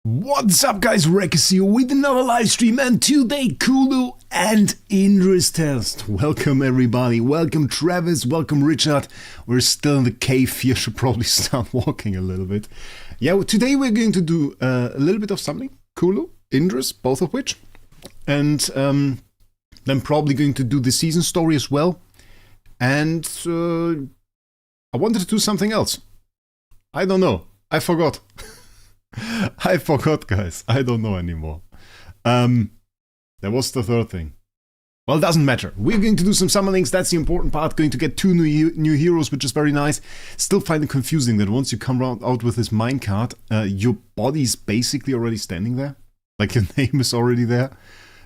What's up guys, Wraec is here with another live stream, and today Kulu and Indris test. Welcome everybody, welcome Travis, welcome Richard. We're still in the cave here, should probably start walking a little bit. Yeah, today we're going to do a little bit of something. Kulu, Indris, both of which. And then probably going to do the season story as well. And I wanted to do something else. I don't know, I forgot. I forgot, guys. I don't know anymore. There was the third thing. Well, it doesn't matter. We're going to do some summonings. That's the important part. Going to get two new heroes, which is very nice. Still find it confusing that once you come out with this minecart, your body's basically already standing there. Like your name is already there.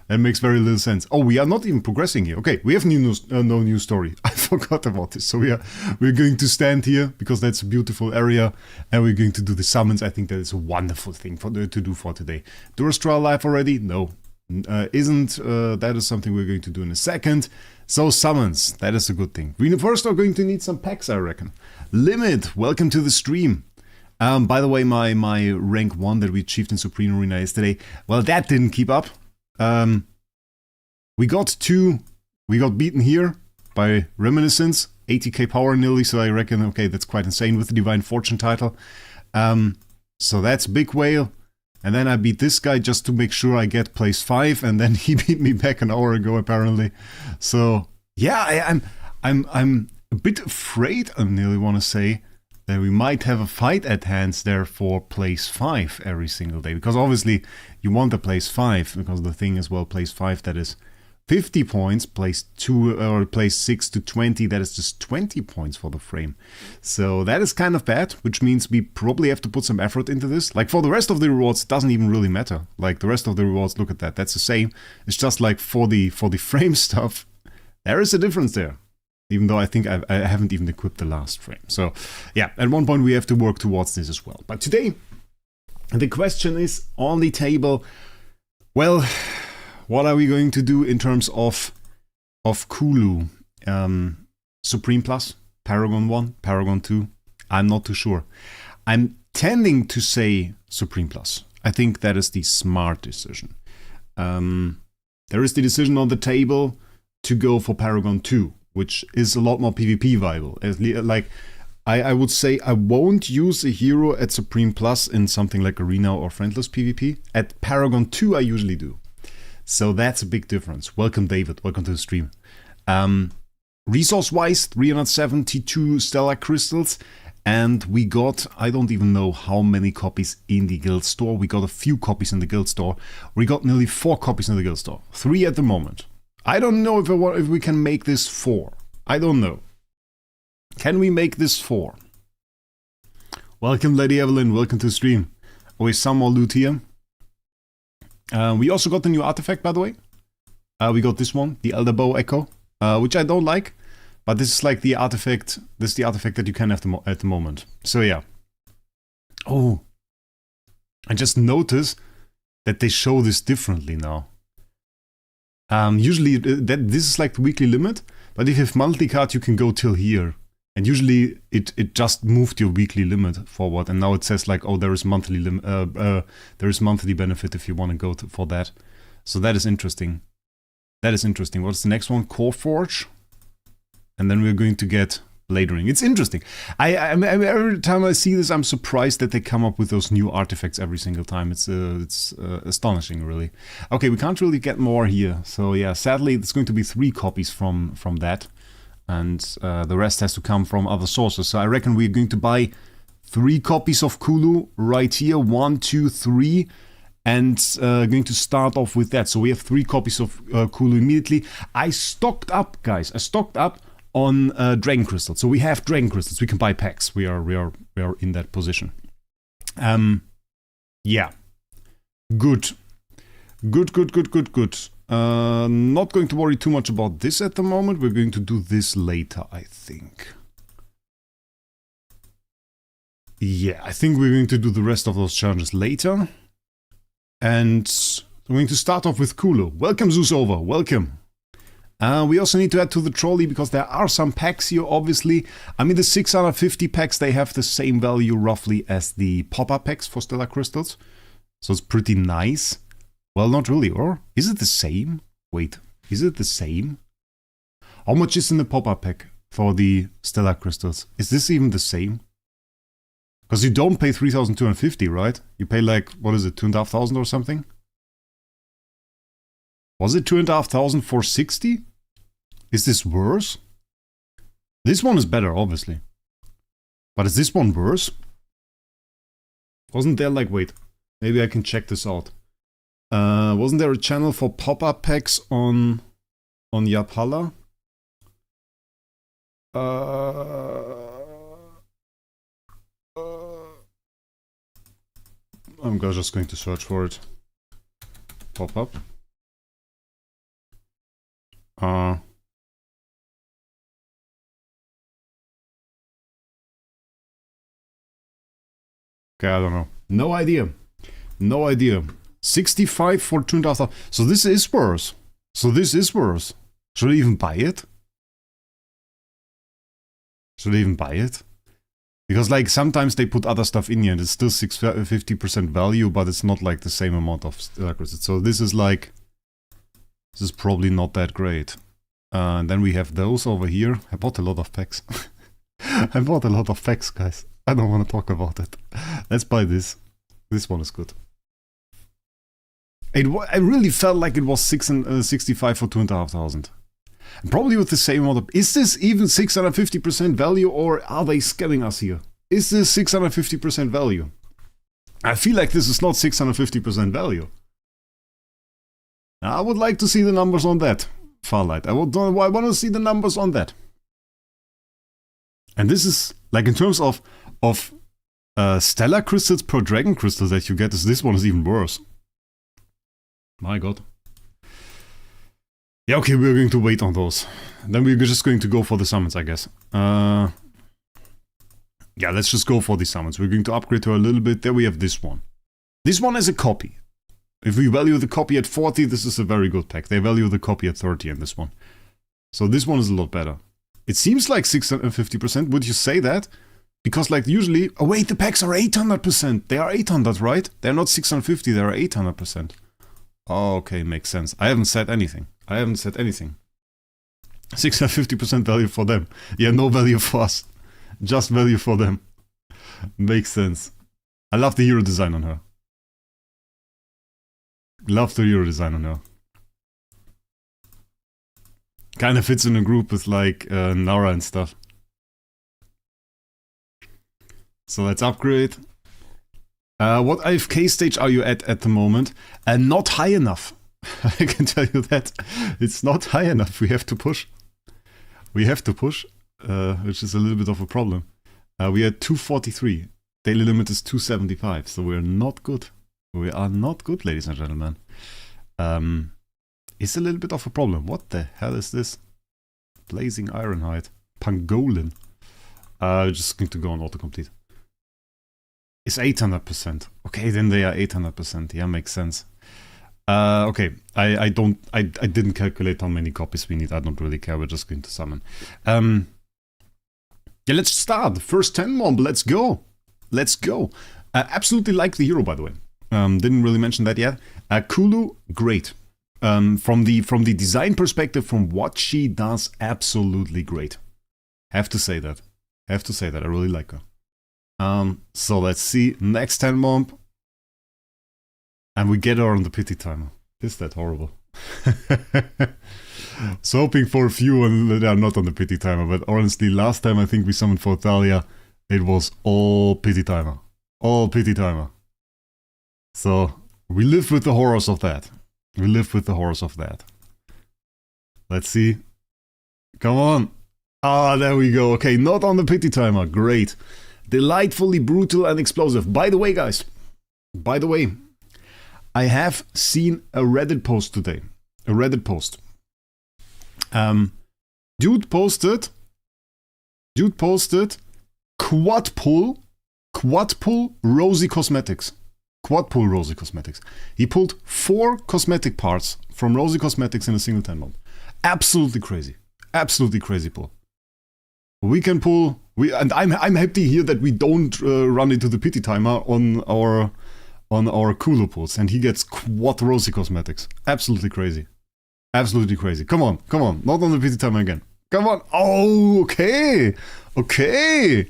That makes very little sense. Oh, we are not even progressing here. Okay, we have no new story. I forgot about this. So we're going to stand here because that's a beautiful area, and we're going to do the summons. I think that is a wonderful thing to do for today. Durastral live already? No, isn't. That is something we're going to do in a second. So summons, that is a good thing. We first are going to need some packs, I reckon. Limit, welcome to the stream. By the way, my rank 1 that we achieved in Supreme Arena yesterday, well, that didn't keep up. We got beaten here by Reminiscence, 80k power nearly, so I reckon, okay, that's quite insane with the Divine Fortune title. So that's Big Whale, and then I beat this guy just to make sure I get place 5, and then he beat me back an hour ago apparently. So yeah, I'm a bit afraid, I nearly want to say, that we might have a fight at hands there for place 5 every single day. Because obviously you want the place 5, because the thing is, well, place 5, that is 50 points, place 2 or place 6 to 20, that is just 20 points for the frame. So that is kind of bad, which means we probably have to put some effort into this. Like for the rest of the rewards, it doesn't even really matter. Like the rest of the rewards, look at that, that's the same. It's just like for the frame stuff, there is a difference there. Even though I think I haven't even equipped the last frame. So yeah, at one point we have to work towards this as well. But today, the question is on the table, well, what are we going to do in terms of Kulu? Supreme Plus, Paragon 1, Paragon 2, I'm not too sure. I'm tending to say Supreme Plus. I think that is the smart decision. There is the decision on the table to go for Paragon 2. Which is a lot more PvP viable. Like, I would say I won't use a hero at Supreme Plus in something like Arena or Friendless PvP. At Paragon 2 I usually do. So that's a big difference. Welcome David, welcome to the stream. Resource-wise, 372 Stellar Crystals. And we got, I don't even know how many copies in the guild store. We got a few copies in the guild store. We got nearly 4 copies in the guild store. 3 at the moment. I don't know if we can make this 4. I don't know. Can we make this 4? Welcome, Lady Evelyn. Welcome to the stream. Always some more loot here. We also got the new artifact, by the way. We got this one, the Elder Bow Echo, which I don't like. But this is like the artifact. This is the artifact that you can have at the moment. So yeah. Oh, I just noticed that they show this differently now. Usually this is like the weekly limit, but if you have monthly card you can go till here, and usually it just moved your weekly limit forward, and now it says like, oh, there is monthly benefit if you want to go for that. So that is interesting. That is interesting. What's the next one? Core Forge, and then we're going to get Bladering. It's interesting. Every time I see this, I'm surprised that they come up with those new artifacts every single time. It's astonishing, really. Okay, we can't really get more here. So yeah, sadly, it's going to be 3 copies from that. And the rest has to come from other sources. So I reckon we're going to buy 3 copies of Kulu right here. 1, 2, 3. And going to start off with that. So we have 3 copies of Kulu immediately. I stocked up, guys. I stocked up on Dragon Crystals. So we have Dragon Crystals. We can buy packs. We are in that position. Yeah. Good. Good. Not going to worry too much about this at the moment. We're going to do this later, I think. Yeah, I think we're going to do the rest of those challenges later. And we're going to start off with Kulu. Welcome, Zeus Over. Welcome. We also need to add to the trolley because there are some packs here, obviously. I mean, the 650 packs, they have the same value roughly as the pop-up packs for Stellar Crystals. So it's pretty nice. Well, not really, or is it the same? Wait, is it the same? How much is in the pop-up pack for the stellar crystals? Is this even the same? Because you don't pay 3,250, right? You pay like, what is it, 2,500 or something? Was it 2,500 for 60? Is this worse? This one is better, obviously. But is this one worse? Wasn't there like, wait, maybe I can check this out. Wasn't there a channel for pop-up packs on Yapala? I'm just going to search for it. Pop-up. Okay, I don't know. No idea. No idea. 65 for 2,500. So this is worse. So this is worse. Should I even buy it? Should I even buy it? Because like sometimes they put other stuff in here and it's still 50% value, but it's not like the same amount of crystals. So this is like, this is probably not that great. And then we have those over here. I bought a lot of packs. I bought a lot of packs, guys. I don't want to talk about it. Let's buy this. This one is good. I really felt like it was 65 for 2,500. And probably with the same amount of... Is this even 650% value or are they scamming us here? Is this 650% value? I feel like this is not 650% value. I would like to see the numbers on that, Farlight. I want to see the numbers on that. And this is, like in terms of stellar crystals per dragon crystal that you get, this one is even worse. My god. Yeah, okay, we're going to wait on those. Then we're just going to go for the summons, I guess. Yeah, let's just go for the summons. We're going to upgrade her a little bit. There we have this one. This one is a copy. If we value the copy at 40, this is a very good pack. They value the copy at 30 in this one. So this one is a lot better. It seems like 650%. Would you say that? Because like usually... Oh wait, the packs are 800%. They are 800, right? They're not 650, they are 800%. Oh, okay, makes sense. I haven't said anything. 650% value for them. Yeah, no value for us. Just value for them. Makes sense. I love the hero design on her. Love the hero design on her. Kind of fits in a group with like Nara and stuff. So let's upgrade. What AFK stage are you at the moment? Not high enough. I can tell you that. It's not high enough. We have to push. We have to push, which is a little bit of a problem. We are 243. Daily limit is 275, so we're not good. We are not good, ladies and gentlemen. It's a little bit of a problem. What the hell is this? Blazing Ironhide. Pangolin. Just going to go on autocomplete. It's 800%. Okay, then they are 800%. Yeah, makes sense. Okay, I didn't calculate how many copies we need. I don't really care. We're just going to summon. Yeah, let's start. First 10 mob. Let's go. Let's go. Absolutely like the hero, by the way. Didn't really mention that yet. Kulu, great. From the design perspective, from what she does, absolutely great. Have to say that. I really like her. So let's see. Next 10 mob. And we get her on the pity timer. Is that horrible? So hoping for a few and they are not on the pity timer. But honestly, last time I think we summoned for Thalia, it was all pity timer. All pity timer. So we live with the horrors of that. Let's see. Come on. Ah, there we go. Okay, not on the pity timer. Great. Delightfully brutal and explosive. By the way, guys. By the way. I have seen a Reddit post today. A Reddit post. Dude posted quad pull Rosy Cosmetics. Quad pull Rosy Cosmetics. He pulled 4 cosmetic parts from Rosy Cosmetics in a single 10 mob. Absolutely crazy. Absolutely crazy pull. We can pull... and I'm happy here that we don't run into the pity timer on our on our Kulu pulls, and he gets quad rosy cosmetics. Absolutely crazy. Absolutely crazy. Come on, come on. Not on the pity timer again. Come on. Oh, okay. Okay.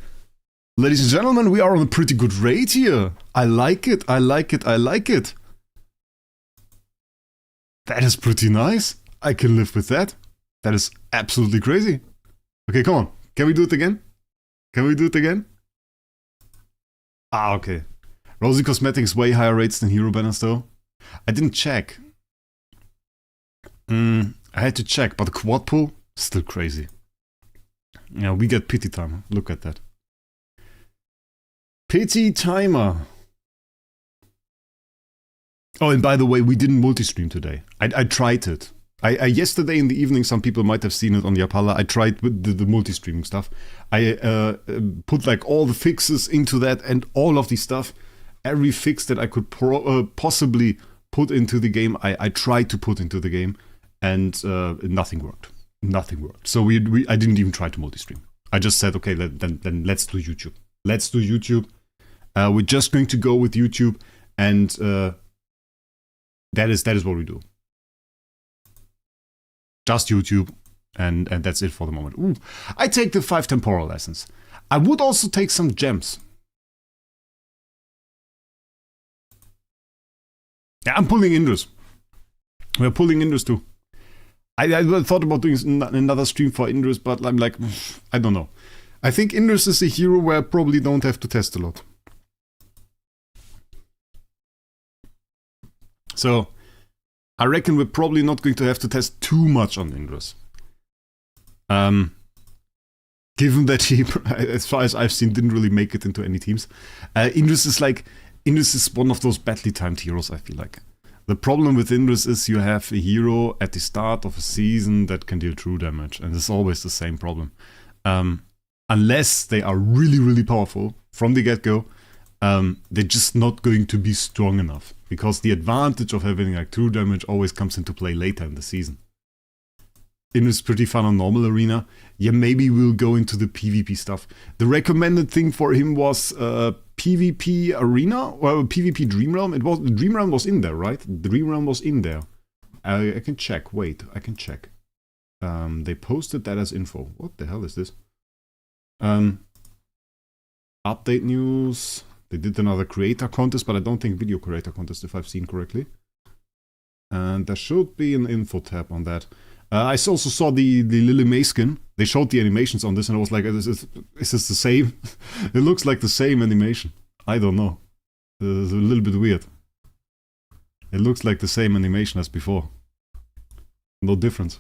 Ladies and gentlemen, we are on a pretty good rate here. I like it. I like it. I like it. That is pretty nice. I can live with that. That is absolutely crazy. Okay, come on. Can we do it again? Can we do it again? Ah, okay. Rosy Cosmetics way higher rates than hero banners though. I didn't check. I had to check, but the quad pull, still crazy. Yeah, we get pity timer. Look at that. Pity timer. Oh, and by the way, we didn't multi-stream today. I tried it. I yesterday in the evening, some people might have seen it on the Apala. I tried with the multi-streaming stuff. I put like all the fixes into that and all of the stuff. Every fix that I could possibly put into the game, I tried to put into the game, and nothing worked. Nothing worked. So I didn't even try to multi-stream. I just said, okay, then let's do YouTube. Let's do YouTube. We're just going to go with YouTube, and that is what we do. Just YouTube, and that's it for the moment. Ooh, I take the 5 temporal lessons. I would also take some gems. Yeah, I'm pulling Indris. We're pulling Indris too. I thought about doing another stream for Indris, but I'm like, I don't know. I think Indris is a hero where I probably don't have to test a lot. So, I reckon we're probably not going to have to test too much on Indris. Given that he, as far as I've seen, didn't really make it into any teams. Indris is one of those badly timed heroes, I feel like. The problem with Indris is you have a hero at the start of a season that can deal true damage, and it's always the same problem. Unless they are really, really powerful from the get-go, they're just not going to be strong enough. Because the advantage of having like true damage always comes into play later in the season. Indris is pretty fun on normal arena. Yeah, maybe we'll go into the PvP stuff. The recommended thing for him was PvP arena, or PvP Dream Realm. The Dream Realm was in there, right? The Dream Realm was in there. I can check. Wait, I can check. They posted that as info. What the hell is this? Update news. They did another creator contest, but I don't think video creator contest, if I've seen correctly. And there should be an info tab on that. I also saw the Lily May skin. They showed the animations on this, and I was like, is this the same? It looks like the same animation. I don't know. It's a little bit weird. It looks like the same animation as before. No difference.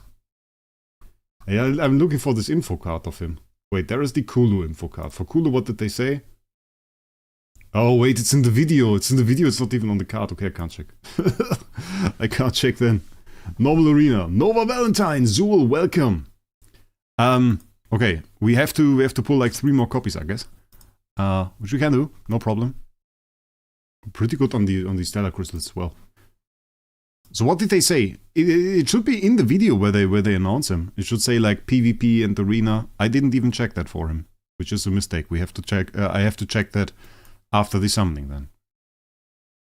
Yeah, I'm looking for this info card of him. Wait, there is the Kulu info card. For Kulu, what did they say? Oh, wait, it's in the video. It's in the video. It's not even on the card. Okay, I can't check. I can't check then. Normal Arena. Nova Valentine. Zool, welcome. Okay, we have to pull like 3 more copies, I guess. Which we can do. No problem. Pretty good on the Stellar Crystals as well. So what did they say? It should be in the video where they announce him. It should say like PvP and Arena. I didn't even check that for him, which is a mistake. We have to check. I have to check that after the summoning then.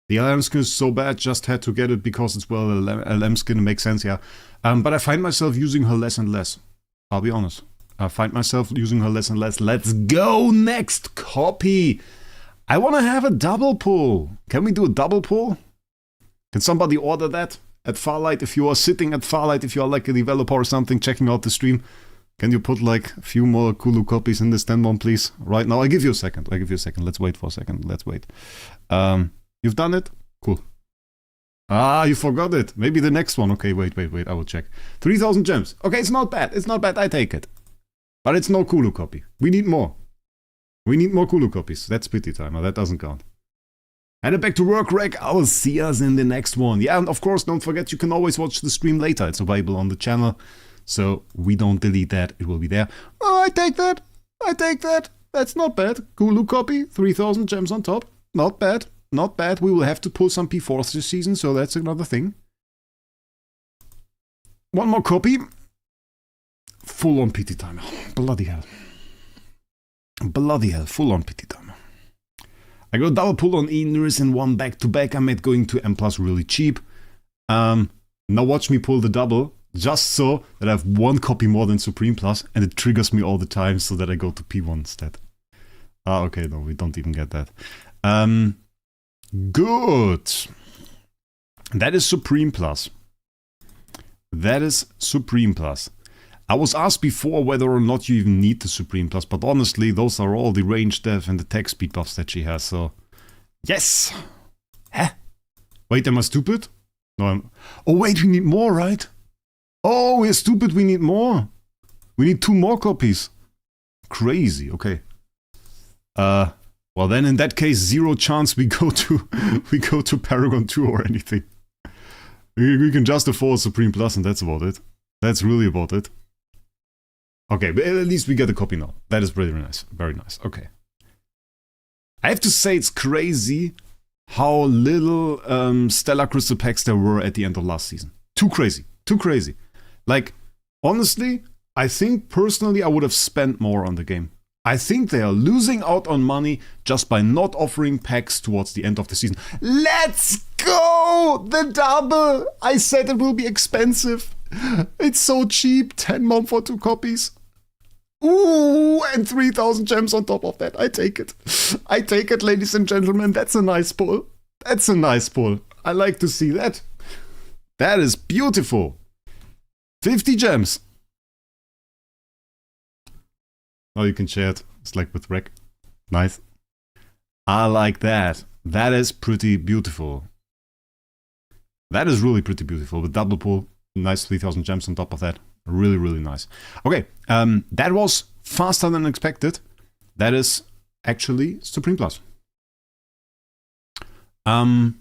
The LM skin is so bad, just had to get it because it's well LM skin, makes sense, yeah. But I find myself using her less and less. I'll be honest. I find myself using her less and less. Let's go next copy. I want to have a double pull. Can we do a double pull? Can somebody order that at Farlight? If you are sitting at Farlight, if you are like a developer or something, checking out the stream, can you put like a few more Kulu copies in the stand one, please? Right now, I'll give you a second. Let's wait for a second. Let's wait. You've done it? Cool. Ah, you forgot it. Maybe the next one. Okay, wait. I will check. 3,000 gems. Okay, it's not bad. It's not bad. I take it. But it's no Kulu copy. We need more. We need more Kulu copies. That's pity timer. That doesn't count. And back to work, Wraec. I will see us in the next one. Yeah, and of course, don't forget you can always watch the stream later. It's available on the channel. So we don't delete that. It will be there. Oh, I take that. I take that. That's not bad. Kulu copy. 3,000 gems on top. Not bad. Not bad. We will have to pull some P4s this season, so that's another thing. One more copy. Full on pity timer. Bloody hell. Bloody hell. Full on pity timer. I got double pull on Indris and one back-to-back. I made going to M+ really cheap. Now watch me pull the double, just so that I have one copy more than Supreme Plus, and it triggers me all the time so that I go to P1 instead. Ah, okay, no, we don't even get that. Good. That is Supreme Plus. That is Supreme Plus. I was asked before whether or not you even need the Supreme Plus, but honestly, those are all the range dev and the attack speed buffs that she has, so... Yes! Huh? Wait, am I stupid? No, I'm... Oh wait, we need more, right? Oh, we're stupid, we need more. We need 2 more copies. Crazy, okay. Well then in that case, 0 chance we go to Paragon 2 or anything. We can just afford Supreme Plus and that's about it. That's really about it. Okay, but at least we get a copy now. That is really nice. Very nice. Okay. I have to say it's crazy how little Stellar Crystal packs there were at the end of last season. Too crazy. Too crazy. Like, honestly, I think personally I would have spent more on the game. I think they are losing out on money just by not offering packs towards the end of the season. Let's go! The double! I said it will be expensive. It's so cheap. 10 mom for 2 copies. Ooh, and 3,000 gems on top of that. I take it. I take it, ladies and gentlemen. That's a nice pull. That's a nice pull. I like to see that. That is beautiful. 50 gems. Oh, you can share it. It's like with Wraec. Nice. I like that. That is pretty beautiful. That is really pretty beautiful. With double pull, nice 3,000 gems on top of that. Really, really nice. Okay, that was faster than expected. That is actually Supreme Plus. And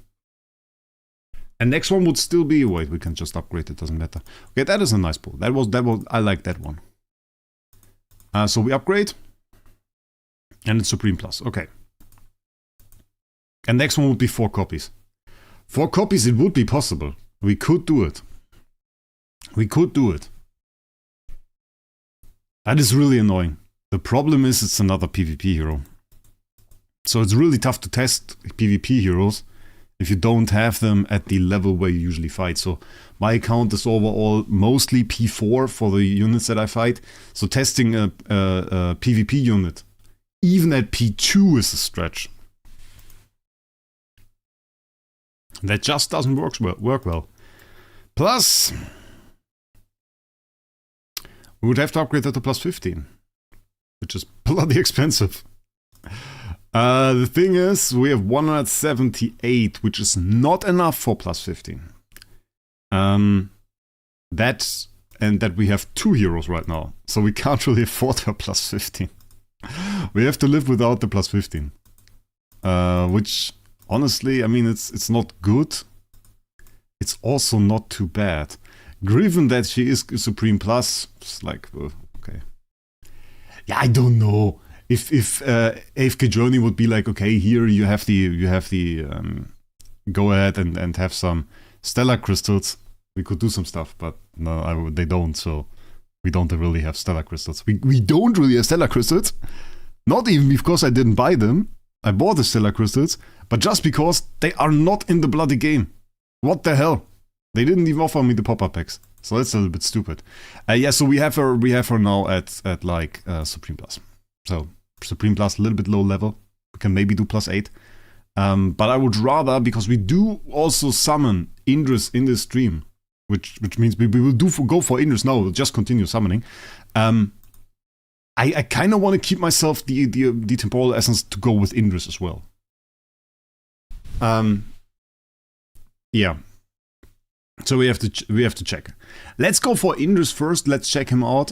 next one would still be... Wait, we can just upgrade it, doesn't matter. Okay, that is a nice pull. That was, I like that one. So we upgrade. And it's Supreme Plus, okay. And next one would be 4 copies. 4 copies, it would be possible. We could do it. We could do it. That is really annoying. The problem is it's another PvP hero. So it's really tough to test PvP heroes if you don't have them at the level where you usually fight. So my account is overall mostly P4 for the units that I fight. So testing a PvP unit, even at P2, is a stretch. That just doesn't work well. Plus... we would have to upgrade that to plus 15, which is bloody expensive. The thing is, we have 178, which is not enough for plus 15. And that we have 2 heroes right now, so we can't really afford her plus 15. We have to live without the plus 15. Which, honestly, I mean, it's not good. It's also not too bad. Given that she is Supreme Plus, it's like, okay. Yeah, I don't know. If AFK Journey would be like, okay, here you have the go ahead and have some Stellar Crystals, we could do some stuff, but no, they don't, so we don't really have Stellar Crystals. We don't really have Stellar Crystals, not even because I didn't buy them. I bought the Stellar Crystals, but just because they are not in the bloody game. What the hell? They didn't even offer me the pop-up packs, so that's a little bit stupid. Yeah, so we have her now at like Supreme Plus. So Supreme Plus, a little bit low level. We can maybe do plus 8. But I would rather, because we do also summon Indris in this stream, which means we will go for Indris now. We'll just continue summoning. I kind of want to keep myself the temporal essence to go with Indris as well. Yeah. So we have to check. Let's go for Indris first. Let's check him out.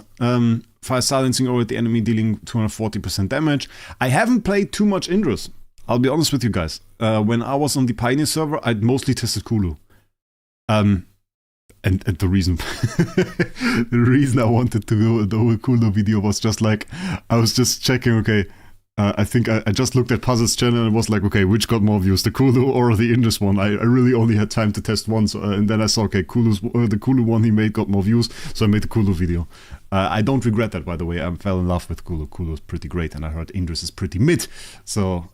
Fire silencing over the enemy, dealing 240% damage. I haven't played too much Indris. I'll be honest with you guys. When I was on the Pioneer server, I'd mostly tested Kulu. And the reason I wanted to do a Kulu video was just like, I was just checking, okay, I think I just looked at Puzzle's channel and was like, okay, which got more views, the Kulu or the Indris one? I really only had time to test one, so, and then I saw, okay, the Kulu one he made got more views, so I made the Kulu video. I don't regret that, by the way. I fell in love with Kulu. Kulu is pretty great, and I heard Indris is pretty mid. So,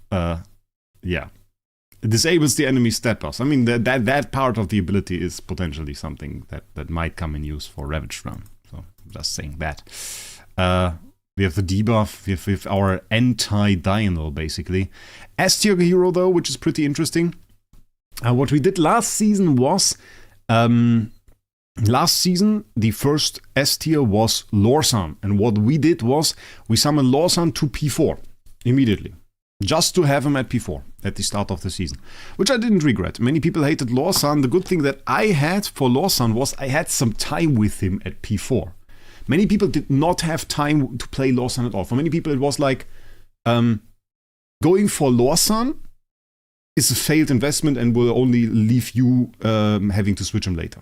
yeah. It disables the enemy stat buffs. I mean, that part of the ability is potentially something that might come in use for Ravaged Realm. So, just saying that. We have the debuff, we have our anti-Diurnal, basically. S-tier hero, though, which is pretty interesting. What we did last season was... last season, the first S-tier was Lorsan. And what we did was, we summoned Lorsan to P4 immediately. Just to have him at P4 at the start of the season. Which I didn't regret. Many people hated Lorsan. The good thing that I had for Lorsan was I had some time with him at P4. Many people did not have time to play Lorsan at all. For many people it was like, going for Lorsan is a failed investment and will only leave you having to switch him later.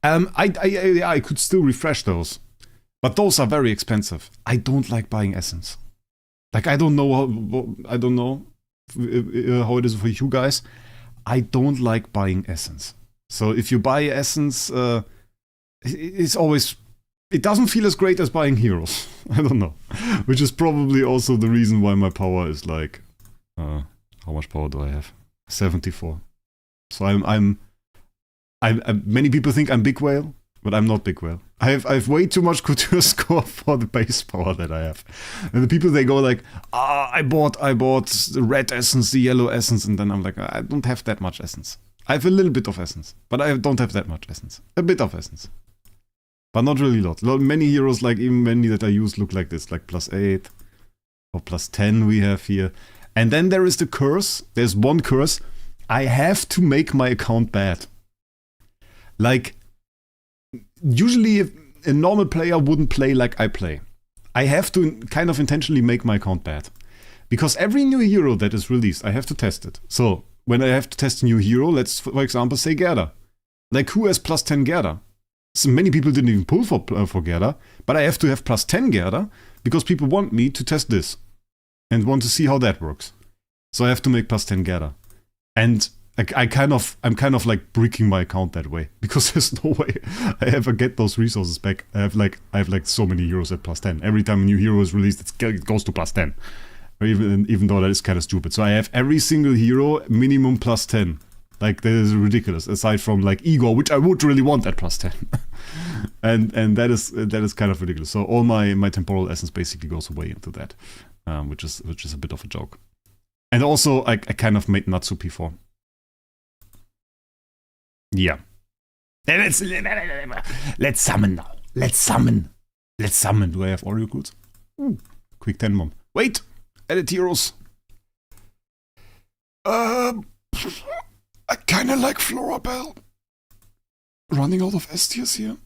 I could still refresh those. But those are very expensive. I don't like buying Essence. Like, I don't know how it is for you guys. I don't like buying Essence. So if you buy Essence, it's always... It doesn't feel as great as buying heroes. I don't know. Which is probably also the reason why my power is like... how much power do I have? 74. So I'm many people think I'm Big Whale, but I'm not Big Whale. I have way too much couture score for the base power that I have. And the people, they go like, I bought the red essence, the yellow essence, and then I'm like, I don't have that much essence. I have a little bit of essence, but I don't have that much essence. A bit of essence. But not really a lot. Many heroes, like even many that I use, look like this, like +8 or +10 we have here. And then there is the curse. There's one curse. I have to make my account bad. Like, usually a normal player wouldn't play like I play. I have to kind of intentionally make my account bad. Because every new hero that is released, I have to test it. So, when I have to test a new hero, let's, for example, say Gerda. Like, who has +10 Gerda? So many people didn't even pull for Gerda, but I have to have +10 Gerda, because people want me to test this. And want to see how that works. So I have to make +10 Gerda. And I'm kind of like breaking my account that way, because there's no way I ever get those resources back. I have like so many heroes at +10. Every time a new hero is released, it goes to +10. Even though that is kind of stupid. So I have every single hero minimum +10. Like, that is ridiculous. Aside from like Igor, which I would really want at +10. and that is kind of ridiculous. So all my temporal essence basically goes away into that, which is a bit of a joke. And also I kind of made Natsu P4. Yeah. Let's summon now. Let's summon. Do I have Oreo goods? Quick 10 bomb. Wait! Edit heroes. I kinda like Florabelle. Running out of S tiers here.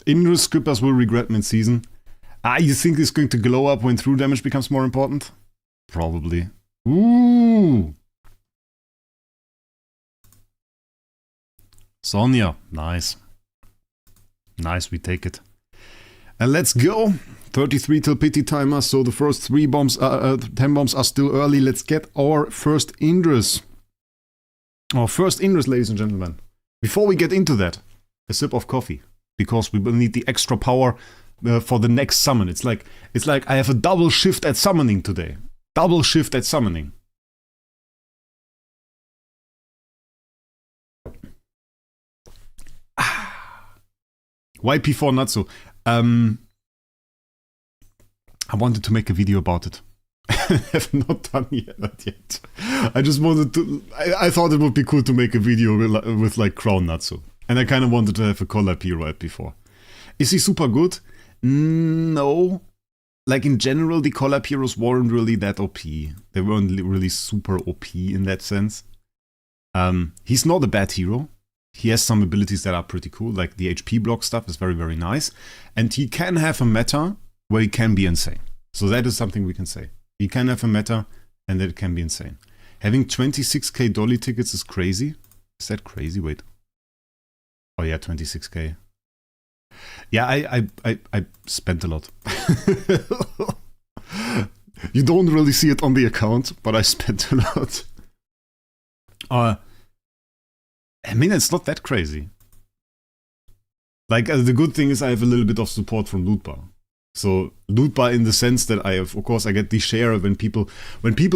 Indris skippers will regret mid-season. You think it's going to glow up when true damage becomes more important? Probably. Ooh! Sonya, nice. Nice, we take it. And let's go. 33 till pity timer, so the first 10 bombs are still early. Let's get our first Indris. Our first Indris, ladies and gentlemen. Before we get into that, a sip of coffee. Because we will need the extra power for the next summon. It's like I have a double shift at summoning today. Double shift at summoning. Why P4 Natsu? I wanted to make a video about it. I have not done that yet. I just wanted to... I thought it would be cool to make a video with like Crown Natsu. And I kind of wanted to have a collab hero at P4. Is he super good? No. Like in general, the collab heroes weren't really that OP. They weren't really super OP in that sense. He's not a bad hero. He has some abilities that are pretty cool, like the HP block stuff is very, very nice. And he can have a meta where he can be insane. So that is something we can say. He can have a meta and that it can be insane. Having 26k dolly tickets is crazy. Is that crazy? Wait. Oh yeah, 26k. Yeah, I spent a lot. You don't really see it on the account, but I spent a lot. I mean, it's not that crazy. Like, the good thing is I have a little bit of support from Lootbar. So loot buy in the sense that of course I get the share when people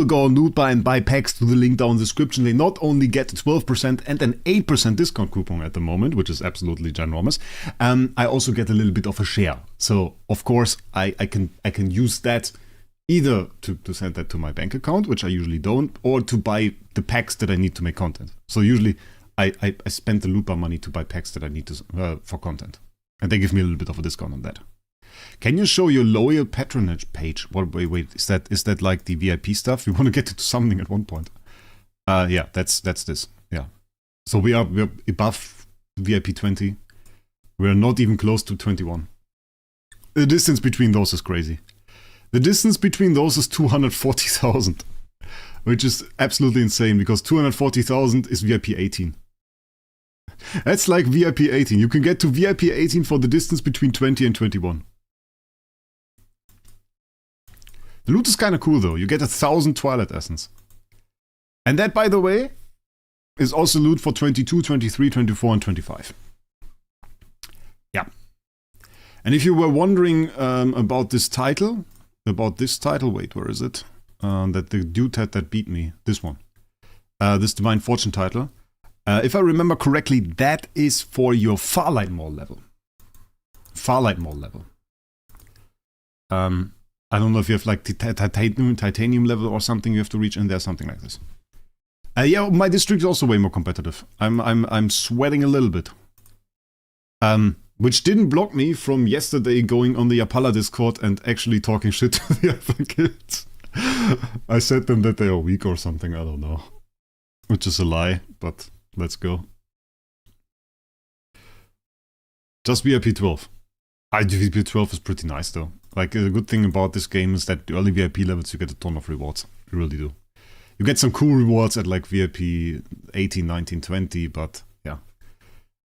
go on loot buy and buy packs to the link down in the description, they not only get 12% and an 8% discount coupon at the moment, which is absolutely ginormous. I also get a little bit of a share. So of course I can use that either to send that to my bank account, which I usually don't, or to buy the packs that I need to make content. So usually I spend the loot buy money to buy packs that I need to for content, and they give me a little bit of a discount on that. Can you show your loyal patronage page? Wait, is that like the VIP stuff? We want to get to something at one point. Yeah, that's this. Yeah. So we're above VIP 20. We're not even close to 21. The distance between those is crazy. The distance between those is 240,000, which is absolutely insane because 240,000 is VIP 18. That's like VIP 18. You can get to VIP 18 for the distance between 20 and 21. The loot is kind of cool though. You get 1,000 Twilight Essence. And that, by the way, is also loot for 22, 23, 24, and 25. Yeah. And if you were wondering about this title, wait, where is it? That the dude had that beat me. This one. This Divine Fortune title. If I remember correctly, that is for your Farlight Maul level. Farlight Maul level. I don't know if you have like the titanium level or something you have to reach in there, something like this. Yeah, my district is also way more competitive. I'm sweating a little bit. Which didn't block me from yesterday going on the Yapala Discord and actually talking shit to the other kids. I said them that they are weak or something, I don't know. Which is a lie, but let's go. Just VIP 12. VIP 12 is pretty nice though. Like, the good thing about this game is that the early VIP levels you get a ton of rewards. You really do. You get some cool rewards at like VIP 18, 19, 20, but yeah.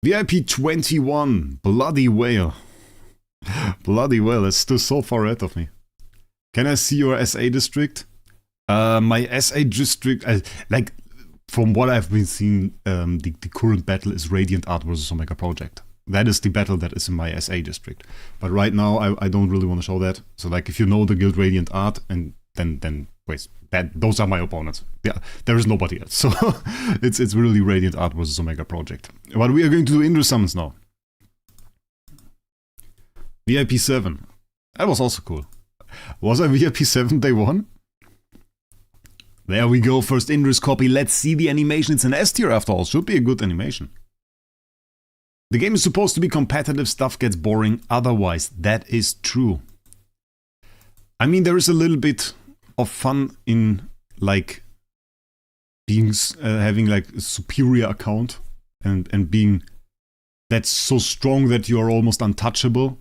VIP 21, Bloody Whale. Bloody Whale, that's still so far ahead of me. Can I see your SA district? My SA district, like, from what I've been seeing, the current battle is Radiant Art versus Omega Project. That is the battle that is in my SA district. But right now, I don't really want to show that. So, like, if you know the guild Radiant Art, and then wait, those are my opponents. Yeah, there is nobody else. So, it's really Radiant Art versus Omega Project. But we are going to do Indris summons now. VIP 7. That was also cool. Was I VIP 7 day 1? There we go, first Indris copy. Let's see the animation. It's an S tier after all. Should be a good animation. The game is supposed to be competitive, stuff gets boring otherwise. That is true. I mean, there is a little bit of fun in, like, being, having, like, a superior account and being that's so strong that you're almost untouchable.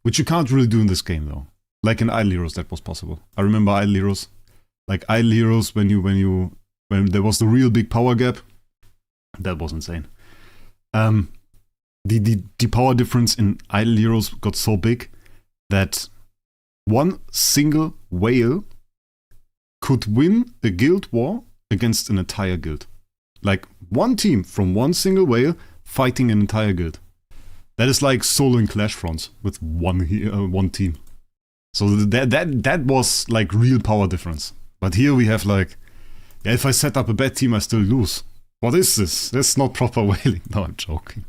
Which you can't really do in this game, though. Like in Idle Heroes, that was possible. I remember Idle Heroes. Like, Idle Heroes, when there was the real big power gap, that was insane. The power difference in Idle Heroes got so big that one single whale could win a guild war against an entire guild. Like, one team from one single whale fighting an entire guild. That is like soloing Clash Fronts with one team. So that was like real power difference. But here we have like, yeah, if I set up a bad team, I still lose. What is this? That's not proper whaling. No, I'm joking.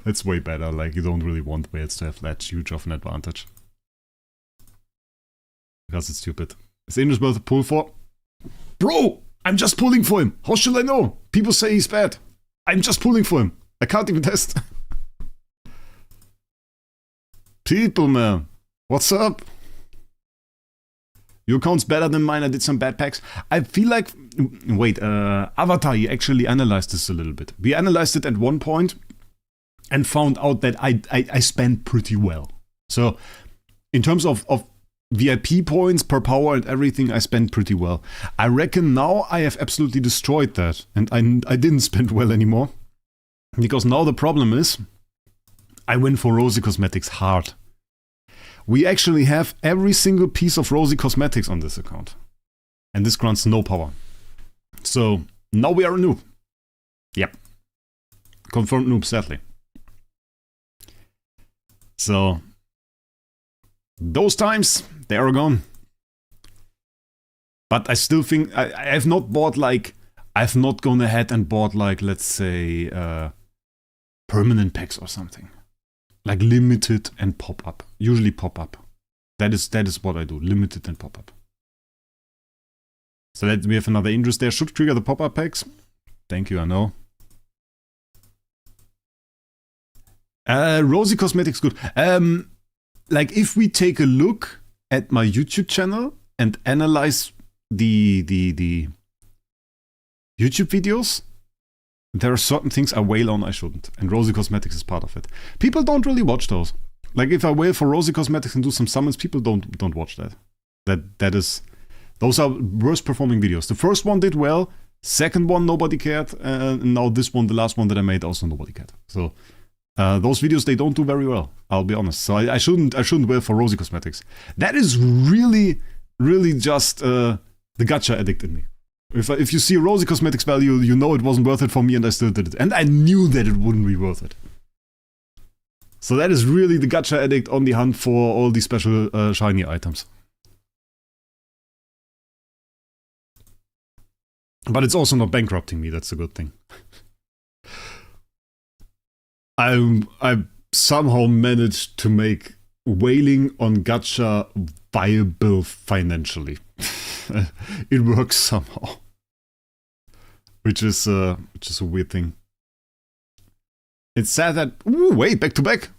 That's way better. Like, you don't really want whales to have that huge of an advantage. Because it's stupid. Is Indris worth a pull for? Bro! I'm just pulling for him! How should I know? People say he's bad. I'm just pulling for him. I can't even test. People, man. What's up? Your account's better than mine. I did some bad packs. I feel like... Wait, Avatar, you actually analyzed this a little bit. We analyzed it at one point and found out that I spent pretty well. So, in terms of VIP points per power and everything, I spent pretty well. I reckon now I have absolutely destroyed that. And I didn't spend well anymore. Because now the problem is, I went for Rosy Cosmetics hard. We actually have every single piece of Rosy Cosmetics on this account. And this grants no power. So, now we are a noob. Yep. Confirmed noob, sadly. So, Those times, they are gone. But I still think, I have not bought like, I've not gone ahead and bought like, let's say, permanent packs or something. Like limited and pop-up. Usually pop-up. That is what I do, limited and pop-up. So we have another Indris there. Should trigger the pop-up packs. Thank you, I know. Rosy Cosmetics, good. Like if we take a look at my YouTube channel and analyze the YouTube videos, there are certain things I wail on I shouldn't, and Rosy Cosmetics is part of it. People don't really watch those. Like if I wail for Rosy Cosmetics and do some summons, people don't watch that. Those are worst performing videos. The first one did well, second one nobody cared, and now this one, the last one that I made, also nobody cared. So those videos, they don't do very well, I'll be honest. So I shouldn't wail for Rosy Cosmetics. That is really just the gacha addict in me. If you see a Rosy Cosmetics value, you know it wasn't worth it for me and I still did it. And I knew that it wouldn't be worth it. So that is really the gacha addict on the hunt for all these special shiny items. But it's also not bankrupting me, that's a good thing. I somehow managed to make wailing on gacha viable financially. It works somehow. Which is a weird thing. It's sad that... Ooh, wait, back to back!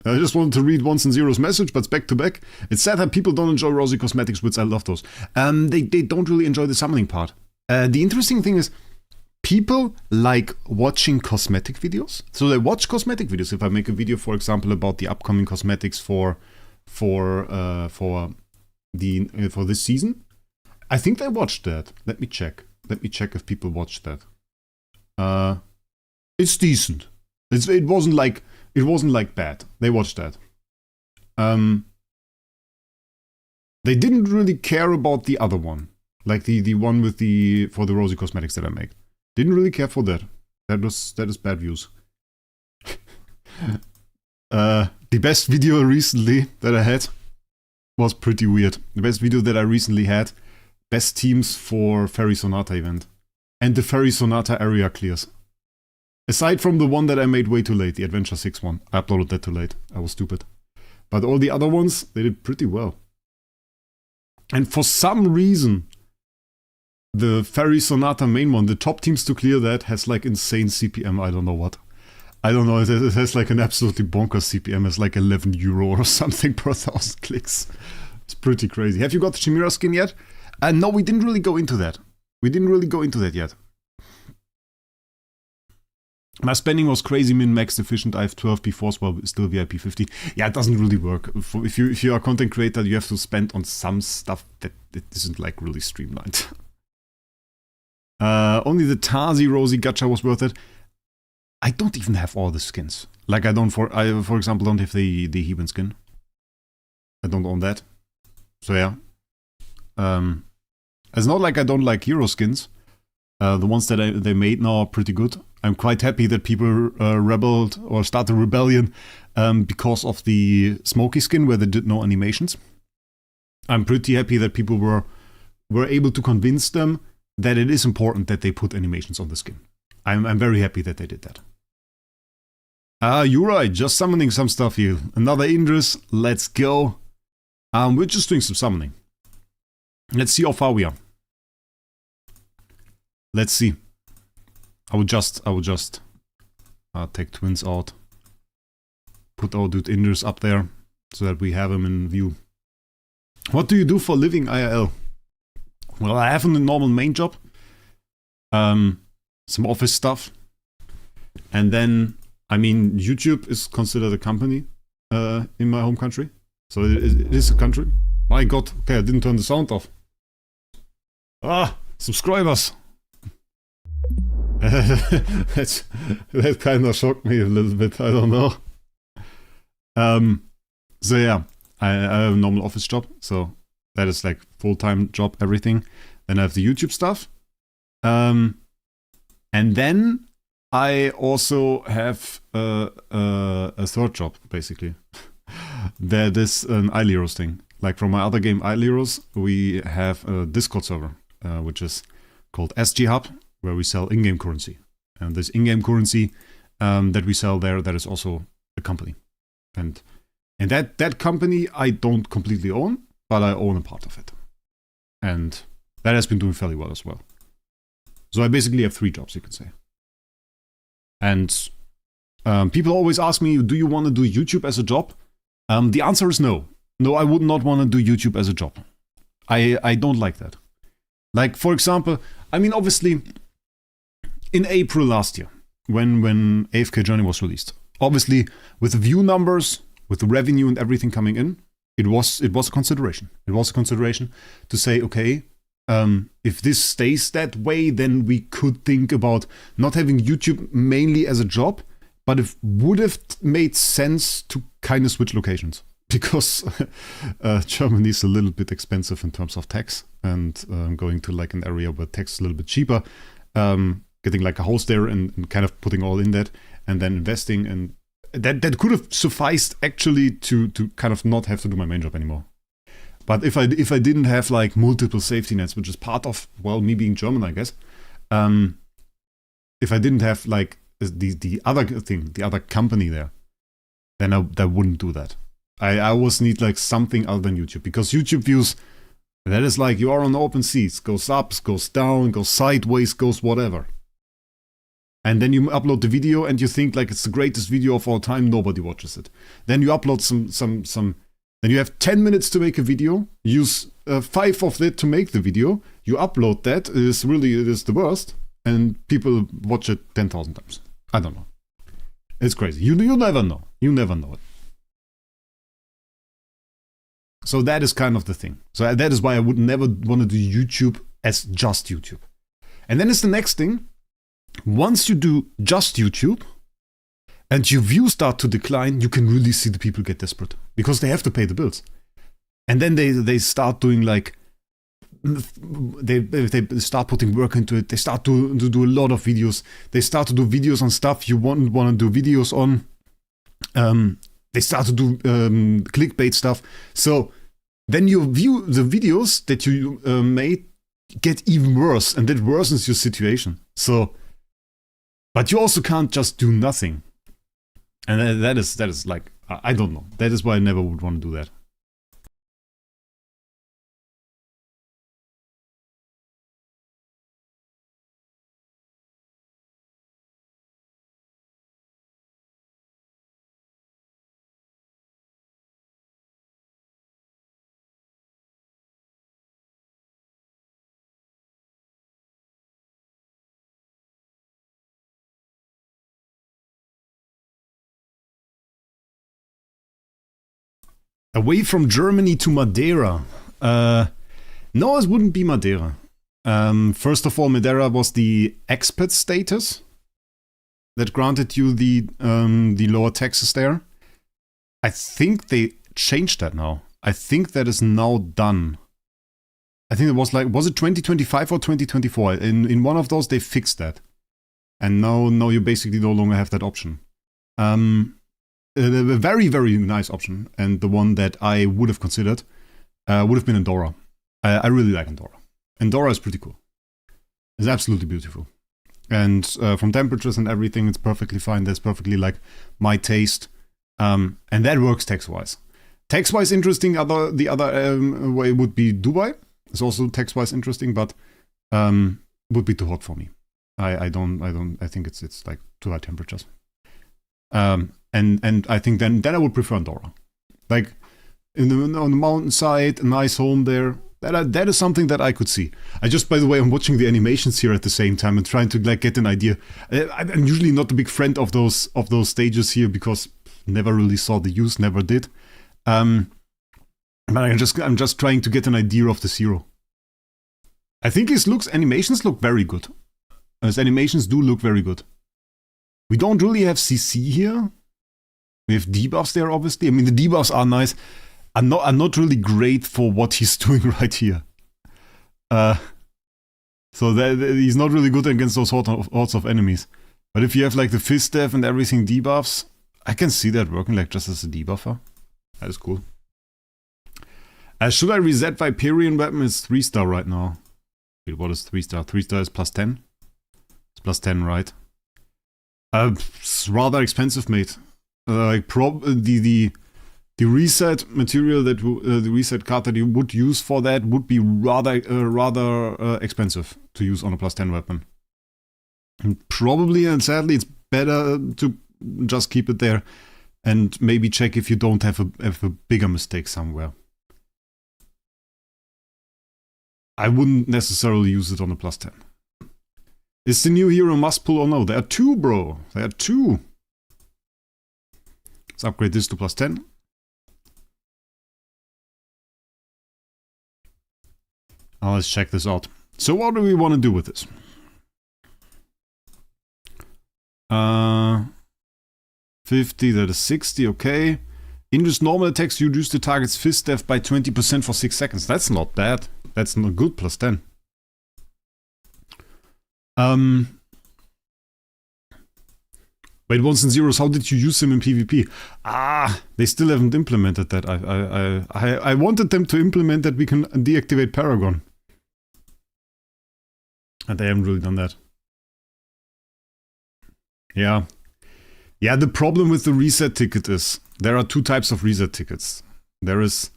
I just wanted to read Ones and Zeros message, but it's back to back. It's sad that people don't enjoy Rosy Cosmetics, which I love those. They don't really enjoy the summoning part. The interesting thing is, people like watching cosmetic videos. So they watch cosmetic videos. If I make a video, for example, about the upcoming cosmetics for this season, I think they watched that. Let me check. Let me check if people watched that. It's decent. It wasn't like bad. They watched that. They didn't really care about the other one. Like the one with for the Rosy Cosmetics that I make. Didn't really care for that. That is bad views. The best video recently that I had was pretty weird. The best video that I recently had, best teams for Fairy Sonata event. And the Fairy Sonata area clears. Aside from the one that I made way too late, the Adventure 6 one. I uploaded that too late. I was stupid. But all the other ones, they did pretty well. And for some reason, the Fairy Sonata main one, the top teams to clear that, has like insane CPM, I don't know what. I don't know, it has like an absolutely bonkers CPM, it's like 11 euro or something per 1,000 clicks. It's pretty crazy. Have you got the Chimera skin yet? No, we didn't really go into that. We didn't really go into that yet. My spending was crazy min-max efficient. I have 12 P4s while still VIP 50. Yeah, it doesn't really work. If you are a content creator, you have to spend on some stuff that isn't like really streamlined. Only the Tazi Rosy Gacha was worth it. I don't even have all the skins. Like I, for example, don't have the Heban skin. I don't own that. So yeah. It's not like I don't like hero skins. The ones that they made now are pretty good. I'm quite happy that people rebelled or started rebellion because of the Smoky skin where they did no animations. I'm pretty happy that people were able to convince them that it is important that they put animations on the skin. I'm very happy that they did that. You're right, just summoning some stuff here. Another Indris, let's go. We're just doing some summoning. Let's see how far we are. Let's see. I would just take twins out. Put our dude Indris up there so that we have him in view. What do you do for living IRL? Well, I have a normal main job. Some office stuff. And then, I mean, YouTube is considered a company in my home country. So it is a country. My god, okay, I didn't turn the sound off. Subscribers! that kind of shocked me a little bit, I don't know. So yeah, I have a normal office job, so that is like full-time job, everything. Then I have the YouTube stuff. And then I also have a third job, basically. That is an Aileros thing. Like from my other game, Aileros, we have a Discord server, which is called SG Hub, where we sell in-game currency. And this in-game currency that we sell there, that is also a company. And that company I don't completely own, but I own a part of it. And that has been doing fairly well as well. So I basically have 3 jobs, you could say. And people always ask me, do you want to do YouTube as a job? The answer is no. No, I would not want to do YouTube as a job. I don't like that. Like, for example, I mean, obviously, in April last year, when AFK Journey was released, obviously, with the view numbers, with the revenue and everything coming in, it was a consideration. It was a consideration to say, okay, if this stays that way, then we could think about not having YouTube mainly as a job, but it would have made sense to kind of switch locations. Because Germany is a little bit expensive in terms of tax, and going to like an area where tax is a little bit cheaper, getting like a house there and kind of putting all in that, and then investing, and that could have sufficed actually to kind of not have to do my main job anymore. But if I didn't have like multiple safety nets, which is part of, well, me being German, I guess, if I didn't have like the other thing, the other company there, then I wouldn't do that. I always need like something other than YouTube, because YouTube views, that is like you are on open seas, goes up, goes down, goes sideways, goes whatever. And then you upload the video and you think like it's the greatest video of all time, nobody watches it. Then you upload some then you have 10 minutes to make a video, use 5 of that to make the video, you upload that, it is the worst, and people watch it 10,000 times. I don't know. It's crazy. You never know. You never know it. So that is kind of the thing. So that is why I would never want to do YouTube as just YouTube. And then it's the next thing. Once you do just YouTube and your views start to decline, you can really see the people get desperate because they have to pay the bills. And then they start doing like, they start putting work into it. They start to do a lot of videos. They start to do videos on stuff you wouldn't want to do videos on. They start to do clickbait stuff. So then your the videos that you made get even worse, and that worsens your situation. So, but you also can't just do nothing. And that is like, I don't know. That is why I never would want to do that. Away from Germany to Madeira. No, it wouldn't be Madeira. First of all, Madeira was the expat status that granted you the lower taxes there. I think they changed that now. I think that is now done. I think it was like, was it 2025 or 2024? In one of those, they fixed that. And now you basically no longer have that option. A very, very nice option, and the one that I would have considered would have been Andorra. I really like Andorra. Andorra is pretty cool. It's absolutely beautiful. And from temperatures and everything, it's perfectly fine. That's perfectly like my taste. And that works tax-wise. Tax-wise interesting, the other way would be Dubai. It's also tax-wise interesting, but would be too hot for me. I think it's like too high temperatures. And I think then I would prefer Andorra. Like on the mountainside, a nice home there. That is something that I could see. By the way, I'm watching the animations here at the same time and trying to like get an idea. I'm usually not a big friend of those stages here because never really saw the use, never did. But I'm just trying to get an idea of the zero. I think his animations look very good. His animations do look very good. We don't really have CC here. We have debuffs there, obviously. I mean, the debuffs are nice. Are not really great for what he's doing right here. So he's not really good against those hordes of enemies. But if you have like the fist death and everything debuffs, I can see that working like just as a debuffer. That is cool. Should I reset Viperian weapon? It's 3-star right now. Wait, what is 3-star? 3-star is plus 10? It's plus 10, right? It's rather expensive, mate. Like the reset material that the reset card that you would use for that would be rather expensive to use on a plus 10 weapon. And probably and sadly it's better to just keep it there and maybe check if you don't have a bigger mistake somewhere. I wouldn't necessarily use it on a plus 10. Is the new hero must pull or no? There are 2, bro. There are 2. Let's upgrade this to plus 10. Now let's check this out. So what do we want to do with this? 50, that is 60, okay. Indris normal attacks reduce the target's fist def by 20% for 6 seconds. That's not bad. That's not good, plus 10. Wait, ones and zeros, how did you use them in PvP? Ah, they still haven't implemented that. I wanted them to implement that we can deactivate Paragon. And they haven't really done that. Yeah. Yeah, the problem with the reset ticket is there are 2 types of reset tickets. There is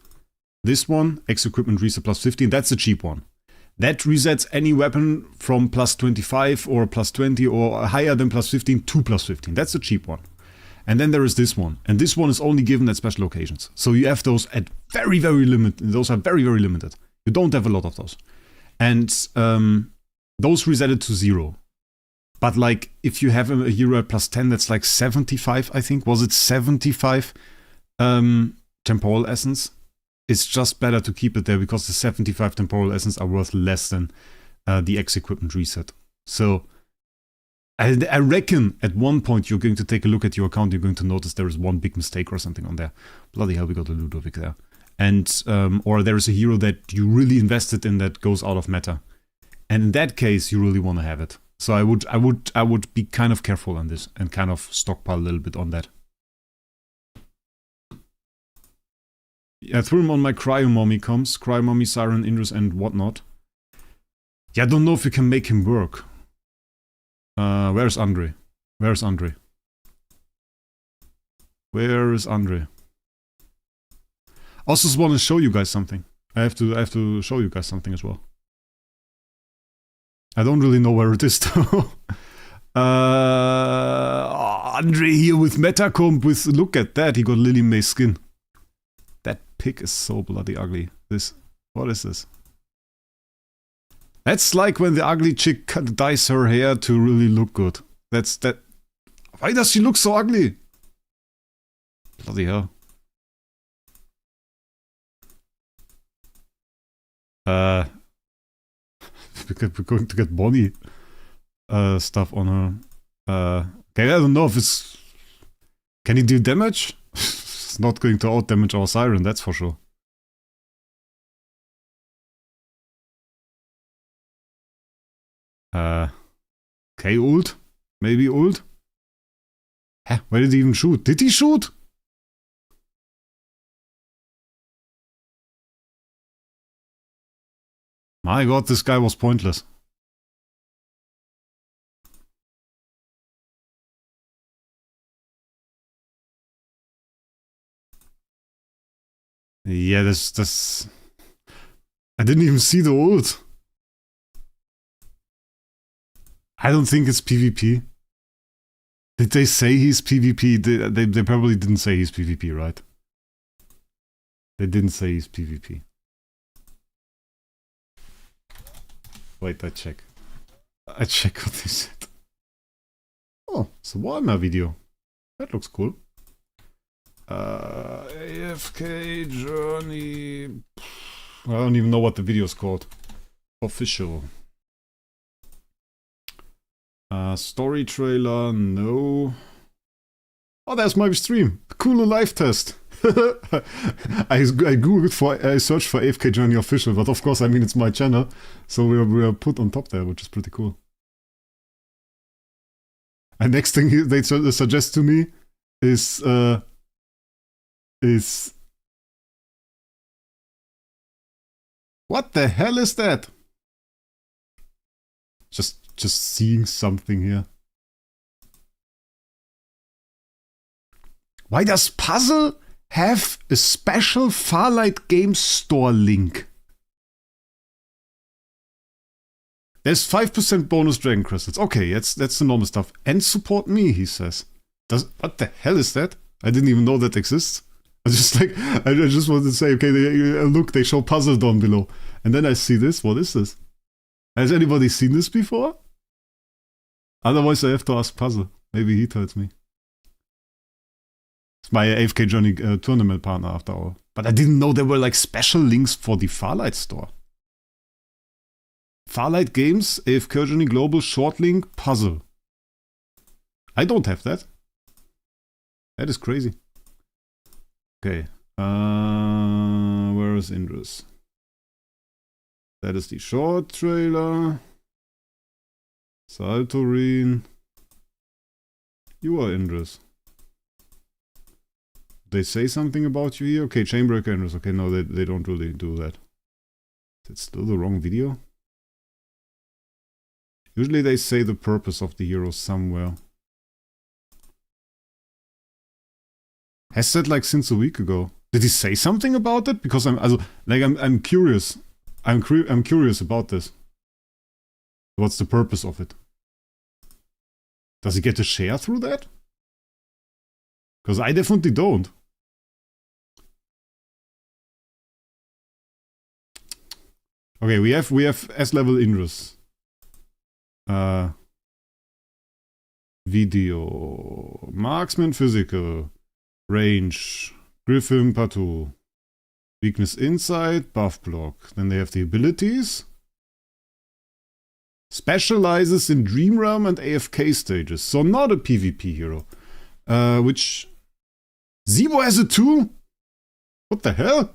this one, X-Equipment Reset plus 15, that's the cheap one. That resets any weapon from plus 25 or plus 20 or higher than plus 15 to plus 15. That's the cheap one. And then there is this one. And this one is only given at special occasions. So you have those at very, very limited. Those are very, very limited. You don't have a lot of those. And those reset it to 0. But like, if you have a hero at plus 10, that's like 75, I think. Was it 75 temporal essence? It's just better to keep it there because the 75 temporal essence are worth less than the X-Equipment reset. So I reckon at one point you're going to take a look at your account, you're going to notice there is one big mistake or something on there. Bloody hell, we got a Ludovic there. And, or there is a hero that you really invested in that goes out of meta. And in that case, you really want to have it. So I would be kind of careful on this and kind of stockpile a little bit on that. Yeah, I threw him on my Cryo Mommy comms. Cryo Mommy, Siren, Indris, and whatnot. Yeah, I don't know if you can make him work. Where's Andre? Where's Andre? Where is Andre? Also just want to show you guys something. I have to show you guys something as well. I don't really know where it is though. Andre here with Metacomb with, look at that, he got Lily May skin. That pic is so bloody ugly. This, what is this? That's like when the ugly chick dyes her hair to really look good. That's that. Why does she look so ugly? Bloody hell. We're going to get Bonnie stuff on her. Okay, I don't know if it's... Can he do damage? It's not going to out-damage our Siren, that's for sure. Okay, ult? Maybe ult? Hä? Where did he even shoot? Did he shoot? My god, this guy was pointless. Yeah, this... I didn't even see the ult. I don't think it's PvP. Did they say he's PvP? They probably didn't say he's PvP, right? They didn't say he's PvP. Wait, I check. I check what they said. Oh, it's a Warhammer video. That looks cool. AFK Journey... I don't even know what the video is called. Official. Story trailer, no. Oh, there's my stream. Kulu live test. I googled for, I searched for AFK Journey official, but of course, I mean, it's my channel, so we're put on top there, which is pretty cool. And next thing they suggest to me is What the hell is that? Just seeing something here. Why does Puzzle have a special Farlight Games store link? There's 5% bonus Dragon Crystals. Okay, that's the normal stuff. And support me, he says. What the hell is that? I didn't even know that exists. I just wanted to say, okay, look, they show Puzzle down below. And then I see this. What is this? Has anybody seen this before? Otherwise I have to ask Puzzle. Maybe he tells me. It's my AFK Journey tournament partner after all. But I didn't know there were like special links for the Farlight store. Farlight Games, AFK Journey Global, Short Link, Puzzle. I don't have that. That is crazy. Okay. Where is Indris? That is the short trailer. Saltorine. You are Indris. They say something about you here? Okay, Chainbreaker Indris. Okay, no, they don't really do that. Is it still the wrong video? Usually they say the purpose of the hero somewhere. Has said like since a week ago. Did he say something about it? Because I'm curious. I'm curious about this. What's the purpose of it? Does he get a share through that? Because I definitely don't. Okay, we have S-level Indris. Video. Marksman physical. Range. Griffin Patu. Weakness inside. Buff block. Then they have the abilities. Specializes in Dream Realm and AFK stages. So not a PvP hero. Which... Zebo has it too? What the hell?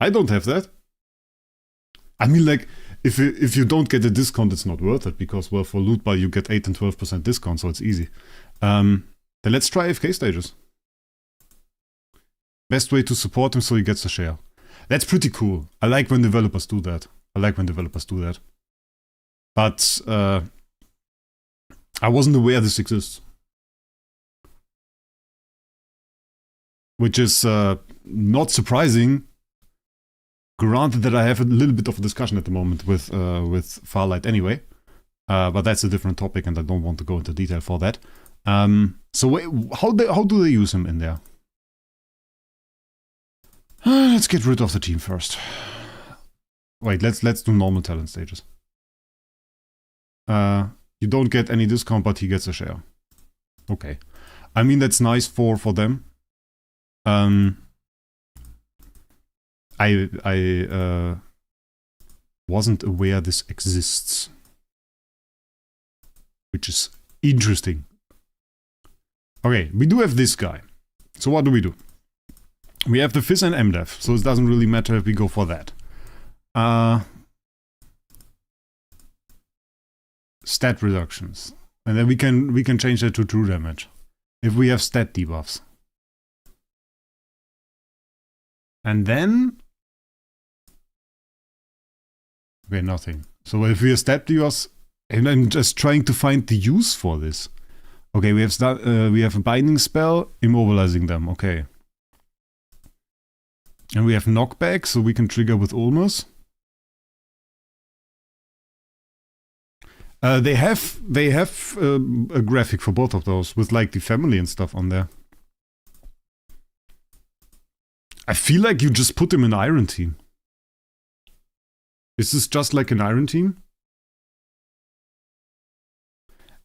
I don't have that. I mean, like, if you don't get a discount, it's not worth it. Because, well, for loot buy, you get 8 and 12% discount, so it's easy. Then let's try AFK stages. Best way to support him so he gets a share. That's pretty cool. I like when developers do that. But I wasn't aware this exists. Which is not surprising. Granted that I have a little bit of a discussion at the moment with Farlight anyway. But that's a different topic and I don't want to go into detail for that. So how do they use him in there? Let's get rid of the team first. Wait, let's do normal talent stages. You don't get any discount, but he gets a share. Okay. I mean, that's nice for them. I wasn't aware this exists. Which is interesting. Okay, we do have this guy. So what do? We have the Fizz and MDEF, so it doesn't really matter if we go for that. Stat reductions. And then we can change that to true damage. If we have stat debuffs. And then... Okay, nothing. So if we have stat debuffs... And I'm just trying to find the use for this. Okay, we have a binding spell, immobilizing them, okay. And we have knockback, so we can trigger with Ulmus. They have a graphic for both of those, with like the family and stuff on there. I feel like you just put them in Iron Team. Is this just like an Iron Team?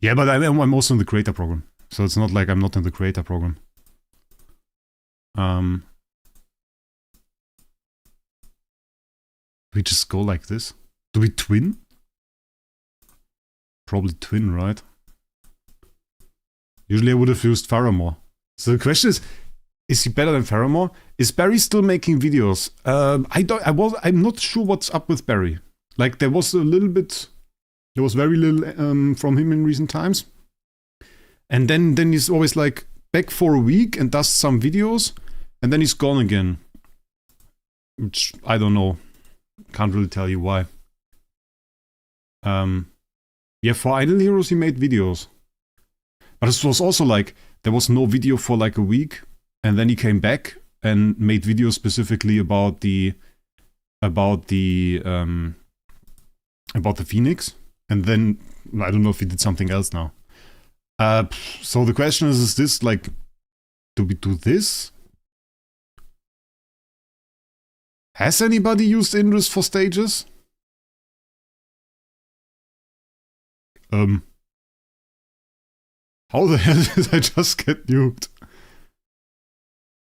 Yeah, but I'm also in the creator program. So it's not like I'm not in the creator program. We just go like this. Do we twin? Probably twin, right? Usually I would have used Faramore. So the question is he better than Faramore? Is Barry still making videos? I'm not sure what's up with Barry. Like there was very little from him in recent times. And then he's always like back for a week and does some videos and then he's gone again. Which, I don't know. Can't really tell you why. Yeah, for Idle Heroes he made videos. But it was also like, there was no video for like a week, and then he came back and made videos specifically about the Phoenix, and then I don't know if he did something else now. So the question is this like, do we do this? Has anybody used Indris for stages? How the hell did I just get nuked?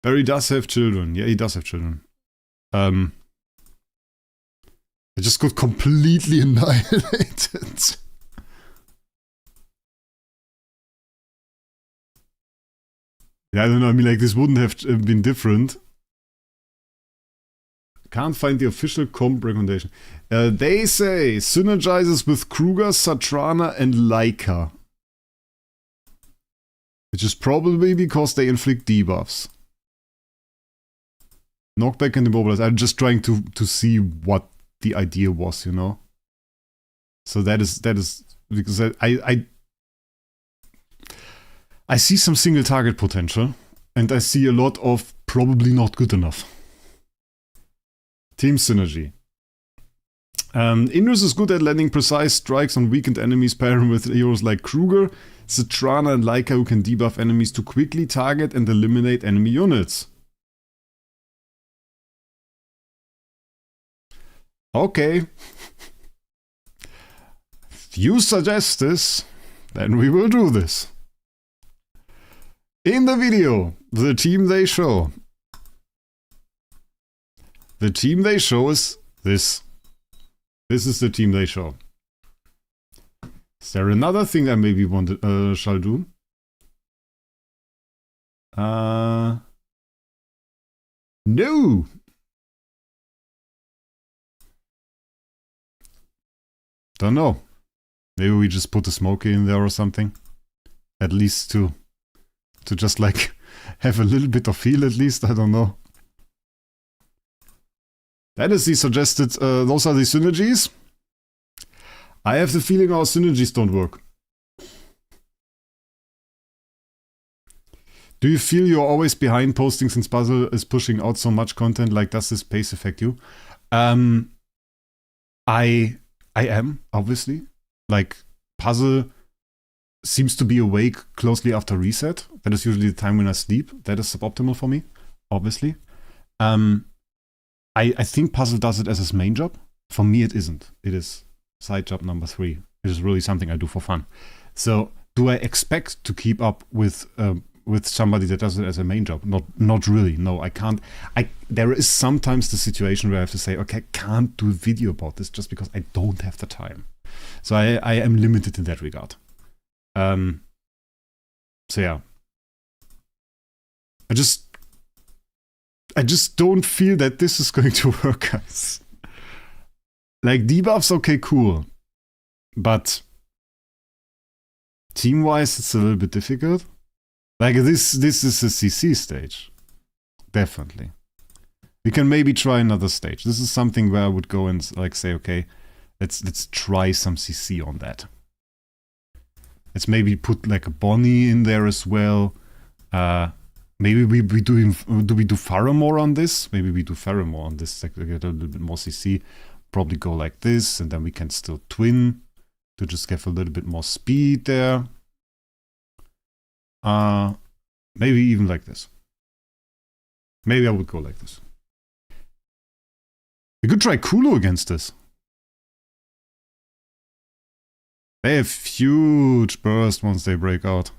Barry does have children. Yeah, he does have children. I just got completely annihilated. Yeah, I don't know. I mean, like, this wouldn't have been different. Can't find the official comp recommendation. They say synergizes with Kruger, Satrana, and Laika. Which is probably because they inflict debuffs. Knockback and immobilize. I'm just trying to see what the idea was, you know. So that is because I see some single target potential, and I see a lot of probably not good enough. Team synergy. Indris is good at landing precise strikes on weakened enemies, pairing with heroes like Kruger, Satrana, and Laika, who can debuff enemies to quickly target and eliminate enemy units. Okay. If you suggest this, then we will do this. In the video, the team they show. The team they show is this. This is the team they show. Is there another thing I maybe shall do? No! Don't know. Maybe we just put a smoky in there or something. At least to just like have a little bit of feel at least, I don't know. That is the suggested, those are the synergies. I have the feeling our synergies don't work. Do you feel you're always behind posting since Puzzle is pushing out so much content? Like, does this pace affect you? I am, obviously. Like, Puzzle seems to be awake closely after reset. That is usually the time when I sleep. That is suboptimal for me, obviously. I think Puzzle does it as his main job. For me, it isn't. It is side job number 3. It is really something I do for fun. So, do I expect to keep up with somebody that does it as a main job? Not really. No, I can't. There is sometimes the situation where I have to say, okay, I can't do a video about this just because I don't have the time. So I am limited in that regard. So yeah. I just don't feel that this is going to work, guys. Like, debuffs, okay, cool. But team-wise, it's a little bit difficult. Like, this is a CC stage. Definitely. We can maybe try another stage. This is something where I would go and like say, okay, let's try some CC on that. Let's maybe put like a Bonnie in there as well. Maybe we do Faramore on this? Maybe we do Faramore on this, like, get a little bit more CC. Probably go like this, and then we can still twin to just get a little bit more speed there. Maybe even like this. Maybe I would go like this. We could try Kulu against this. They have huge burst once they break out.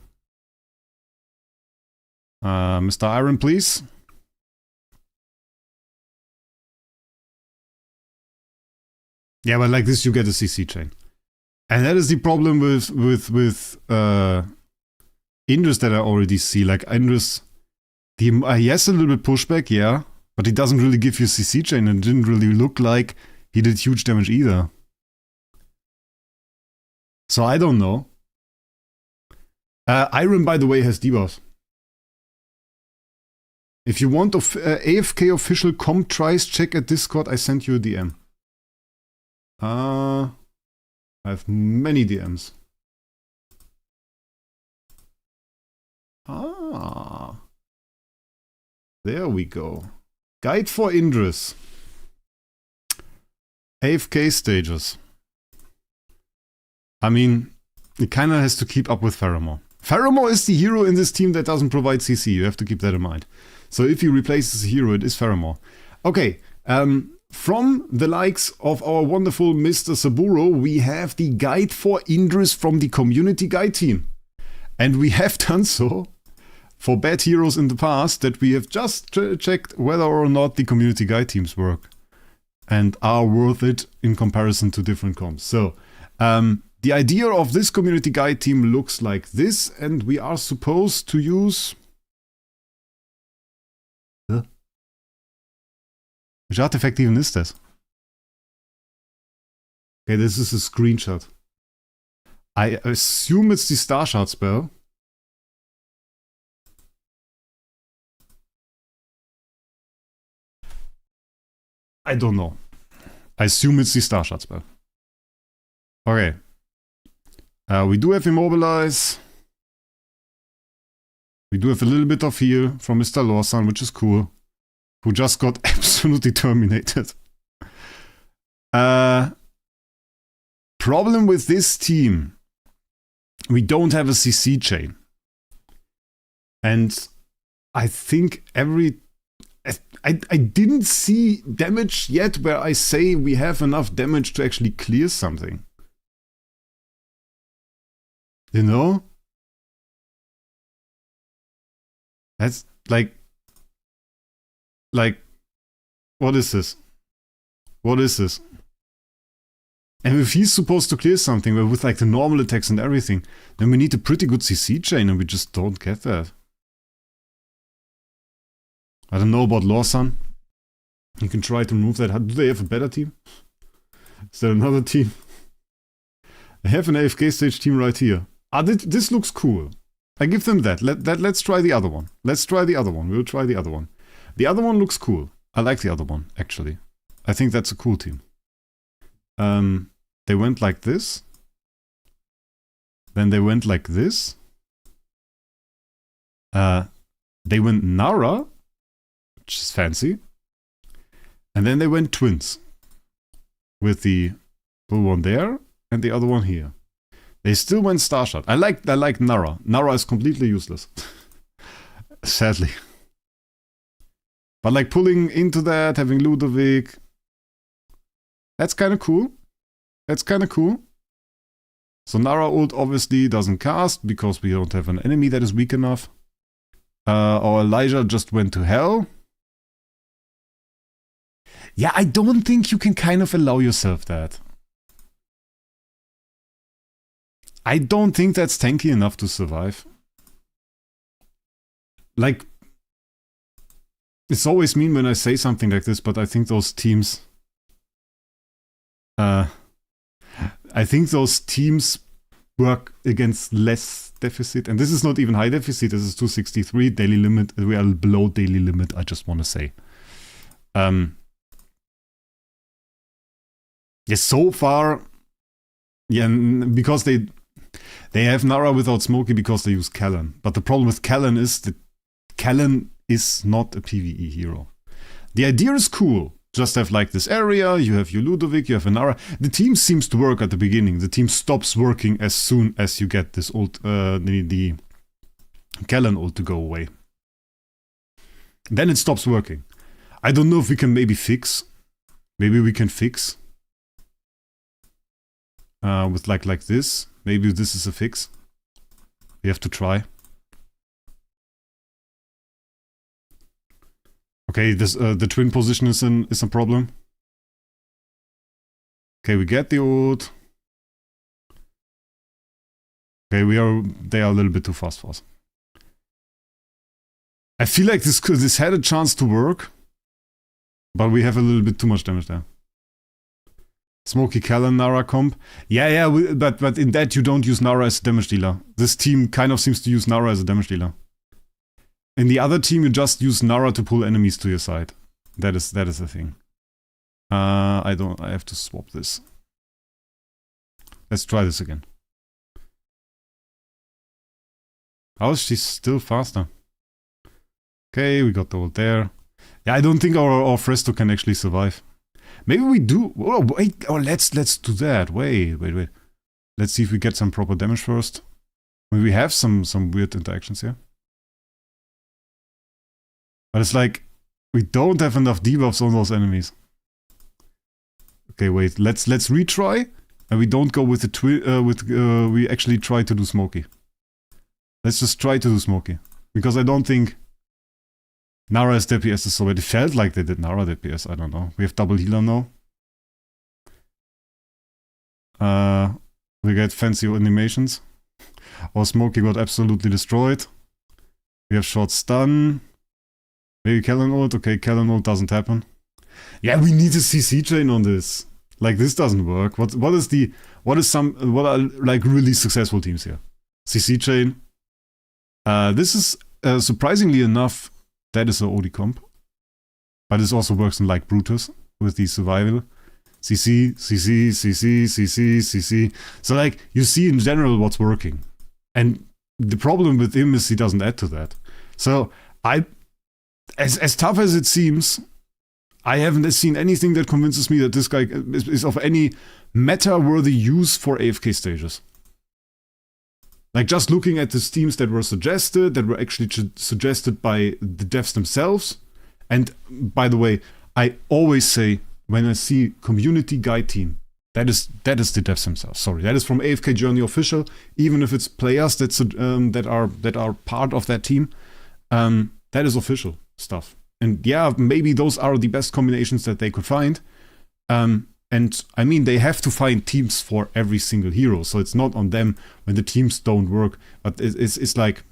Mr. Iron, please. Yeah, but like this you get a CC chain. And that is the problem with Indris that I already see. Like, Indris, he has a little bit pushback, yeah, but he doesn't really give you CC chain, and it didn't really look like he did huge damage either. So I don't know. Iron, by the way, has debuffs. If you want AFK official comp tries, check at Discord. I sent you a DM. I have many DMs. There we go. Guide for Indris. AFK stages. I mean, it kind of has to keep up with Faramore. Faramore is the hero in this team that doesn't provide CC. You have to keep that in mind. So if he replaces a hero, it is Faramore. Okay, from the likes of our wonderful Mr. Saburo, we have the guide for Indris from the community guide team. And we have done so for bad heroes in the past, that we have just checked whether or not the community guide teams work and are worth it in comparison to different comps. So, the idea of this community guide team looks like this, and we are supposed to use... Which artifact even is this? Okay, this is a screenshot. I assume it's the Star Shard spell. I don't know. I assume it's the Star Shard spell. Okay. We do have Immobilize. We do have a little bit of heal from Mr. Lawson, which is cool. Who just got absolutely terminated. Problem with this team. We don't have a CC chain. And I think I didn't see damage yet where I say we have enough damage to actually clear something. You know? That's like, what is this? What is this? And if he's supposed to clear something with like the normal attacks and everything, then we need a pretty good CC chain and we just don't get that. I don't know about Lawson. You can try to remove that. Do they have a better team? Is there another team? I have an AFK stage team right here. This looks cool. I give them that. Let's try the other one. Let's try the other one. We'll try the other one. The other one looks cool. I like the other one, actually. I think that's a cool team. They went like this. Then they went like this. They went Nara, which is fancy. And then they went twins. With the blue one there and the other one here. They still went Starshot. I like Nara. Nara is completely useless. Sadly. But like pulling into that, having Ludovic. That's kind of cool. That's kind of cool. So Nara ult obviously doesn't cast because we don't have an enemy that is weak enough. Our Elijah just went to hell. Yeah, I don't think you can kind of allow yourself that. I don't think that's tanky enough to survive. Like, it's always mean when I say something like this, but I think those teams... I think those teams work against less deficit. And this is not even high deficit, this is 263 daily limit. We are below daily limit, I just want to say. Yes, so far... Yeah, because they have Nara without Smokey because they use Callan. But the problem with Callan is that Callan is not a PvE hero. The idea is cool. Just have like this area, you have your Ludovic, you have a Nara. The team seems to work at the beginning. The team stops working as soon as you get this ult, the Callan ult to go away. Then it stops working. I don't know if we can maybe fix. Maybe we can fix. With like this. Maybe this is a fix. We have to try. Okay, this the twin position is a problem. Okay, we get the ult. Okay, they are a little bit too fast for us. I feel like this had a chance to work, but we have a little bit too much damage there. Smokey Callan Nara comp. Yeah, but in that you don't use Nara as a damage dealer. This team kind of seems to use Nara as a damage dealer. In the other team, you just use Nara to pull enemies to your side. That is the thing. I have to swap this. Let's try this again. How is she still faster? Okay, we got the ult there. Yeah, I don't think our Fresto can actually survive. Maybe we do. Oh, wait. Oh, let's do that. Wait. Let's see if we get some proper damage first. We have some weird interactions here. But it's like we don't have enough debuffs on those enemies. Okay, wait. Let's retry, and we don't go with the we actually try to do Smokey. Let's just try to do Smokey, because I don't think Nara's DPS is so bad. It felt like they did Nara DPS. I don't know. We have double healer now. We get fancy animations. Our Smokey got absolutely destroyed. We have short stun. Maybe Kellen ult. Okay, Kellen ult doesn't happen. Yeah, we need a CC chain on this. Like, this doesn't work. What are like really successful teams here? CC chain. This is surprisingly enough, that is a OD comp. But this also works in like Brutus with the survival. CC, CC, CC, CC, CC. So like, you see in general what's working. And the problem with him is he doesn't add to that. So as tough as it seems, I haven't seen anything that convinces me that this guy is of any meta-worthy use for AFK stages. Like, just looking at the teams that were suggested, that were actually suggested by the devs themselves. And by the way, I always say, when I see community guide team, that is the devs themselves. Sorry, that is from AFK Journey official. Even if it's players that are part of that team, that is official stuff. And yeah, maybe those are the best combinations that they could find. And I mean, they have to find teams for every single hero, so it's not on them when the teams don't work. But it's like,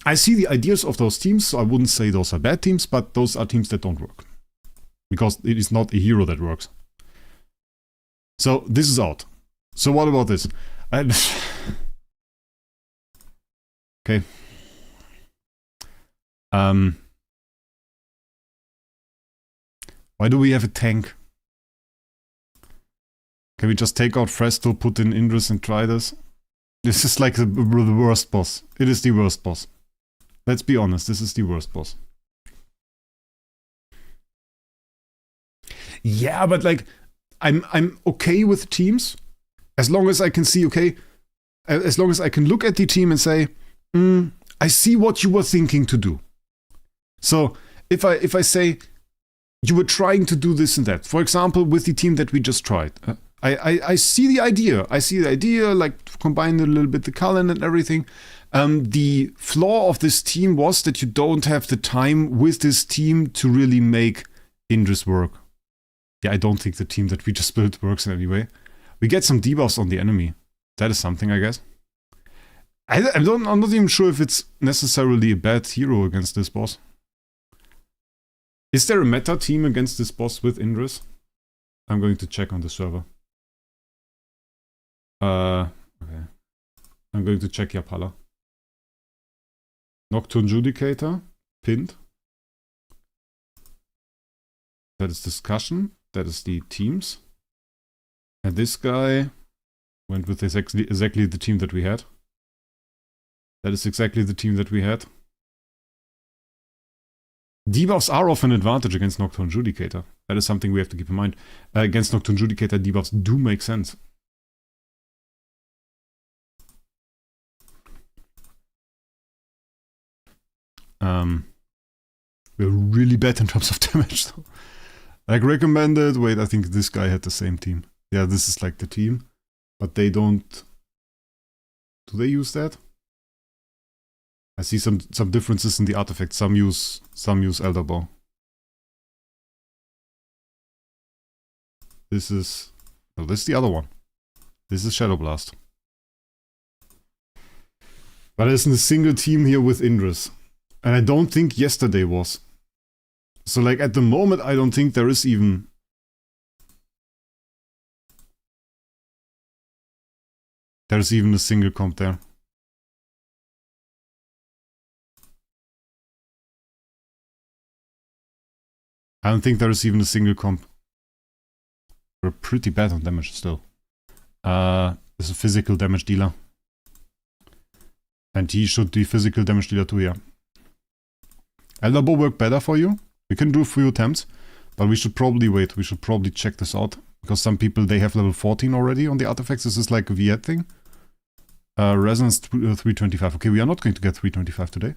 I see the ideas of those teams, so I wouldn't say those are bad teams, but those are teams that don't work. Because it is not a hero that works. So this is out. So what about this? Okay. Why do we have a tank? Can we just take out Fresto, put in Indris and try this? This is like the worst boss. It is the worst boss. Let's be honest, this is the worst boss. Yeah, but like, I'm okay with teams as long as I can see, okay, as long as I can look at the team and say, I see what you were thinking to do. So if I say you were trying to do this and that, for example, with the team that we just tried, I see the idea. I see the idea, like, to combine a little bit the Cullen and everything. The flaw of this team was that you don't have the time with this team to really make Indris work. Yeah, I don't think the team that we just built works in any way. We get some debuffs on the enemy. That is something, I guess. I'm not even sure if it's necessarily a bad hero against this boss. Is there a meta team against this boss with Indris? I'm going to check on the server. Okay. I'm going to check Yapala. Nocturne Judicator, pinned. That is discussion. That is the teams. And this guy went with exactly the team that we had. That is exactly the team that we had. Debuffs are of an advantage against Nocturne Judicator. That is something we have to keep in mind. Against Nocturne Judicator, debuffs do make sense. We're really bad in terms of damage, though. Like, recommended. Wait, I think this guy had the same team. Yeah, this is like the team. But they don't... Do they use that? I see some differences in the artifacts. Some use Elder Bow. This is... No, this is the other one. This is Shadow Blast. But there's a single team here with Indris. And I don't think yesterday was. So like at the moment I don't think there is even... There's even a single comp there. I don't think there is even a single comp. We're pretty bad on damage still. There's a physical damage dealer. And he should be physical damage dealer too, yeah. Elder Bow work better for you. We can do a few attempts. But we should probably wait. We should probably check this out. Because some people, they have level 14 already on the artifacts. This is like a Viet thing. Resonance 325. Okay, we are not going to get 325 today.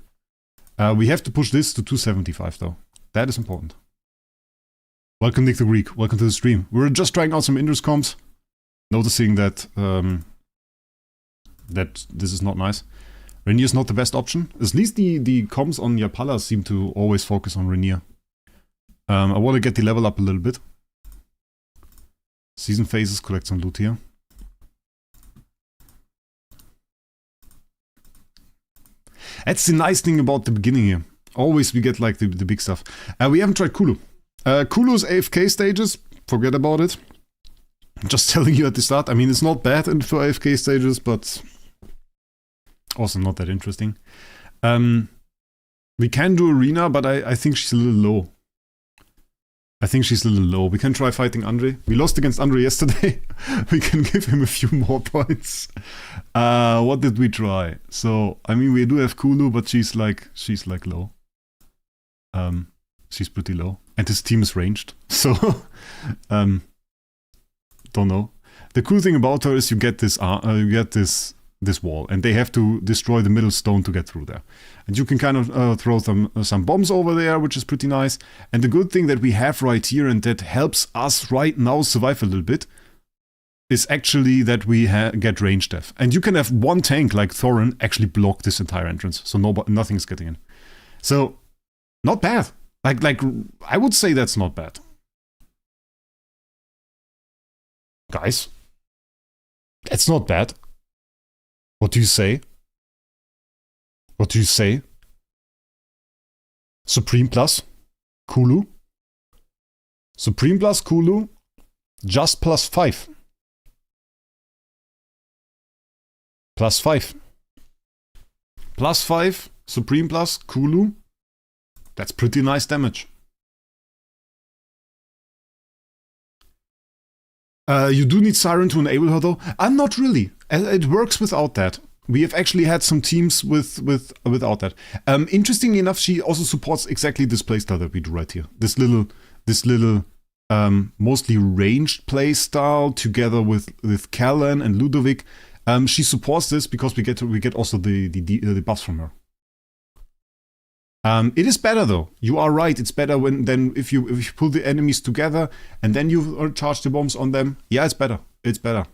We have to push this to 275 though. That is important. Welcome Nick the Greek. Welcome to the stream. We're just trying out some Indris comps. Noticing that that this is not nice. Rainier is not the best option. At least the comps on Yapala seem to always focus on Rainier. I want to get the level up a little bit. Season phases, collect some loot here. That's the nice thing about the beginning here. Always we get like the big stuff. We haven't tried Kulu. Kulu's AFK stages, forget about it. I'm just telling you at the start. I mean, it's not bad for AFK stages, but also not that interesting. We can do Arena, but I think she's a little low. I think she's a little low. We can try fighting Andre. We lost against Andre yesterday. We can give him a few more points. What did we try? So, I mean, we do have Kulu, but she's like low. She's pretty low. And his team is ranged. So, don't know. The cool thing about her is you get this wall, and they have to destroy the middle stone to get through there. And you can kind of throw some bombs over there, which is pretty nice. And the good thing that we have right here, and that helps us right now survive a little bit, is actually that we get range death. And you can have one tank like Thorin actually block this entire entrance, so nothing is getting in. So, not bad. Like I would say that's not bad. Guys, that's not bad. What do you say? What do you say? Supreme plus Kulu? Supreme plus Kulu, just plus 5. Plus 5. Plus 5, Supreme plus Kulu. That's pretty nice damage. You do need Siren to enable her though. Not really. It works without that. We have actually had some teams without that. Interestingly enough, she also supports exactly this playstyle that we do right here. This little mostly ranged playstyle together with Callan and Ludovic. She supports this because we get also the buffs from her. It is better though. You are right. It's better than if you pull the enemies together and then you charge the bombs on them. Yeah, it's better. It's better.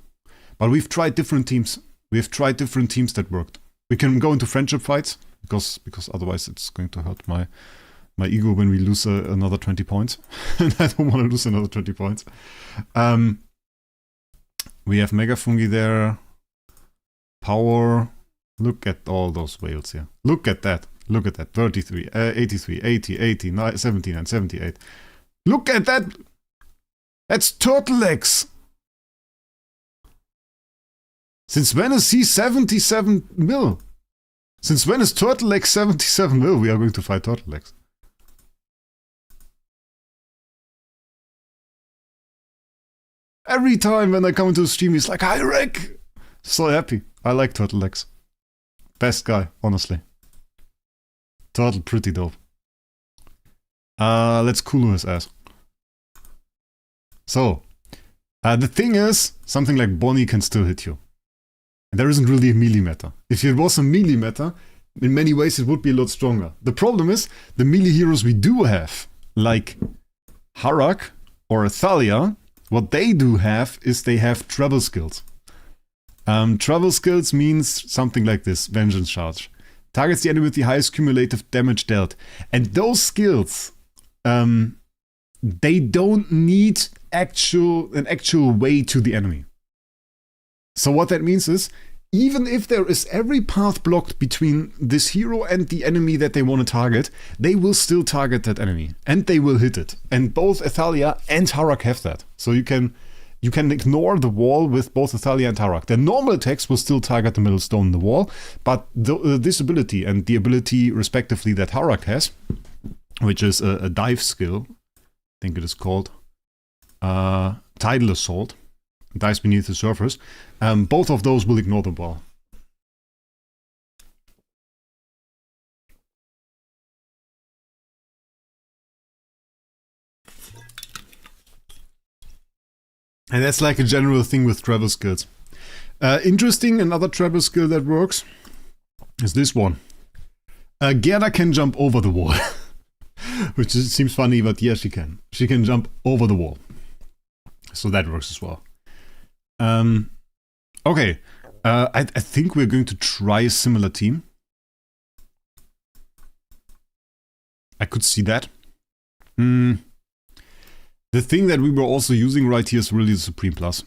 But we've tried different teams. We've tried different teams that worked. We can go into friendship fights because otherwise it's going to hurt my ego when we lose another 20 points. And I don't want to lose another 20 points. We have Mega Fungi there. Power. Look at all those whales here. Look at that. Look at that. 33, 83, 80, 80, 79, 78. Look at that. That's turtle legs. Since when is he 77 mil? Since when is turtle legs 77 mil? We are going to fight turtle legs. Every time when I come into the stream, he's like, "Hi, Wraec!" So happy. I like turtle legs. Best guy, honestly. Turtle, pretty dope. Let's Kulu his ass. So, the thing is, something like Bonnie can still hit you. And there isn't really a melee meta. If it was a melee meta, in many ways it would be a lot stronger. The problem is, the melee heroes we do have, like Harak or Athalia, what they do have is they have travel skills. Travel skills means something like this, Vengeance Charge. Targets the enemy with the highest cumulative damage dealt. And those skills, they don't need an actual way to the enemy. So what that means is, even if there is every path blocked between this hero and the enemy that they want to target, they will still target that enemy. And they will hit it. And both Athalia and Harak have that. So you can ignore the wall with both Athalia and Harak. Their normal attacks will still target the middle stone in the wall, but this ability and the ability respectively that Harak has, which is a dive skill, think it is called. Tidal Assault. Dies beneath the surface. Both of those will ignore the ball. And that's like a general thing with travel skills. Interesting, another travel skill that works is this one. Gerda can jump over the wall. Which seems funny, but yeah, she can. She can jump over the wall. So that works as well. Okay. I think we're going to try a similar team. I could see that. The thing that we were also using right here is really the Supreme Plus.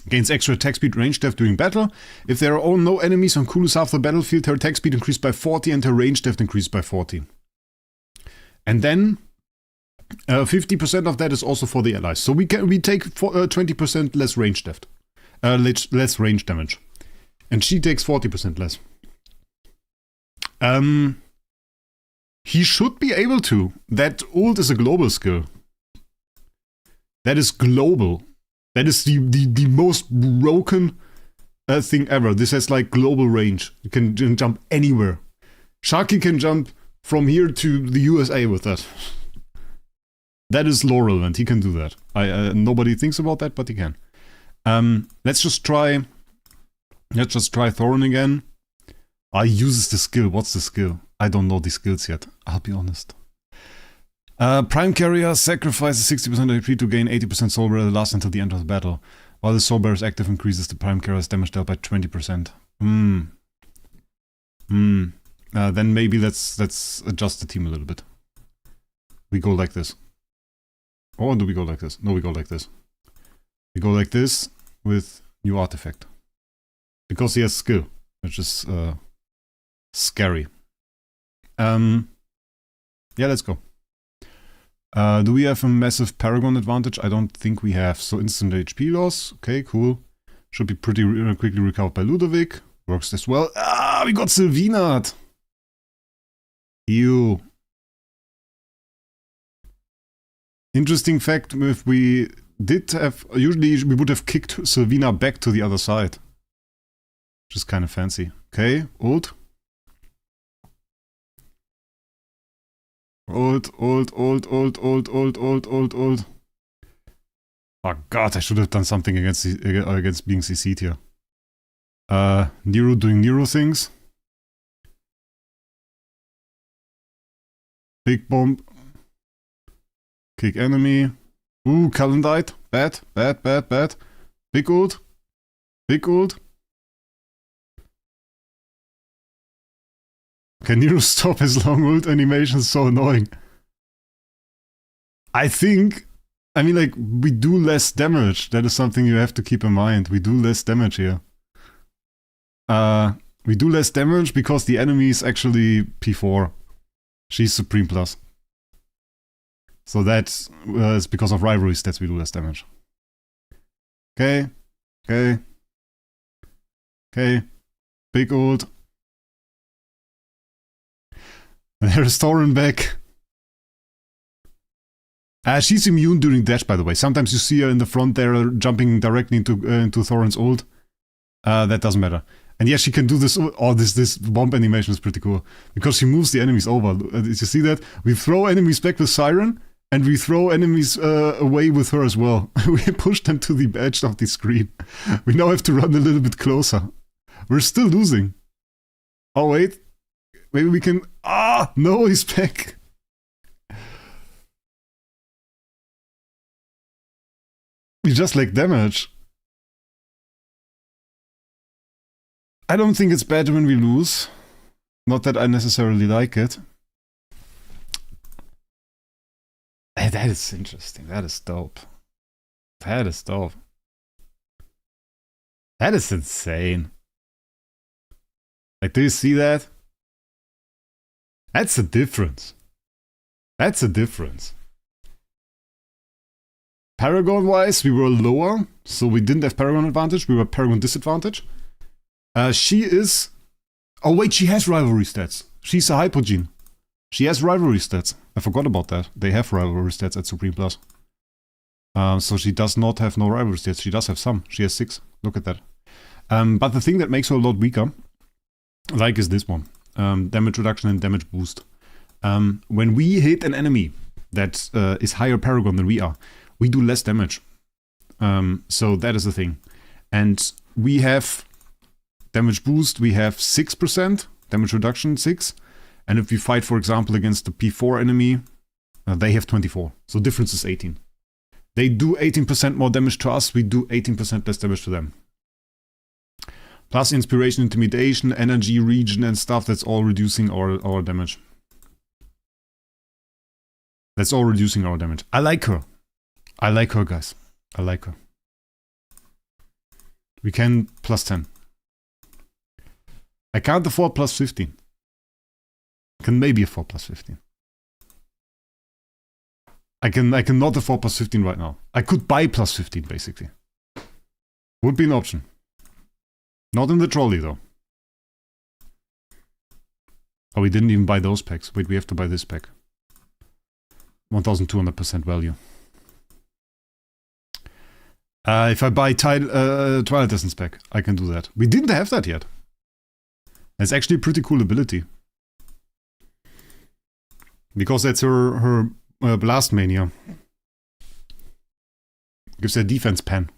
Gains extra attack speed, range depth during battle. If there are no enemies on Kulu's half the battlefield, her attack speed increased by 40 and her range depth increased by 40. And then 50% of that is also for the allies. So we take 20% less range depth. Less range damage. And she takes 40% less. He should be able to. That ult is a global skill. That is global. That is the most broken thing ever. This has like global range. You can jump anywhere. Sharky can jump from here to the USA with that. That is lore relevant. He can do that. Nobody thinks about that, but he can. Let's just try Thorin again. He uses the skill. What's the skill? I don't know the skills yet. I'll be honest. Prime Carrier sacrifices 60% HP to gain 80% soul bearer that lasts until the end of the battle. While the soul bearer is active, increases the Prime Carrier's damage dealt by 20%. Then maybe let's adjust the team a little bit. We go like this. Or do we go like this? No, we go like this. We go like this with new artifact. Because he has skill, which is scary. Yeah, let's go. Do we have a massive Paragon advantage? I don't think we have. So instant HP loss. Okay, cool. Should be pretty quickly recovered by Ludovic. Works as well. We got Sylvinat. Ew. Interesting fact, if we did have... Usually we would have kicked Sylvina back to the other side. Which is kind of fancy. Okay, ult. Ult. Oh god, I should have done something against being CC'd here. Nero doing Nero things. Big bomb. Kick enemy. Ooh, Cullen died. Bad. Big ult. Can Nero stop his long ult animation? So annoying. I mean, like, we do less damage. That is something you have to keep in mind. We do less damage here. We do less damage because the enemy is actually P4. She's Supreme Plus. So that is because of rivalry stats we do less damage. Okay. Big ult. There's Thorin back. She's immune during dash, by the way. Sometimes you see her in the front there jumping directly into Thorin's ult. That doesn't matter. And yeah, she can do this. Oh, this bomb animation is pretty cool. Because she moves the enemies over. Did you see that? We throw enemies back with Siren. And we throw enemies away with her as well. We push them to the edge of the screen. We now have to run a little bit closer. We're still losing. Oh, wait. Maybe we can... No, he's back. We just lack damage. I don't think it's bad when we lose. Not that I necessarily like it. That is interesting. That is dope. That is insane. Like, do you see that? That's a difference. Paragon-wise, we were lower, so we didn't have Paragon advantage. We were Paragon disadvantage. She is... Oh wait, she has rivalry stats. She's a Hypogene. She has rivalry stats. I forgot about that. They have rivalry stats at Supreme Plus. So she does not have no rivalry stats. She does have some. She has 6. Look at that. But the thing that makes her a lot weaker, like, is this one. Damage reduction and damage boost. When we hit an enemy that is higher Paragon than we are, we do less damage. So that is the thing. And we have damage boost, we have 6%, damage reduction 6. And if we fight, for example, against the P4 enemy, they have 24. So difference is 18. They do 18% more damage to us, we do 18% less damage to them. Plus inspiration, intimidation, energy, region and stuff, that's all reducing our damage. That's all reducing our damage. I like her. I like her, guys. I like her. We can plus 10. I can't afford plus 15. Can maybe afford plus 15. I cannot afford plus 15 right now. I could buy plus 15 basically. Would be an option. Not in the trolley though. Oh, we didn't even buy those packs. Wait, we have to buy this pack. 1200% value. If I buy Twilight Essence pack, I can do that. We didn't have that yet. It's actually a pretty cool ability. Because that's her Blast Mania. Gives her defense pen.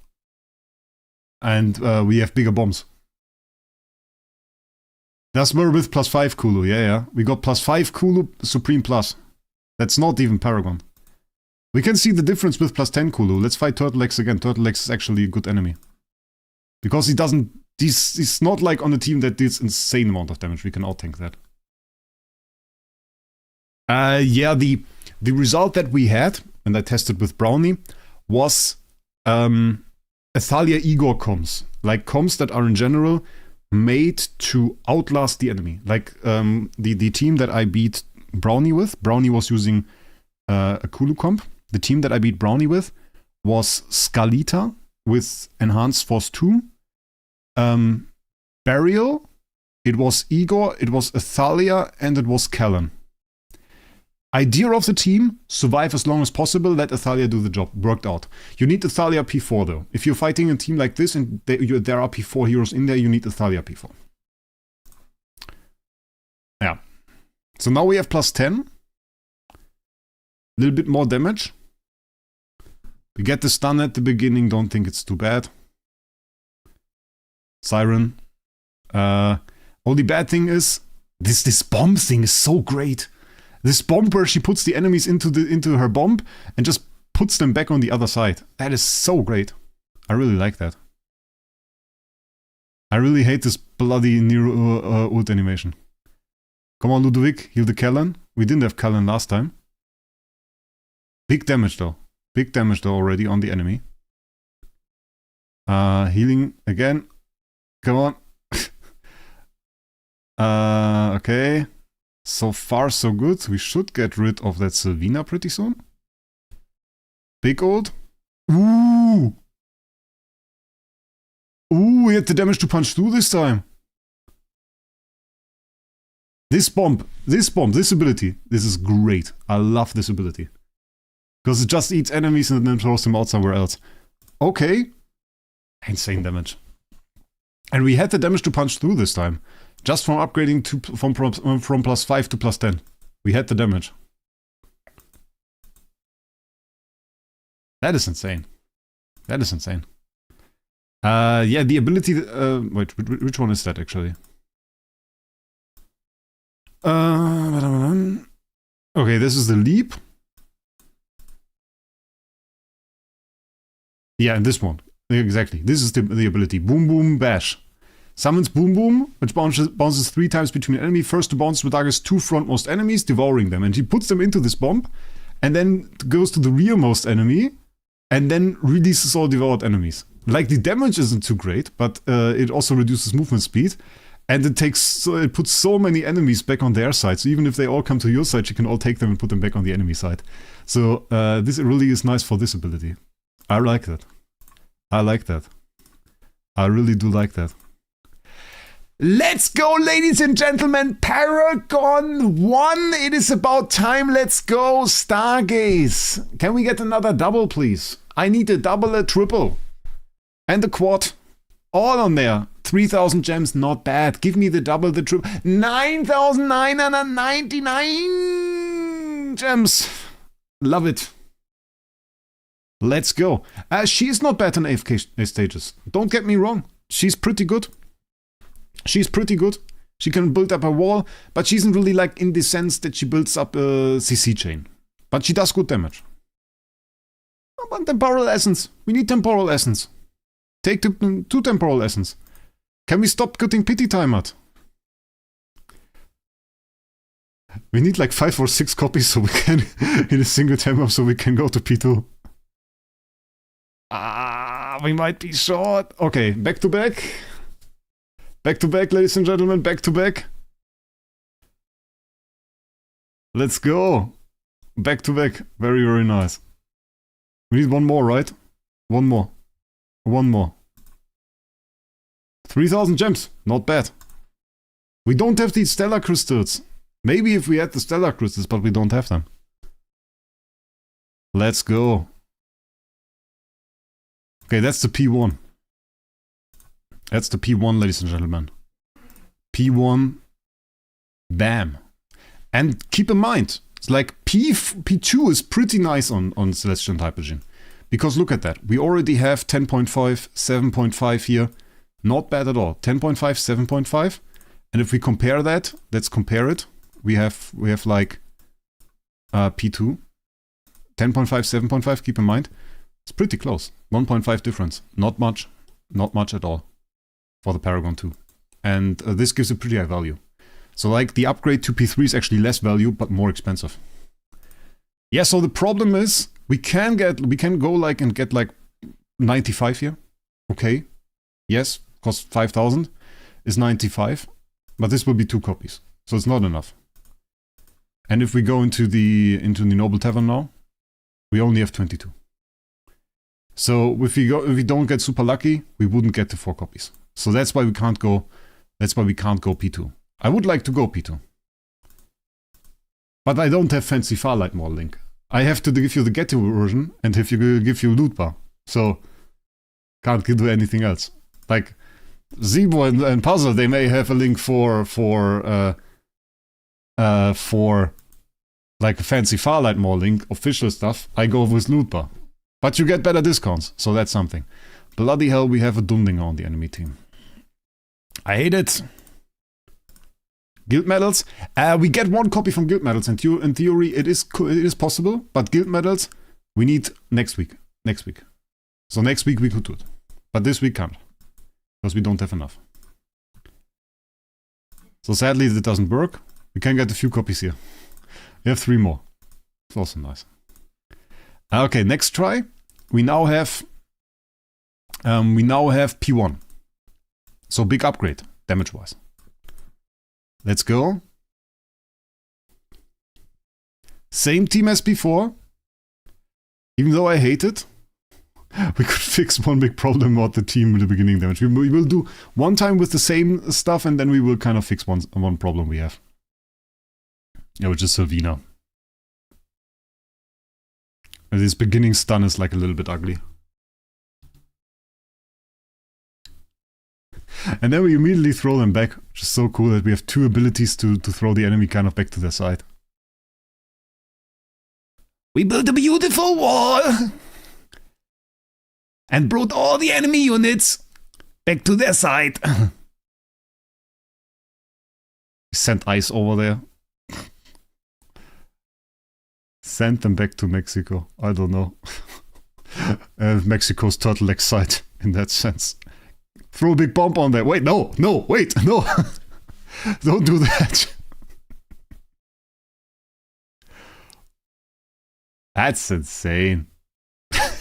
And we have bigger bombs. That's more with plus 5 Kulu, yeah. We got plus 5 Kulu Supreme Plus. That's not even Paragon. We can see the difference with plus 10 Kulu. Let's fight Turtlex again. Turtlex is actually a good enemy. Because he doesn't... He's not like on a team that deals insane amount of damage. We can out-tank that. Yeah, the result that we had, and I tested with Brownie, was Athalia Igor comms. Like comms that are in general made to outlast the enemy. Like the team that I beat Brownie with, Brownie was using a Kulu comp. The team that I beat Brownie with was Scalita with Enhanced Force 2. Burial, it was Igor, it was Athalia, and it was Kellen. Idea of the team, survive as long as possible, let Athalia do the job. Worked out. You need Athalia P4 though. If you're fighting a team like this and there are P4 heroes in there, you need Athalia P4. Yeah. So now we have plus 10. A little bit more damage. We get the stun at the beginning, don't think it's too bad. Siren. Only bad thing is, this bomb thing is so great. This bomb where she puts the enemies into her bomb and just puts them back on the other side. That is so great. I really like that. I really hate this bloody Nero ult animation. Come on, Ludovic, heal the Kellen. We didn't have Kellen last time. Big damage though. Big damage though already on the enemy. Healing again. Come on. Okay. So far so good. We should get rid of that Sylvina pretty soon. Big ult. Ooh! Ooh, we had the damage to punch through this time. This bomb, this ability, this is great. I love this ability. Because it just eats enemies and then throws them out somewhere else. Okay. Insane damage. And we had the damage to punch through this time. Just from upgrading to from plus 5 to plus 10. We had the damage. That is insane. That is insane. Yeah, the ability... wait, which one is that actually? Okay, this is the leap. Yeah, and this one. Exactly. This is the ability. Boom Boom Bash. Summons Boom Boom, which bounces 3 times between an enemy. First to bounce to target's 2 frontmost enemies, devouring them. And he puts them into this bomb, and then goes to the rearmost enemy, and then releases all devoured enemies. Like, the damage isn't too great, but it also reduces movement speed. And it puts so many enemies back on their side. So even if they all come to your side, you can all take them and put them back on the enemy side. So this really is nice for this ability. I like that. I like that. I really do like that. Let's go, ladies and gentlemen. Paragon 1. It is about time. Let's go. Stargaze. Can we get another double, please? I need a double, a triple. And a quad. All on there. 3,000 gems. Not bad. Give me the double, the triple. 9,999 gems. Love it. Let's go. She's not bad on AFK stages. Don't get me wrong. She's pretty good. She's pretty good. She can build up a wall, but she isn't really like in the sense that she builds up a CC chain. But she does good damage. I want temporal essence. We need temporal essence. Take two temporal essence. Can we stop getting pity timered? We need like 5 or 6 copies so we can in a single timer so we can go to P2. We might be short. Okay, back to back. Back to back, ladies and gentlemen, back to back. Let's go. Back to back. Very, very nice. We need one more, right? One more. One more. 3,000 gems. Not bad. We don't have these stellar crystals. Maybe if we had the stellar crystals, but we don't have them. Let's go. Okay, that's the P1. That's the P1, ladies and gentlemen. P1. Bam. And keep in mind, it's like P2 is pretty nice on Celestial and Hypergene. Because look at that. We already have 10.5, 7.5 here. Not bad at all. 10.5, 7.5. And if we compare that, let's compare it. We have like P2. 10.5, 7.5, keep in mind. It's pretty close. 1.5 difference. Not much. Not much at all. For the Paragon 2. And this gives a pretty high value. So like the upgrade to P3 is actually less value, but more expensive. Yeah, so the problem is, we can go like and get like 95 here. Okay. Yes, cost 5,000 is 95. But this will be 2 copies. So it's not enough. And if we go into the Noble Tavern now, we only have 22. So if we don't get super lucky, we wouldn't get to 4 copies. So that's why we can't go. That's why we can't go P2. I would like to go P2, but I don't have fancy Farlight modeling. I have to give you the Getty version and if you give you loot bar. So can't do anything else. Like Zebo and Puzzle, they may have a link for like a fancy Farlight modeling, official stuff. I go with loot bar, but you get better discounts. So that's something. Bloody hell, we have a Dundinger on the enemy team. I hate it. Guild medals. We get 1 copy from guild medals. And in theory, it is possible. But guild medals, we need next week. Next week. So next week we could do it. But this week can't. Because we don't have enough. So sadly, it doesn't work. We can get a few copies here. We have 3 more. It's also nice. Okay, next try. We now have P1. So big upgrade, damage-wise. Let's go. Same team as before. Even though I hate it, we could fix one big problem about the team with the beginning damage. We will do one time with the same stuff and then we will kind of fix one problem we have. Yeah, which is Sylvina. And this beginning stun is like a little bit ugly. And then we immediately throw them back, which is so cool that we have 2 abilities to throw the enemy kind of back to their side. We built a beautiful wall! And brought all the enemy units back to their side. Sent ice over there. Send them back to Mexico. I don't know. Mexico's turtleneck side in that sense. Throw a big bomb on there. Wait, no, wait, no. Don't do that. That's insane.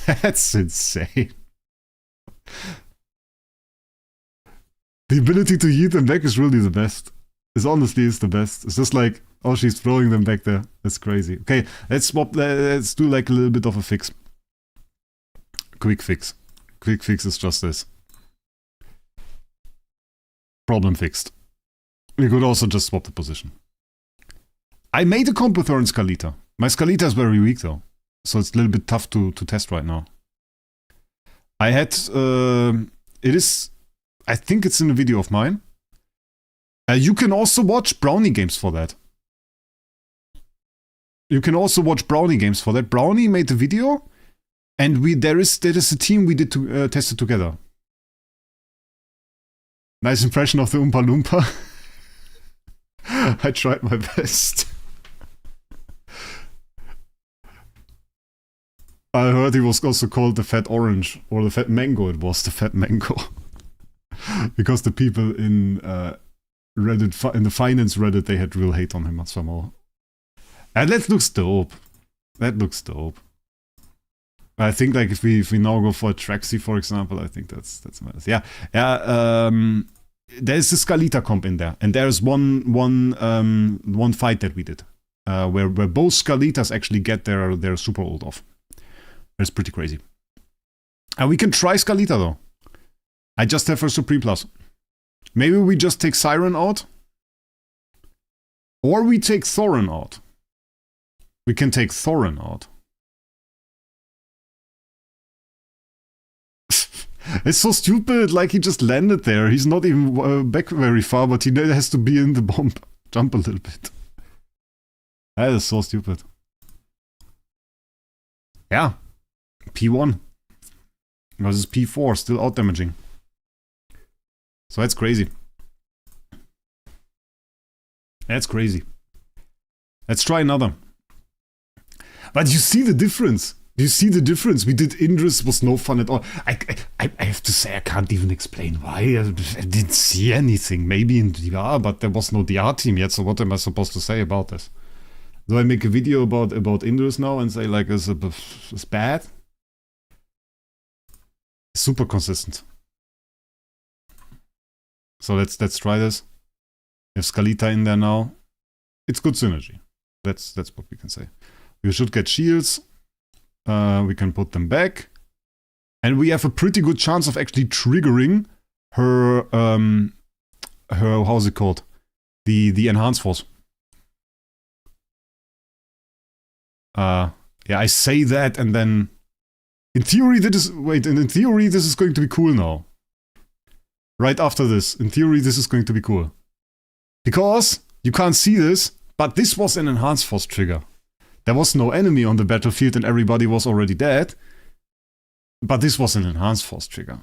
That's insane. The ability to yeet them back is really the best. It honestly is the best. It's just like, oh, she's throwing them back there. That's crazy. Okay, let's swap. Let's do like a little bit of a fix. Quick fix. Quick fix is just this. Problem fixed. We could also just swap the position. I made a comp with her in Skalita. My Skalita is very weak though, so it's a little bit tough to test right now. I had, I think it's in a video of mine. You can also watch Brownie games for that. Brownie made the video, and there is a team we did to test it together. Nice impression of the Oompa Loompa. I tried my best. I heard he was also called the Fat Orange, or the Fat Mango. It was the Fat Mango. Because the people in Reddit, in the finance Reddit, they had real hate on him somehow. And that looks dope. I think like if we now go for a Traxi, for example, I think that's nice. Yeah. There's a Skalita comp in there, and there's one fight that we did, where both Skalitas actually get their super ult off. That's pretty crazy. And we can try Skalita though. I just have her Supreme Plus. Maybe we just take Siren out, or we take Thorin out. We can take Thorin out. It's so stupid, like he just landed there. He's not even back very far, but he has to be in the bomb. Jump a little bit. That is so stupid. Yeah. P1. Versus P4, still out damaging. So that's crazy. That's crazy. Let's try another. But you see the difference. Do you see the difference? We did Indris, was no fun at all. I have to say, I can't even explain why. I didn't see anything. Maybe in DR, but there was no DR team yet, so what am I supposed to say about this? Do I make a video about Indris now and say, like, it's bad? Super consistent. So let's try this. We have Skalita in there now. It's good synergy. That's what we can say. We should get shields. We can put them back. And we have a pretty good chance of actually triggering her how's it called? The enhanced force. Yeah, I say that and then in theory this is going to be cool now. Right after this, in theory this is going to be cool. Because you can't see this, but this was an enhanced force trigger. There was no enemy on the battlefield and everybody was already dead. But this was an enhanced force trigger.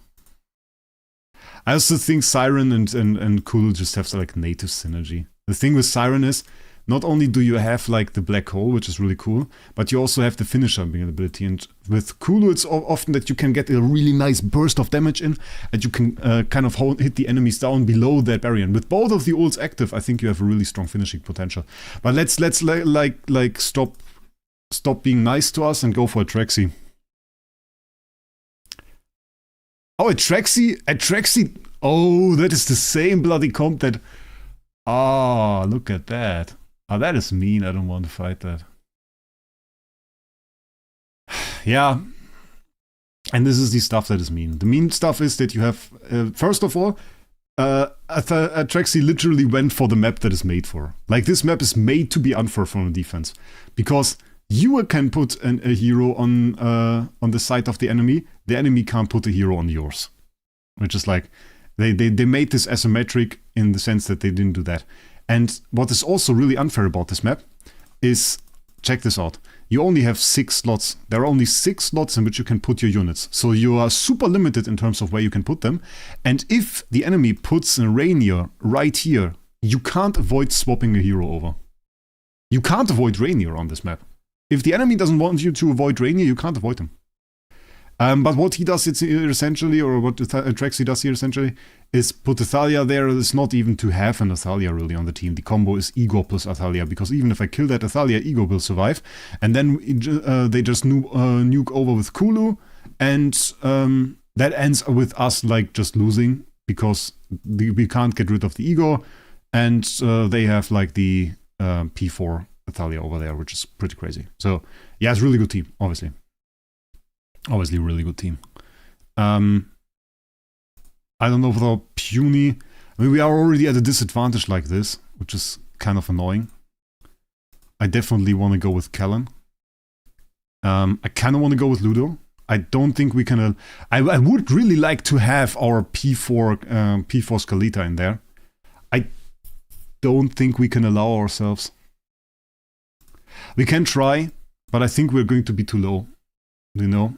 I also think Siren and Kulu just have like native synergy. The thing with Siren is, not only do you have like the black hole, which is really cool, but you also have the finisher ability. And with Kulu, it's often that you can get a really nice burst of damage in, and you can kind of hit the enemies down below that barrier. And with both of the ults active, I think you have a really strong finishing potential. But let's like stop being nice to us and go for a Traxi. Oh, a Traxi. Oh, that is the same bloody comp that. Oh, look at that. Oh, that is mean. I don't want to fight that. Yeah. And this is the stuff that is mean. The mean stuff is that you have, first of all, Traxi literally went for the map that is made for. Like, this map is made to be unfair from a defense. Because you can put a hero on the side of the enemy can't put a hero on yours. Which is like, they made this asymmetric in the sense that they didn't do that. And what is also really unfair about this map is, check this out, you only have 6 slots. There are only 6 slots in which you can put your units. So you are super limited in terms of where you can put them. And if the enemy puts a Rainier right here, you can't avoid swapping a hero over. You can't avoid Rainier on this map. If the enemy doesn't want you to avoid Rainier, you can't avoid him. But what he does essentially, or what Traxi does here essentially, is put Athalia there. It's not even to have an Athalia really on the team. The combo is Ego plus Athalia, because even if I kill that Athalia, Ego will survive. And then they just nuke over with Kulu, and that ends with us like just losing, because we can't get rid of the Ego, and they have like the P4 Athalia over there, which is pretty crazy. So yeah, it's a really good team, obviously. Obviously, a really good team. I don't know about Puny. I mean, we are already at a disadvantage like this, which is kind of annoying. I definitely want to go with Kellen. I kind of want to go with Ludo. I don't think we can... I would really like to have our P4 Skalita in there. I don't think we can allow ourselves. We can try, but I think we're going to be too low. You know?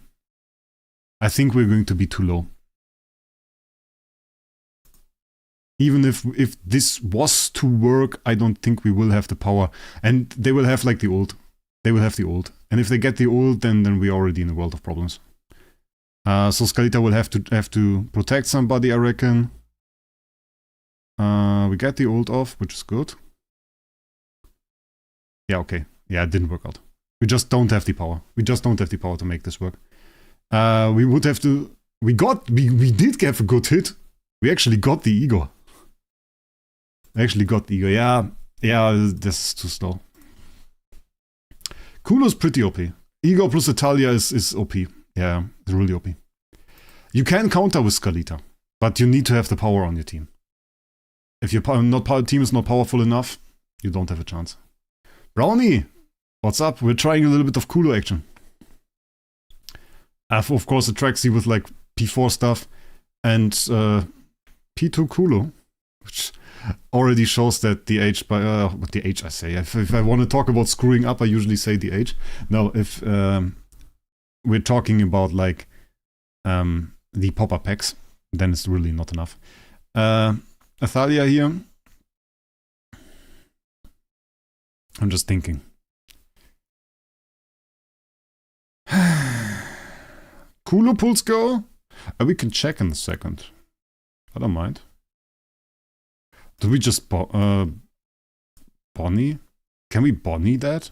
I think we're going to be too low. Even if this was to work, I don't think we will have the power. And they will have like the ult. They will have the ult. And if they get the ult, then we're already in a world of problems. So Skalita will have to protect somebody, I reckon. We get the ult off, which is good. Yeah, okay. Yeah, it didn't work out. We just don't have the power. We just don't have the power to make this work. We would have to... We did get a good hit. We actually got the ego. Yeah, this is too slow. Kulu's pretty OP. Ego plus Italia is OP. Yeah, it's really OP. You can counter with Skalita, but you need to have the power on your team. If your team is not powerful enough, you don't have a chance. Brownie! What's up? We're trying a little bit of Kulu action. Of course, a Traxi with like P4 stuff and P2 Kulu, which already shows that the age by what the age I say. If I want to talk about screwing up, I usually say the age. No, if we're talking about like the pop-up packs, then it's really not enough. Athalia here. I'm just thinking. Kulu pulls go? We can check in a second. I don't mind. Do we just Bonnie? Can we Bonnie that?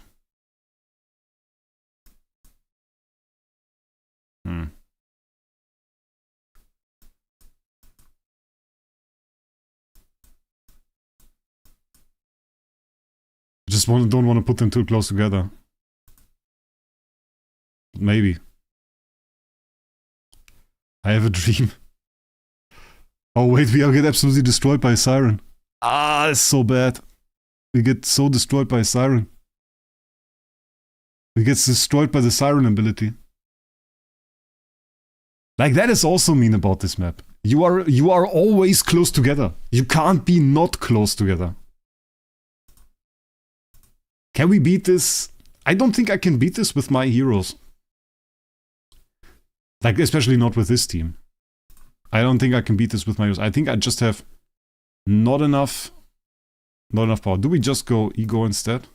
Just don't want to put them too close together. Maybe. I have a dream. Oh wait, we get absolutely destroyed by a siren. Ah, it's so bad. We get so destroyed by a siren. We get destroyed by the siren ability. Like, that is also mean about this map. You are always close together. You can't be not close together. Can we beat this? I don't think I can beat this with my heroes. Like, especially not with this team. I don't think I can beat this with my heroes. I think I just have not enough power. Do we just go ego instead?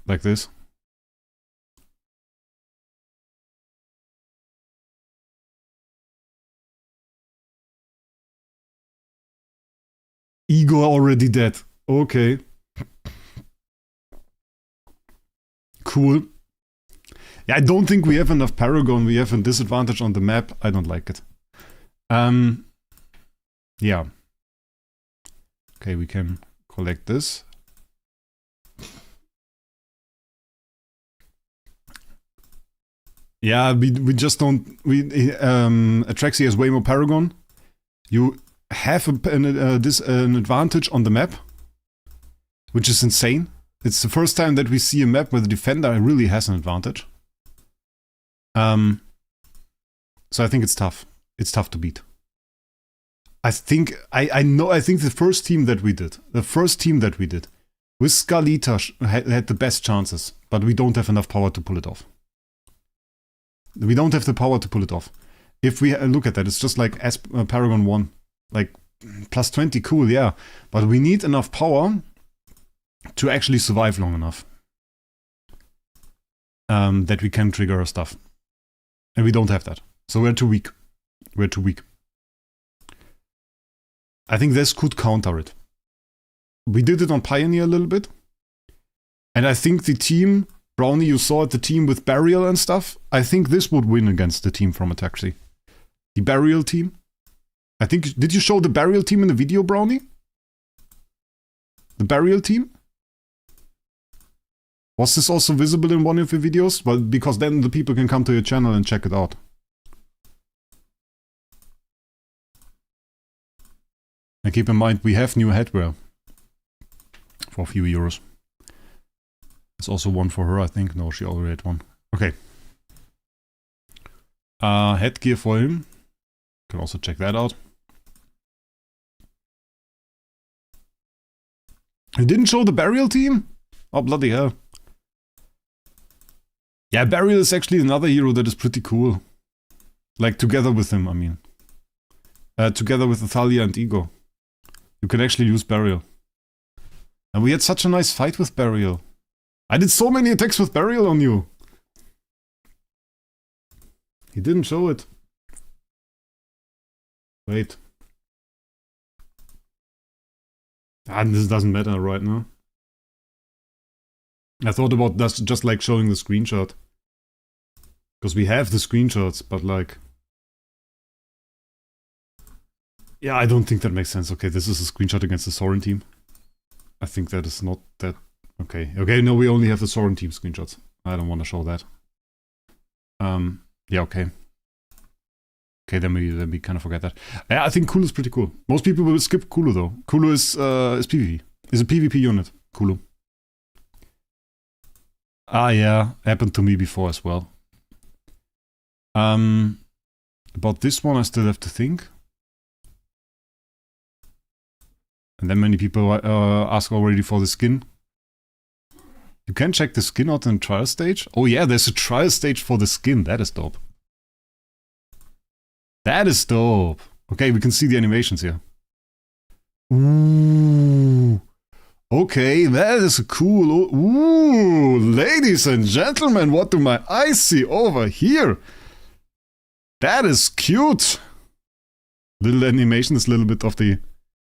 Like this? Ego already dead. Okay. Cool. Yeah, I don't think we have enough Paragon. We have a disadvantage on the map. I don't like it. Yeah. Okay, we can collect this. Yeah, we just don't... Atraxi has way more Paragon. You have an advantage on the map, which is insane. It's the first time that we see a map where the defender really has an advantage. So I think it's tough. It's tough to beat. I think the first team that we did, with Skalita had the best chances, but we don't have enough power to pull it off. We don't have the power to pull it off. If we look at that, it's just like Paragon 1. Like, plus 20, cool, yeah. But we need enough power to actually survive long enough. That we can trigger our stuff. And we don't have that. So we're too weak. We're too weak. I think this could counter it. We did it on Pioneer a little bit. And I think the team, Brownie, you saw it, the team with Burial and stuff. I think this would win against the team from Ataxi. The Burial team. I think, did you show the Burial team in the video, Brownie? The Burial team? Was this also visible in one of your videos? Well, because then the people can come to your channel and check it out. And keep in mind, we have new headwear. For a few euros. There's also one for her, I think. No, she already had one. Okay. Headgear for him. Can also check that out. You didn't show the burial team? Oh, bloody hell. Yeah, burial is actually another hero that is pretty cool. Like, together with him, I mean. Together with Athalia and Ego. You can actually use burial. And we had such a nice fight with burial. I did so many attacks with burial on you. He didn't show it. Wait. Ah, this doesn't matter right now. I thought about that just like showing the screenshot. Because we have the screenshots, but like... Yeah, I don't think that makes sense. Okay, this is a screenshot against the Sorin team. I think that is not that... Okay, okay, no, we only have the Sorin team screenshots. I don't want to show that. Yeah, okay. Okay, then we kind of forget that. Yeah, I think Kulu is pretty cool. Most people will skip Kulu though. Kulu is PvP. Is a PvP unit. Kulu. Ah, yeah, happened to me before as well. About this one, I still have to think. And then many people ask already for the skin. You can check the skin out in trial stage. Oh yeah, there's a trial stage for the skin. That is dope. That is dope. Okay, we can see the animations here. Ooh. Okay, that is a cool... Ooh, ladies and gentlemen, what do my eyes see over here? That is cute. Little animation is a little bit of the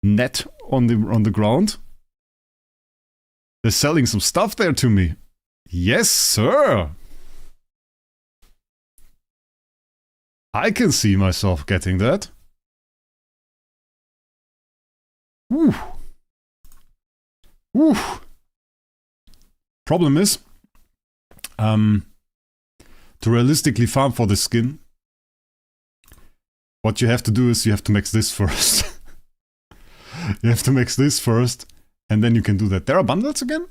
net on the ground. They're selling some stuff there to me. Yes, sir. I can see myself getting that. Woo. Woo. Problem is, to realistically farm for the skin, what you have to do is you have to mix this first. You have to mix this first, and then you can do that. There are bundles again?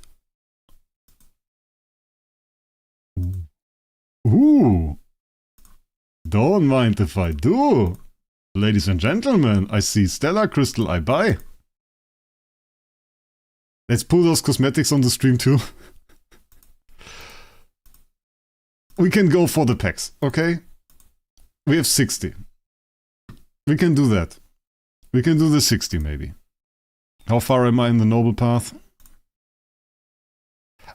Ooh. Don't mind if I do. Ladies and gentlemen, I see Stellar Crystal, I buy. Let's pull those cosmetics on the stream too. We can go for the packs, okay? We have 60. We can do that. We can do the 60 maybe. How far am I in the noble path?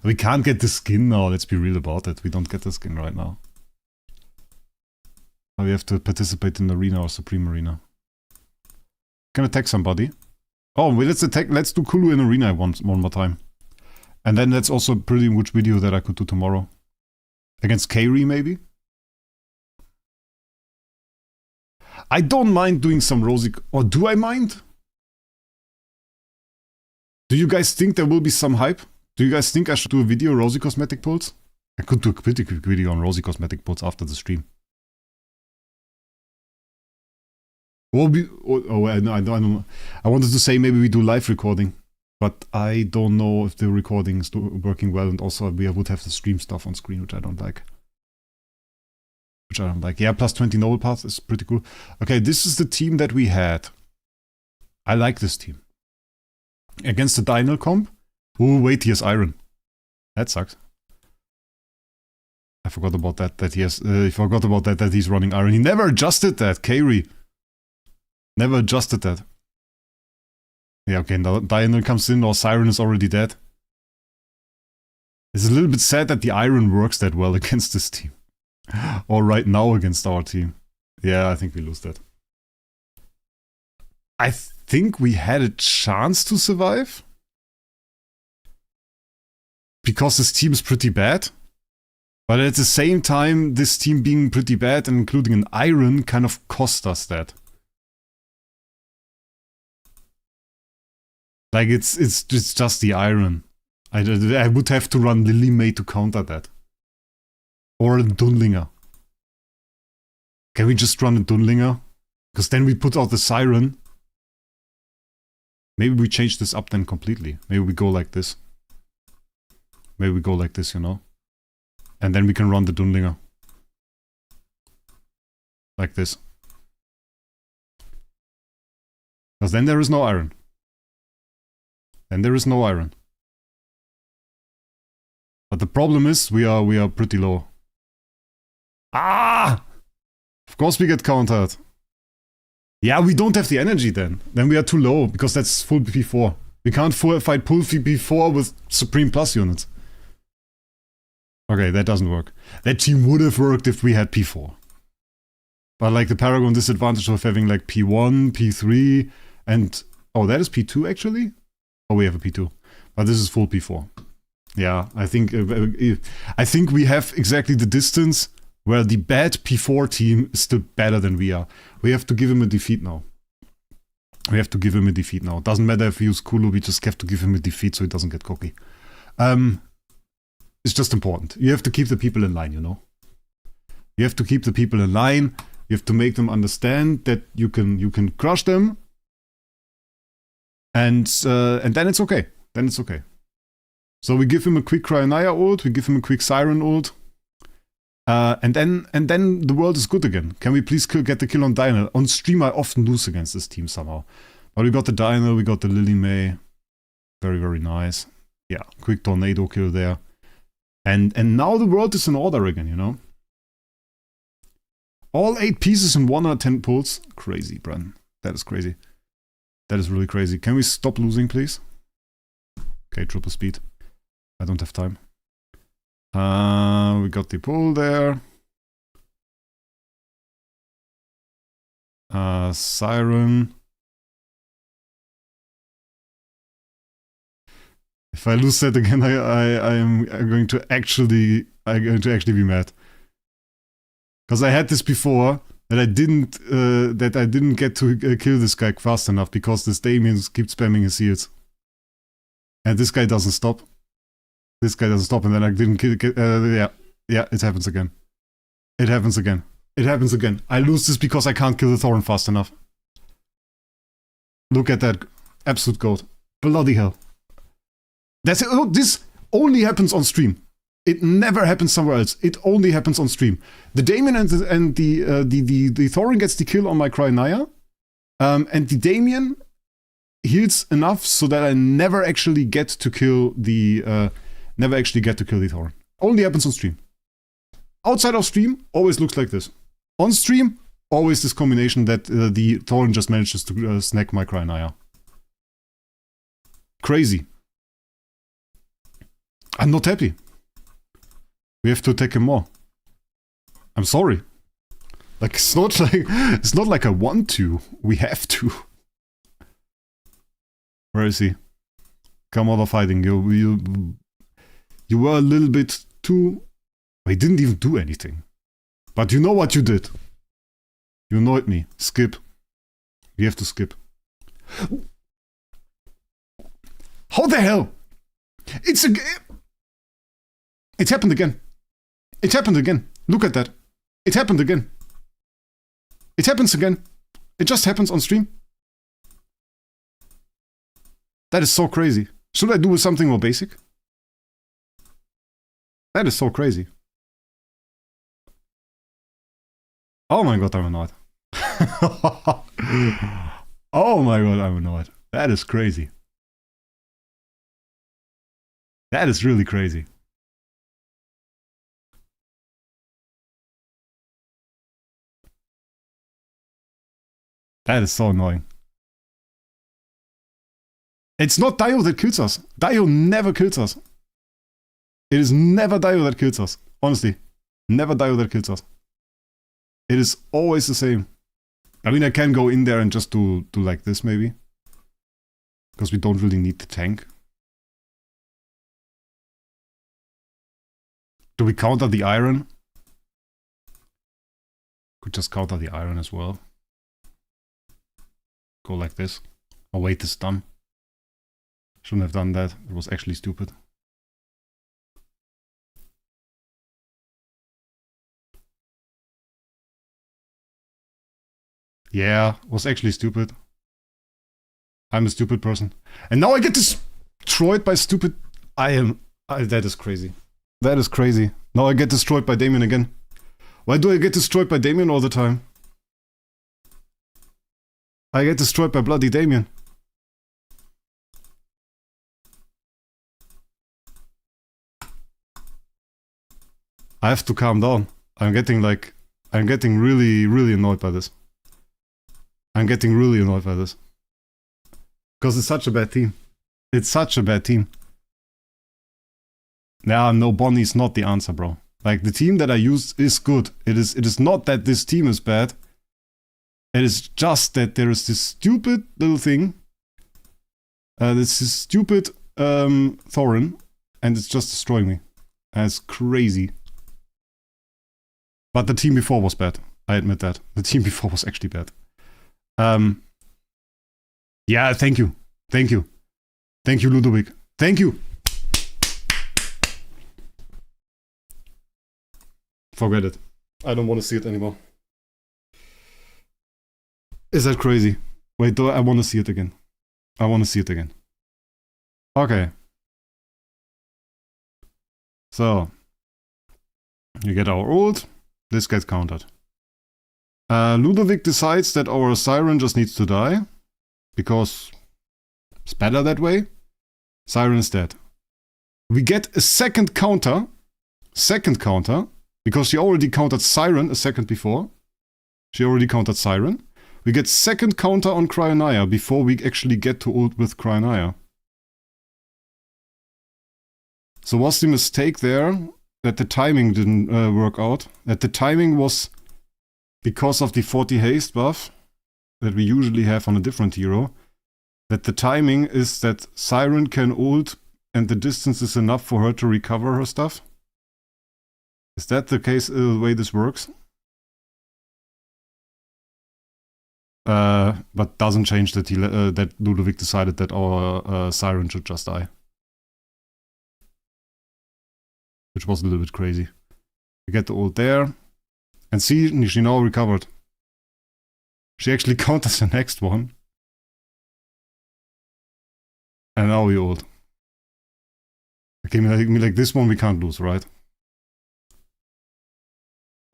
We can't get the skin now, let's be real about it. We don't get the skin right now. We have to participate in the arena or Supreme Arena. Can attack somebody. Oh, well, let's do Kulu in arena one more time. And then that's also a pretty good video that I could do tomorrow. Against Kairi maybe? I don't mind doing some Rosy... Or do I mind? Do you guys think there will be some hype? Do you guys think I should do a video Rosy Cosmetic Pulls? I could do a pretty quick video on Rosy Cosmetic Pulls after the stream. I wanted to say maybe we do live recording, but I don't know if the recording is working well, and also we would have the stream stuff on screen, which I don't like. Yeah, plus 20 noble paths is pretty cool. Okay, this is the team that we had. I like this team. Against the Dynal comp. Oh, wait, he has iron. That sucks. I forgot about that. I forgot about that he's running iron. He never adjusted that, Kairi. Never adjusted that. Yeah, okay, now Dynal comes in, or Siren is already dead. It's a little bit sad that the iron works that well against this team. Or right now against our team. Yeah, I think we lose that. I think we had a chance to survive. Because this team is pretty bad. But at the same time, this team being pretty bad and including an iron kind of cost us that. Like, it's just the iron. I would have to run Lily May to counter that. Or a Dunlinger. Can we just run a Dunlinger? Because then we put out the Siren. Maybe we change this up then completely. Maybe we go like this. Maybe we go like this, you know? And then we can run the Dundlinger. Like this. Because then there is no iron. Then there is no iron. But the problem is, we are pretty low. Ah! Of course we get countered. Yeah, we don't have the energy then. Then we are too low, because that's full P4. We can't fight full P4 with Supreme Plus units. Okay, that doesn't work. That team would have worked if we had P4. But like the Paragon disadvantage of having like P1, P3, and... Oh, that is P2 actually? Oh, we have a P2. But this is full P4. Yeah, I think we have exactly the distance where the bad P4 team is still better than we are. We have to give him a defeat now. We have to give him a defeat now. Doesn't matter if we use Kulu, we just have to give him a defeat so he doesn't get cocky. It's just important. You have to keep the people in line, you know? You have to keep the people in line. You have to make them understand that you can crush them. And then it's okay. Then it's okay. So we give him a quick Cryanaya ult, we give him a quick Siren ult. And then the world is good again. Can we please get the kill on Dino? On stream I often lose against this team somehow. But we got the Dino, we got the Lily May. Very, very nice. Yeah, quick tornado kill there. And now the world is in order again, you know? All 8 pieces in 1 out of 10 pulls. Crazy, Bren. That is crazy. That is really crazy. Can we stop losing, please? Okay, triple speed. I don't have time. We got the pull there. Siren. If I lose that again, I'm going to actually be mad. Because I had this before that I didn't get to kill this guy fast enough because this Damien keeps spamming his heals. And this guy doesn't stop. This guy doesn't stop, and then I didn't kill. Yeah, it happens again. It happens again. It happens again. I lose this because I can't kill the Thorn fast enough. Look at that. Absolute gold. Bloody hell. That's it. Oh, this only happens on stream. It never happens somewhere else. It only happens on stream. The Damien and the Thorin gets the kill on my Cryanaya. And the Damien heals enough so that I never actually get to kill the Thorin. Only happens on stream. Outside of stream, always looks like this. On stream, always this combination that the Thorin just manages to snack my Cryanaya. Crazy. I'm not happy. We have to attack him more. I'm sorry. Like it's not like I want to. We have to. Where is he? Come out of hiding. You were a little bit too... He didn't even do anything. But you know what you did. You annoyed me. Skip. You have to skip. How the hell? It happened again. It happened again. Look at that. It happened again. It happens again. It just happens on stream. That is so crazy. Should I do something more basic? That is so crazy. Oh my god, I'm annoyed. Oh my god, I'm annoyed. That is crazy. That is really crazy. That is so annoying. It's not Dio that kills us. Dio never kills us. It is never Dio that kills us. Honestly. Never Dio that kills us. It is always the same. I mean, I can go in there and just do like this, maybe. Because we don't really need the tank. Do we counter the iron? Could just counter the iron as well. Go like this. Oh wait, this is dumb. Shouldn't have done that. It was actually stupid. Yeah, was actually stupid. I'm a stupid person. And now I get destroyed by stupid... that is crazy. That is crazy. Now I get destroyed by Damien again. Why do I get destroyed by Damien all the time? I get destroyed by bloody Damien. I have to calm down. I'm getting really, really annoyed by this. I'm getting really annoyed by this. Because it's such a bad team. It's such a bad team. Nah, no, Bonnie's not the answer, bro. Like, the team that I used is good. It is not that this team is bad. It is just that there is this stupid little thing. This is stupid Thorin. And it's just destroying me. And it's crazy. But the team before was bad. I admit that. The team before was actually bad. Yeah, thank you. Thank you. Thank you, Ludovic. Thank you. Forget it. I don't want to see it anymore. Is that crazy? Wait, I want to see it again. I want to see it again. Okay. So. You get our ult. This gets countered. Ludovic decides that our Siren just needs to die. Because it's better that way. Siren is dead. We get a second counter. Because she already countered Siren a second before. She already countered Siren. We get second counter on Cryonia before we actually get to ult with Cryonia. So was the mistake there that the timing didn't work out? That the timing was because of the 40 haste buff that we usually have on a different hero. That the timing is that Siren can ult and the distance is enough for her to recover her stuff? Is that the case, the way this works? But doesn't change that that Ludovic decided that our Siren should just die. Which was a little bit crazy. We get the ult there. And see, she now recovered. She actually counters the next one. And now we ult. Okay, like this one we can't lose, right?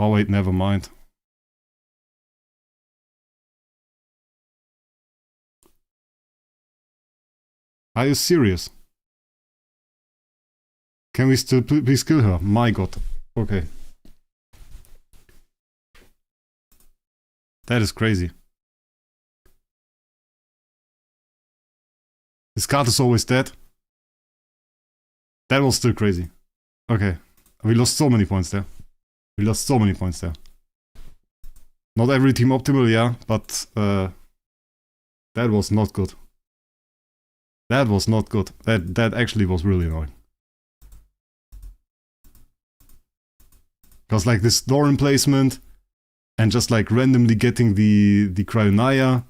Oh wait, never mind. Are you serious? Can we still please kill her? My god. Okay. That is crazy. This card is always dead. That was still crazy. Okay. We lost so many points there. We lost so many points there. Not every team optimal, yeah, but that was not good. That was not good. That actually was really annoying. Because like this Thorin placement and just like randomly getting the Cryonia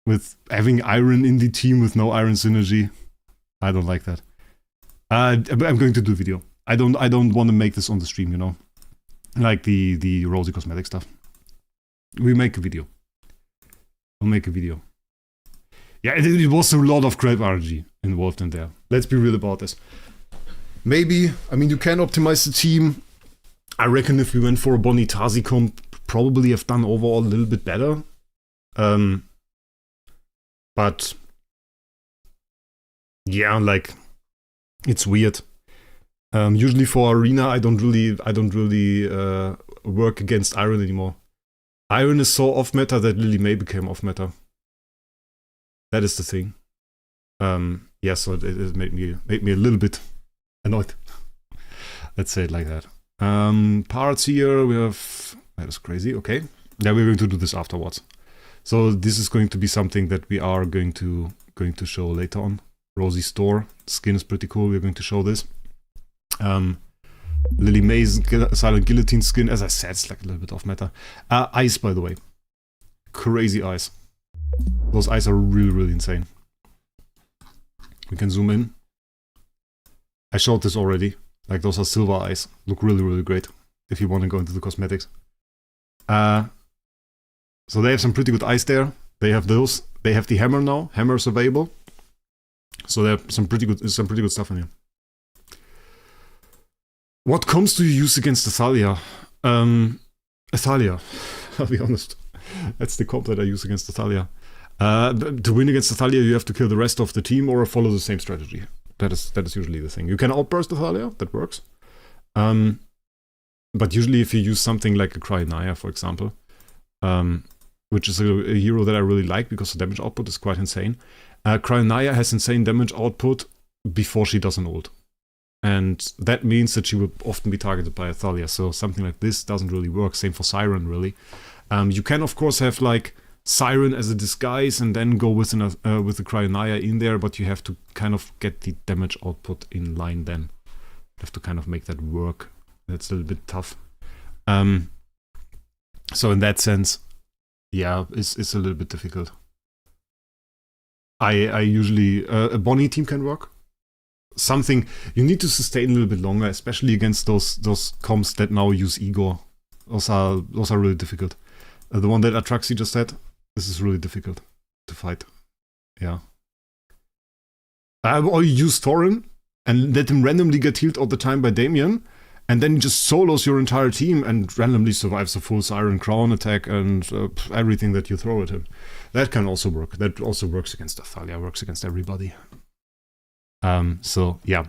with having Iron in the team with no Iron synergy. I don't like that. I'm going to do a video. I don't want to make this on the stream, you know. Like the Rosy Cosmetic stuff. We make a video. We'll make a video. Yeah, it was a lot of crap RNG involved in there. Let's be real about this. Maybe, I mean, you can optimize the team. I reckon if we went for a Bonnie Tazi comp, probably have done overall a little bit better. But yeah, like it's weird. Usually for Arena, I don't really work against Iron anymore. Iron is so off meta that Lily May became off meta. That is the thing. Yeah, so it made me a little bit annoyed. Let's say it like that. Parts here we have. That is crazy. Okay, yeah, we're going to do this afterwards. So this is going to be something that we are going to show later on. Rosy Store skin is pretty cool. We're going to show this. Lily May's Silent Guillotine skin, as I said, it's like a little bit off meta. Eyes, by the way. Crazy eyes. Those eyes are really, really insane. We can zoom in. I showed this already. Like, those are silver eyes. Look really, really great. If you want to go into the cosmetics. So they have some pretty good eyes there. They have those. They have the hammer now. Hammer is available. So there's some pretty good stuff in here. What comms do you use against Athalia? Athalia, I'll be honest. That's the comp that I use against Athalia. To win against Athalia, you have to kill the rest of the team or follow the same strategy. That is usually the thing. You can outburst Athalia, that works. But usually if you use something like a Cryonaya, for example, which is a hero that I really like because the damage output is quite insane. Cryonaya has insane damage output before she does an ult. And that means that she will often be targeted by Athalia, so something like this doesn't really work. Same for Siren, really. You can, of course, have like Siren as a disguise and then go with the Cryonaya in there, but you have to kind of get the damage output in line then. You have to kind of make that work. That's a little bit tough. So in that sense, yeah, it's a little bit difficult. I usually... a Bonnie team can work. Something you need to sustain a little bit longer, especially against those comps that now use Igor. Those are really difficult. The one that Atraxi just said, this is really difficult to fight. Yeah. Or you use Thorin and let him randomly get healed all the time by Damien, and then he just solos your entire team and randomly survives a full Siren Crown attack and everything that you throw at him. That can also work. That also works against Athalia, works against everybody. So yeah,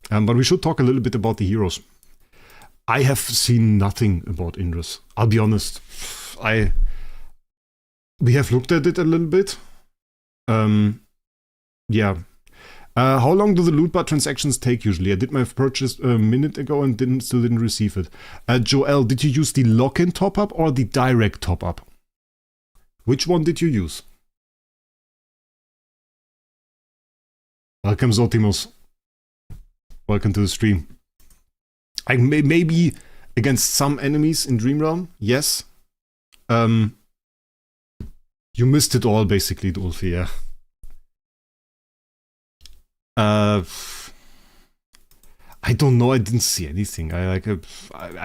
but we should talk a little bit about the heroes. I have seen nothing about Indris. I'll be honest. We have looked at it a little bit. Yeah. How long do the loot bar transactions take usually? I did my purchase a minute ago and still didn't receive it. Joel, did you use the lock-in top-up or the direct top-up? Which one did you use? Welcome, Zotimos. Welcome to the stream. Maybe against some enemies in Dream Realm, yes. You missed it all, basically, Ulfi, yeah. I don't know, I didn't see anything. I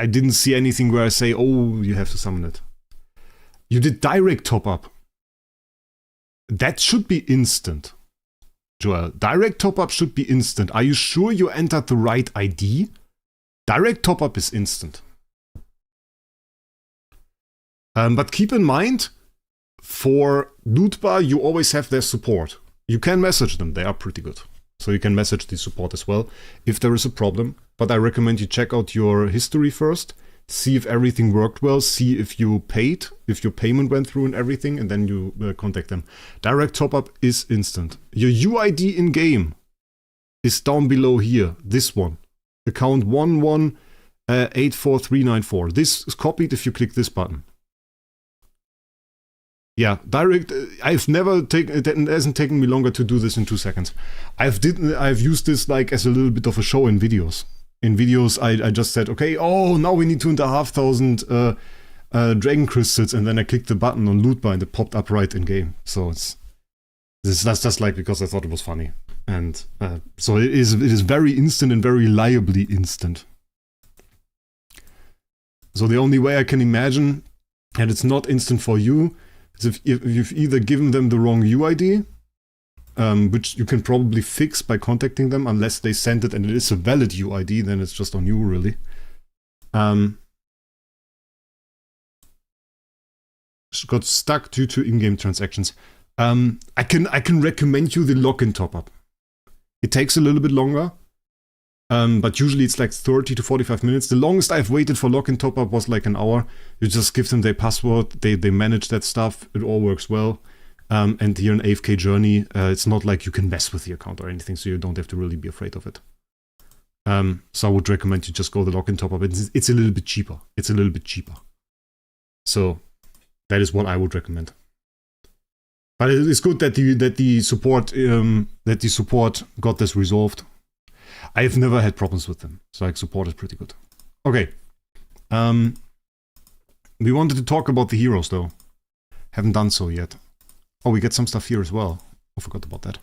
didn't see anything where I say, oh, you have to summon it. You did direct top-up. That should be instant. Joel, direct top-up should be instant. Are you sure you entered the right ID? Direct top-up is instant. But keep in mind, for loot bar, you always have their support. You can message them, they are pretty good. So you can message the support as well, if there is a problem. But I recommend you check out your history first, see if everything worked well, see if you paid, if your payment went through and everything, and then you contact them. Direct top-up is instant. Your UID in-game is down below here, this one. Account 1184394. This is copied if you click this button. Yeah, direct, I've never taken, it hasn't taken me longer to do this in 2 seconds. I've used this like as a little bit of a show in videos. In videos, I just said, okay, oh, now we need 2,500 Dragon Crystals, and then I clicked the button on loot bar and it popped up right in game. So that's just like because I thought it was funny. And so it is very instant and very reliably instant. So the only way I can imagine that it's not instant for you is if you've either given them the wrong UID, which you can probably fix by contacting them, unless they sent it and it is a valid UID, then it's just on you, really. Got stuck due to in-game transactions. I can recommend you the lock-in top-up. It takes a little bit longer, but usually it's like 30 to 45 minutes. The longest I've waited for lock-in top-up was like an hour. You just give them their password, they manage that stuff, it all works well. And here in AFK Journey, it's not like you can mess with the account or anything, so you don't have to really be afraid of it. So I would recommend you just go the lock-in top-up. It's a little bit cheaper. It's a little bit cheaper. So that is what I would recommend. But it's good that the support got this resolved. I have never had problems with them, so like support is pretty good. Okay. We wanted to talk about the heroes though. Haven't done so yet. Oh, we get some stuff here as well. I forgot about that.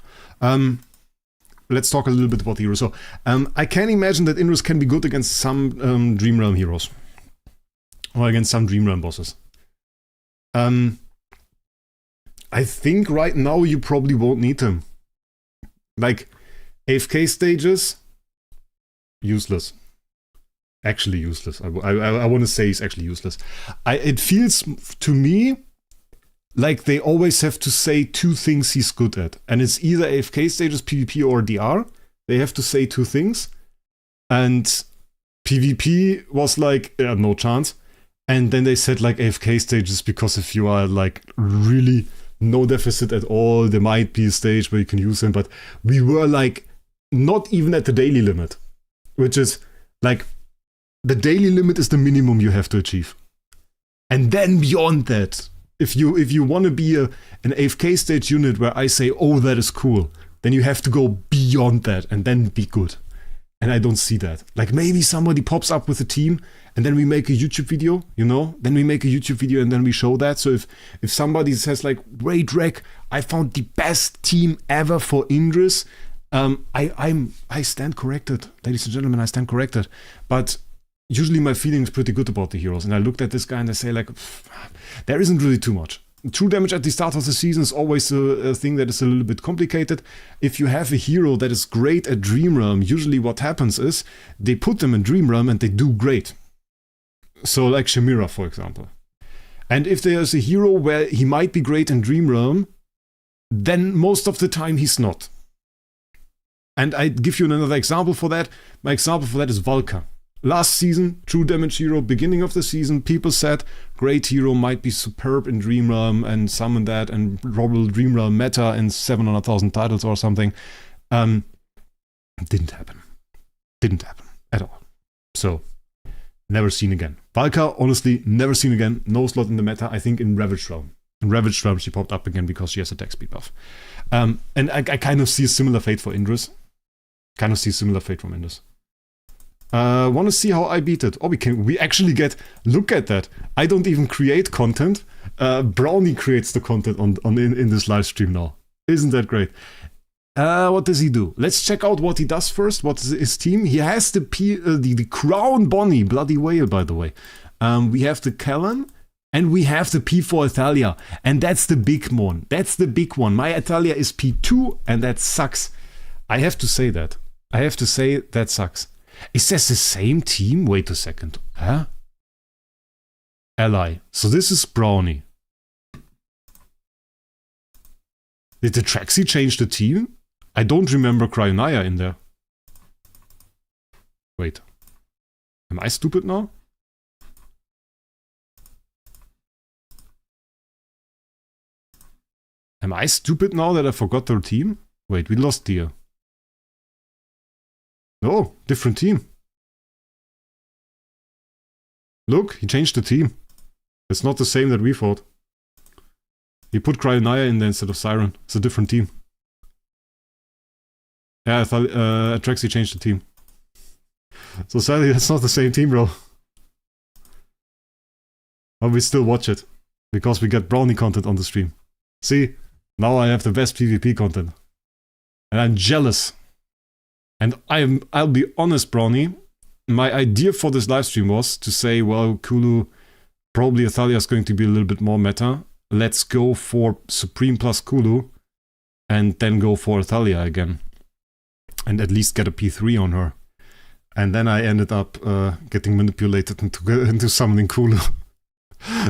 Let's talk a little bit about the heroes. So, I can imagine that Indris can be good against some Dream Realm heroes. Or against some Dream Realm bosses. I think right now you probably won't need them. Like, AFK stages, useless. Actually useless. I want to say it's actually useless. It feels to me like they always have to say two things he's good at. And it's either AFK stages, PvP, or DR. They have to say two things. And PvP was like, no chance. And then they said like AFK stages because if you are like really no deficit at all, there might be a stage where you can use them. But we were like not even at the daily limit, which is like the daily limit is the minimum you have to achieve. And then beyond that, if you want to be an AFK stage unit where I say, oh, that is cool, then you have to go beyond that and then be good. And I don't see that. Like maybe somebody pops up with a team and then we make a YouTube video, you know? Then we make a YouTube video and then we show that. So if somebody says like, wait, Wraec, I found the best team ever for Indris, I stand corrected. Ladies and gentlemen, I stand corrected. But usually my feeling is pretty good about the heroes. And I looked at this guy and I say like, there isn't really too much. True damage at the start of the season is always a thing that is a little bit complicated. If you have a hero that is great at Dream Realm, usually what happens is they put them in Dream Realm and they do great. So like Shamira, for example. And if there's a hero where he might be great in Dream Realm, then most of the time he's not. And I give you another example for that. My example for that is Valka. Last season, true damage hero, beginning of the season, people said great hero might be superb in Dream Realm and summon that and probably Dream Realm meta in 700,000 titles or something. Didn't happen. Didn't happen at all. So, never seen again. Valka, honestly, never seen again. No slot in the meta. I think in Ravaged Realm. In Ravaged Realm, she popped up again because she has attack speed buff. And I kind of see a similar fate for Indris. Kind of see a similar fate from Indris. Want to see how I beat it? Oh, we actually get, look at that. I don't even create content. Brownie creates the content in this live stream now. Isn't that great? What does he do? Let's check out what he does first. What is his team? He has the Crown Bonnie, Bloody Whale, by the way. We have the Kellen, and we have the P4 Italia. And that's the big one. That's the big one. My Italia is P2, and that sucks. I have to say that. I have to say that sucks. Is this the same team? Wait a second. Huh? Ally. So this is Brownie. Did the Traxi change the team? I don't remember Cryonaya in there. Wait. Am I stupid now? Am I stupid now that I forgot their team? Wait, we lost Deer. No, different team. Look, he changed the team. It's not the same that we thought. He put Cryonaya in there instead of Siren. It's a different team. Yeah, I thought Traxi changed the team. So sadly, that's not the same team, bro. But we still watch it. Because we get Brownie content on the stream. See? Now I have the best PvP content. And I'm jealous. And I'll be honest, Brownie, my idea for this livestream was to say, well, Kulu, probably Athalia is going to be a little bit more meta. Let's go for Supreme plus Kulu, and then go for Athalia again. And at least get a P3 on her. And then I ended up getting manipulated into summoning Kulu.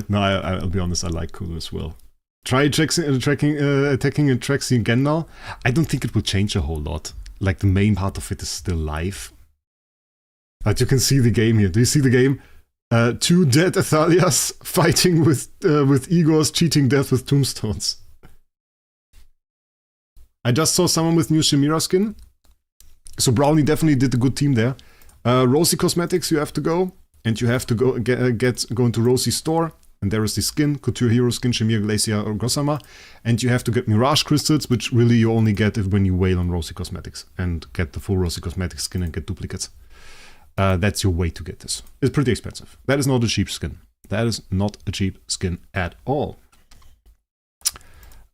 No, I'll be honest, I like Kulu as well. Try attacking a Traxi again now. I don't think it will change a whole lot. Like, the main part of it is still live. But you can see the game here. Do you see the game? 2 dead Athalias fighting with Igor's cheating death with tombstones. I just saw someone with new Shamira skin. So Brownie definitely did a good team there. Rosy Cosmetics, you have to go. And you have to go into Rosy's store. And there is the skin, Couture Hero skin, Shamir, Glacier, or Gossamer. And you have to get Mirage Crystals, which really you only get when you whale on Rosy Cosmetics. And get the full Rosy Cosmetics skin and get duplicates. That's your way to get this. It's pretty expensive. That is not a cheap skin. That is not a cheap skin at all.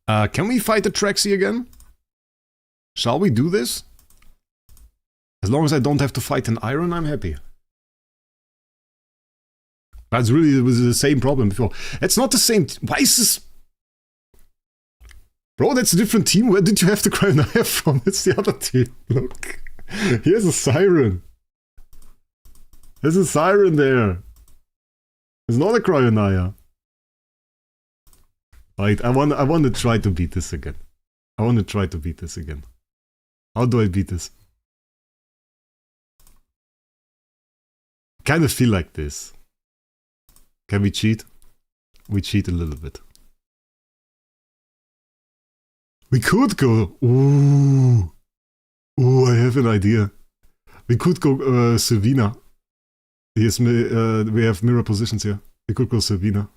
Can we fight the Traxi again? Shall we do this? As long as I don't have to fight an Iron, I'm happy. That's really, it was the same problem before. It's not the same. Why is this? Bro, that's a different team. Where did you have the Cryonaya from? It's the other team. Look. Here's a Siren. There's a Siren there. It's not a Cryonaya. Right, I want to try to beat this again. How do I beat this? Kind of feel like this. Can we cheat? We cheat a little bit. We could go. Ooh, I have an idea. We could go Sylvina. Yes, we have mirror positions here. We could go Sylvina.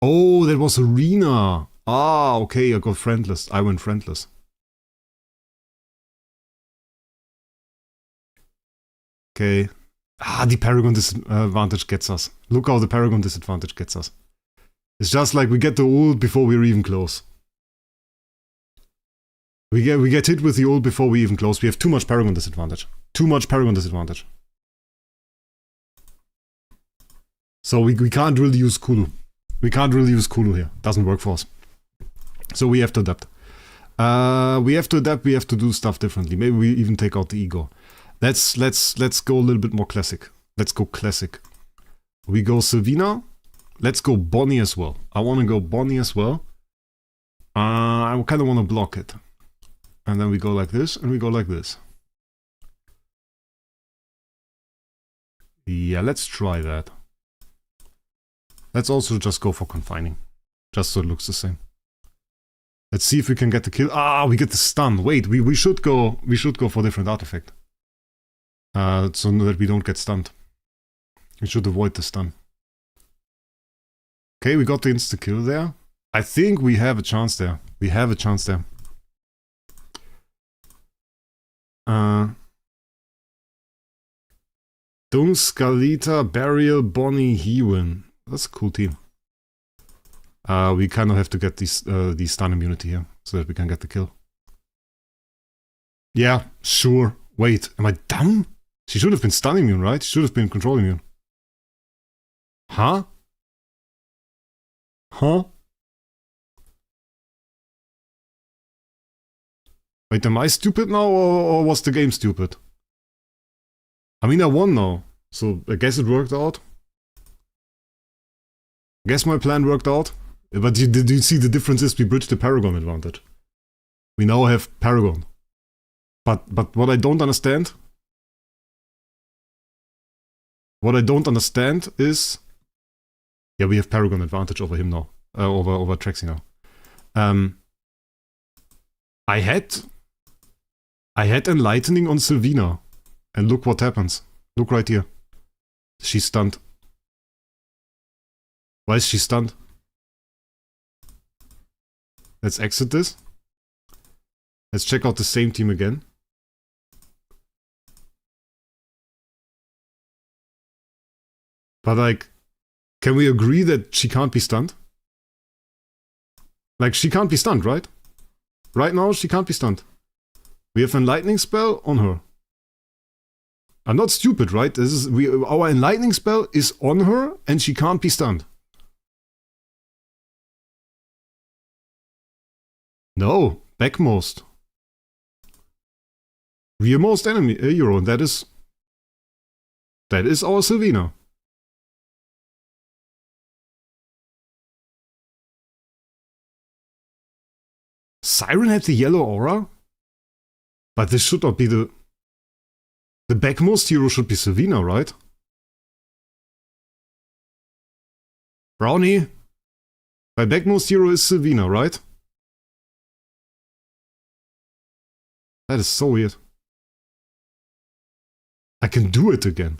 Oh, that was Arena. Ah, okay, I got friendless. I went friendless. Okay. Ah, the Paragon disadvantage gets us. Look how the Paragon disadvantage gets us. It's just like we get the ult before we're even close. We get hit with the ult before we even close. We have too much Paragon disadvantage. So we can't really use Kulu. We can't really use Kulu here. Doesn't work for us. So we have to adapt. We have to do stuff differently. Maybe we even take out the ego. Let's go a little bit more classic. Let's go classic. We go Sylvina. Let's go Bonnie as well. I want to go Bonnie as well. I kind of want to block it. And then we go like this, and we go like this. Yeah, let's try that. Let's also just go for confining. Just so it looks the same. Let's see if we can get the kill. Ah, we get the stun. Wait, we should go for a different artifact. So that we don't get stunned. We should avoid the stun. Okay, we got the insta-kill there. I think we have a chance there. Dung, Scalita, Burial, Bonnie, Hewen. That's a cool team. We kind of have to get the stun immunity here, so that we can get the kill. Yeah, sure. Wait, am I dumb? She should have been stun immune, right? She should have been control immune. Huh? Wait, am I stupid now, or was the game stupid? I mean, I won now, so I guess it worked out. I guess my plan worked out. But did you see the difference is we bridged the Paragon advantage. We now have Paragon. But what I don't understand... is... Yeah, we have Paragon advantage over him now. Over Trexie now. I had Enlightening on Sylvina. And look what happens. Look right here. She's stunned. Why is she stunned? Let's exit this. Let's check out the same team again. But like, can we agree that she can't be stunned? Like, she can't be stunned, right? Right now, she can't be stunned. We have an Enlightening spell on her. I'm not stupid, right? Our Enlightening spell is on her, and she can't be stunned. No, backmost. Rearmost enemy hero, and that is our Sylvina. Siren had the yellow aura? But this should not be the backmost hero should be Sylvina, right? Brownie. My backmost hero is Sylvina, right? That is so weird. I can do it again.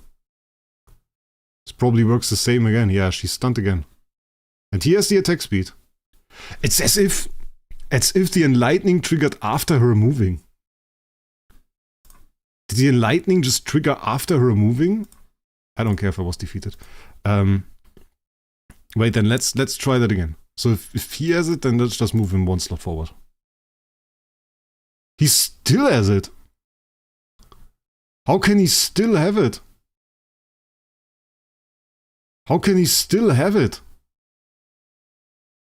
This probably works the same again. Yeah, she's stunned again. And he has the attack speed. It's as if the Enlightening triggered after her moving. Did the Enlightening just trigger after her moving? I don't care if I was defeated. Wait, then let's try that again. So if he has it, then let's just move him one slot forward. He still has it. How can he still have it? How can he still have it?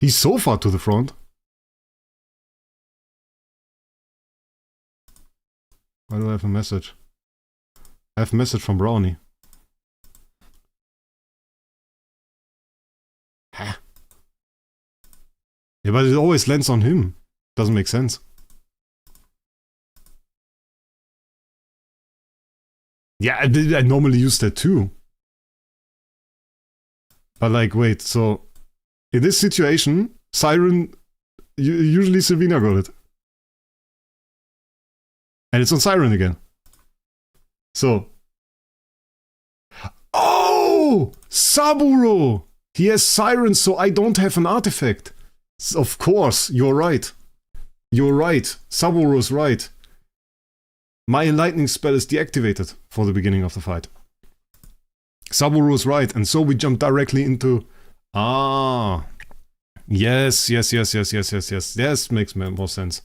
He's so far to the front. Why do I have a message? I have a message from Brownie. Huh? Yeah, but it always lands on him. Doesn't make sense. Yeah, I normally use that too. But like, wait, so... In this situation, Siren... Usually Sylvina got it. And it's on Siren again. So... Oh! Saburo! He has Siren, so I don't have an artifact. Of course, you're right. You're right. Saburo's right. My lightning spell is deactivated for the beginning of the fight. Saburo's right, and so we jump directly into... Ah. Yes, yes, yes, yes, yes, yes, yes. Yes, makes more sense.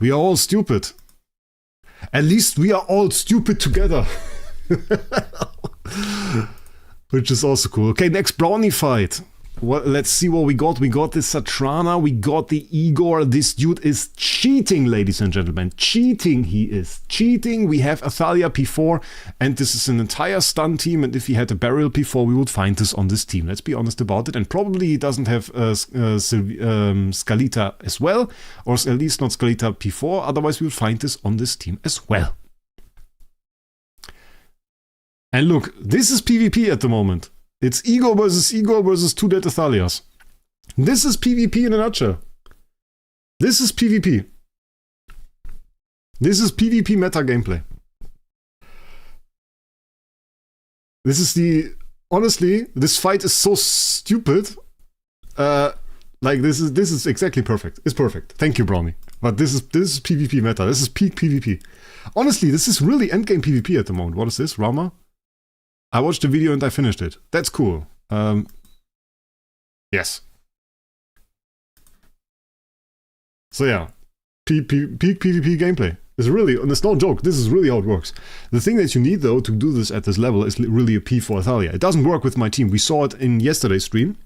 We are all stupid. At least we are all stupid together. Which is also cool. Okay, next Brownie fight. Well, let's see what we got. We got the Satrana, we got the Igor. This dude is cheating, ladies and gentlemen. Cheating, he is. Cheating. We have Athalia P4, and this is an entire stun team, and if he had a Burial P4, we would find this on this team. Let's be honest about it. And probably he doesn't have Scalita as well, or at least not Scalita P4, otherwise we would find this on this team as well. And look, this is PvP at the moment. It's Ego versus 2 dead Athalias. This is PvP in a nutshell. This is PvP. This is PvP meta gameplay. This is the... Honestly, this fight is so stupid. Like, this is exactly perfect. It's perfect. Thank you, Brownie. But this is PvP meta. This is peak PvP. Honestly, this is really endgame PvP at the moment. What is this, Rama? I watched the video and I finished it. That's cool. Yes. So yeah, peak PvP gameplay. It's really, and it's no joke, this is really how it works. The thing that you need though to do this at this level is really a P for Athalia. It doesn't work with my team. We saw it in yesterday's stream.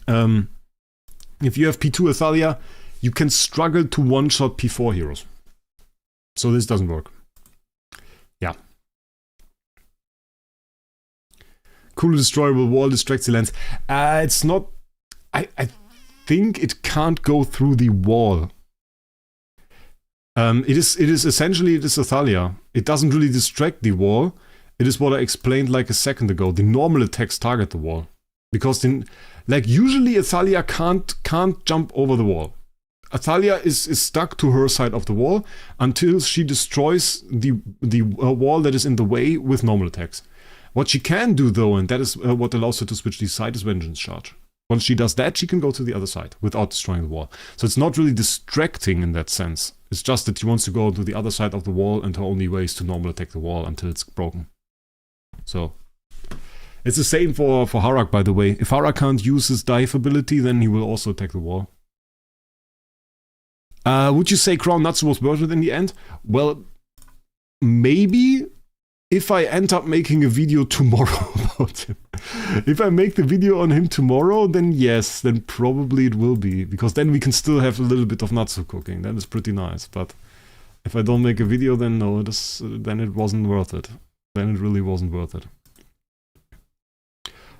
If you have P2 Athalia, you can struggle to one-shot P4 heroes. So this doesn't work. Yeah. Kulu destroyable wall distracts the lens. It's not... I think it can't go through the wall. It is essentially Athalia. It doesn't really distract the wall. It is what I explained like a second ago. The normal attacks target the wall. Because then, like usually Athalia can't jump over the wall. Athalia is stuck to her side of the wall until she destroys the wall that is in the way with normal attacks. What she can do though, and that is what allows her to switch the side, is Vengeance Charge. Once she does that, she can go to the other side without destroying the wall. So it's not really distracting in that sense. It's just that she wants to go to the other side of the wall and her only way is to normal attack the wall until it's broken. So it's the same for Wraec, by the way. If Wraec can't use his dive ability, then he will also attack the wall. Would you say Crown Natsu was worth it in the end? Well, maybe... If I end up making a video tomorrow about him. If I make the video on him tomorrow, then yes, then probably it will be. Because then we can still have a little bit of Natsu cooking. That is pretty nice. But if I don't make a video, then no, then it wasn't worth it. Then it really wasn't worth it.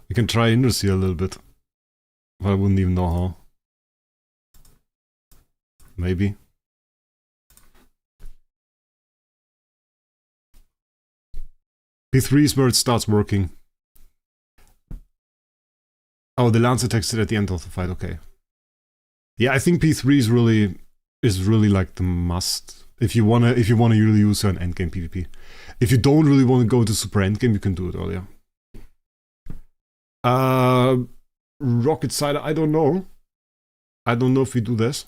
We can try Indris here a little bit. But I wouldn't even know how. Maybe. P3 is where it starts working. Oh, the lance attacks it at the end of the fight, okay. Yeah, I think P3 is really like the must. If you wanna really use her in endgame PvP. If you don't really want to go to super endgame, you can do it earlier. Rocket Cider, I don't know. I don't know if we do this.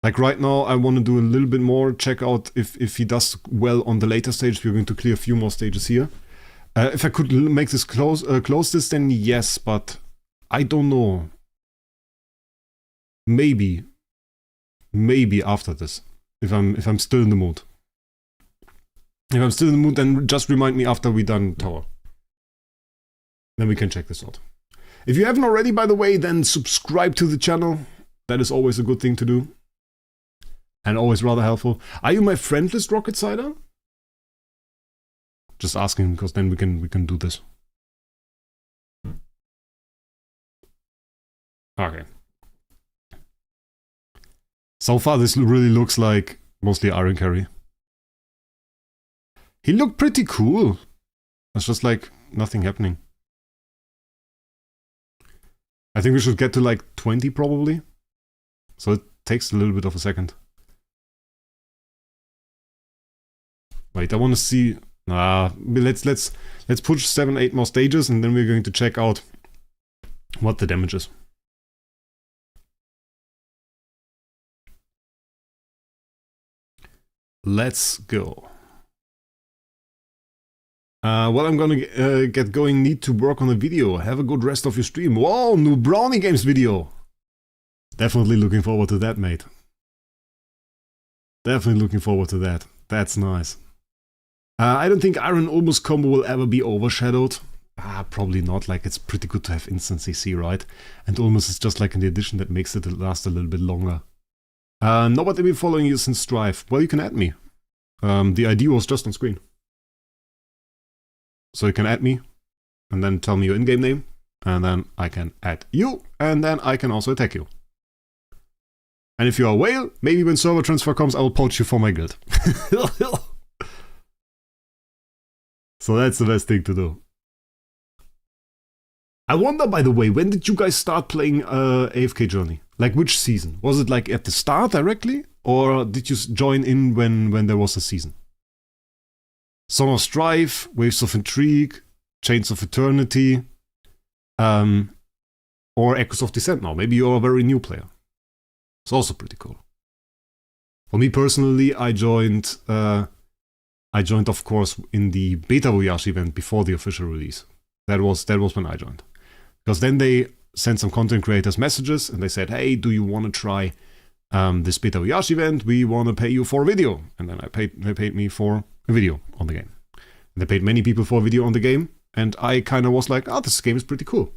Like right now, I want to do a little bit more, check out if he does well on the later stage. We're going to clear a few more stages here. If I could make this close this, then yes, but I don't know. Maybe after this, if I'm still in the mood. If I'm still in the mood, then just remind me after we're done tower. Then we can check this out. If you haven't already, by the way, then subscribe to the channel. That is always a good thing to do. and always rather helpful. Are you my friend list, Rocket Cider? Just asking, because then we can do this. Okay. So far, this really looks like mostly Iron Carry. He looked pretty cool. It's just like nothing happening. I think we should get to like 20 probably. So it takes a little bit of a second. Wait, I want to see. Let's push 7-8 more stages, and then we're going to check out what the damage is. Let's go. Well, I'm gonna get going. Need to work on the video. Have a good rest of your stream. Whoa, new Brownie Games video. Definitely looking forward to that, mate. Definitely looking forward to that. That's nice. I don't think Iron Almost combo will ever be overshadowed. Probably not. Like, it's pretty good to have instant CC, right? And Almost is just like an addition that makes it last a little bit longer. Nobody been following you since Strive. Well, you can add me. The ID was just on screen. So you can add me, and then tell me your in-game name, and then I can add you, and then I can also attack you. And if you're a whale, maybe when server transfer comes, I will poach you for my guild. So that's the best thing to do. I wonder, by the way, when did you guys start playing AFK Journey? Like, which season? Was it like at the start directly? Or did you join in when there was a season? Song of Strife, Waves of Intrigue, Chains of Eternity, or Echoes of Descent now. Maybe you're a very new player. It's also pretty cool. For me personally, I joined of course in the Beta Voyage event before the official release. That was when I joined. Because then they sent some content creators messages and they said, hey, do you want to try this Beta Voyage event? We want to pay you for a video. And then they paid me for a video on the game. And they paid many people for a video on the game. And I kind of was like, this game is pretty cool.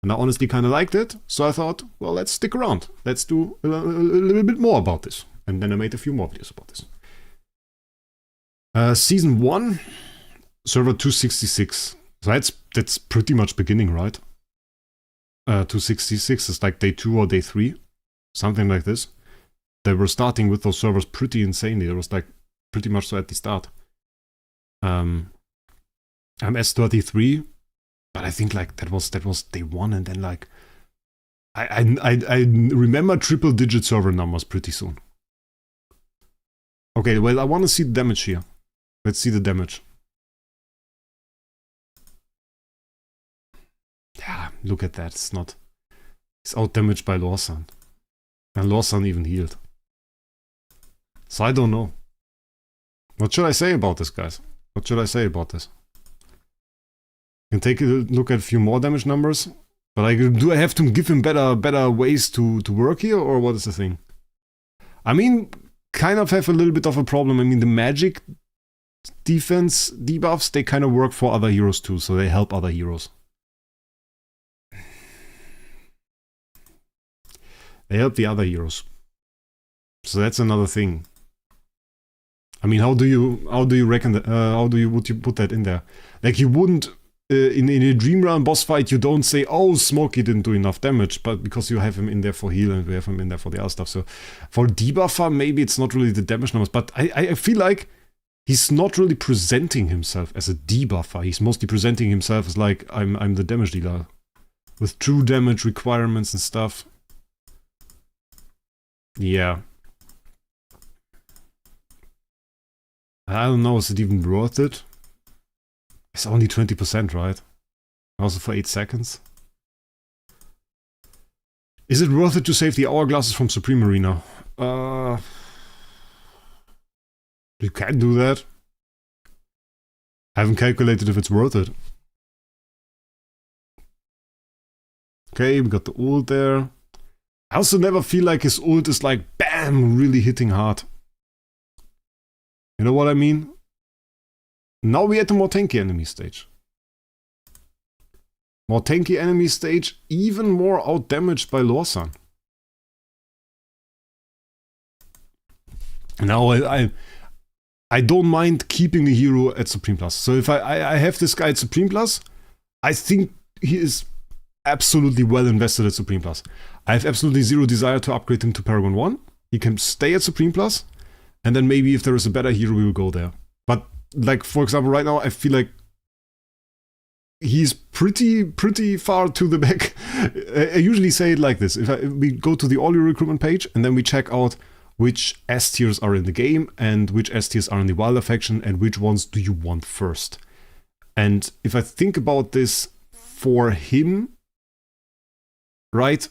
And I honestly kind of liked it. So I thought, well, let's stick around. Let's do a little bit more about this. And then I made a few more videos about this. Season 1, server 266. So that's pretty much beginning, right? 266 is like day 2 or day 3. Something like this. They were starting with those servers pretty insanely. It was like pretty much so at the start. I'm S33, but I think like that was day 1, and then like I remember triple digit server numbers pretty soon. Okay, well, I want to see the damage here. Let's see the damage. Yeah, look at that. It's out damaged by Lawson. And Lawson even healed. So I don't know. What should I say about this, guys? What should I say about this? Can take a look at a few more damage numbers. But do I have to give him better ways to work here, or what is the thing? I mean, kind of have a little bit of a problem. I mean, the magic defense debuffs, they kind of work for other heroes too, so they help other heroes. They help the other heroes. So that's another thing. I mean, how do you reckon that, would you put that in there? Like, you wouldn't in a Dream Realm boss fight, you don't say, oh, Smokey didn't do enough damage, but because you have him in there for heal and we have him in there for the other stuff. So for debuffer, maybe it's not really the damage numbers, but I feel like he's not really presenting himself as a debuffer. He's mostly presenting himself as like, I'm the damage dealer with true damage requirements and stuff. Yeah. I don't know, is it even worth it? It's only 20%, right? Also for 8 seconds. Is it worth it to save the hourglasses from Supreme Arena? You can do that. I haven't calculated if it's worth it. Okay, we got the ult there. I also never feel like his ult is like, bam, really hitting hard. You know what I mean? Now we're at the more tanky enemy stage. More tanky enemy stage, even more out-damaged by Lawson. Now I don't mind keeping the hero at Supreme Plus. So if I have this guy at Supreme Plus, I think he is absolutely well invested at Supreme Plus. I have absolutely zero desire to upgrade him to Paragon 1. He can stay at Supreme Plus, and then maybe if there is a better hero, we will go there. But like, for example, right now, I feel like he's pretty far to the back. I usually say it like this. If we go to the all your recruitment page, and then we check out which S tiers are in the game, and which S tiers are in the Wilder faction, and which ones do you want first. And if I think about this for him, right,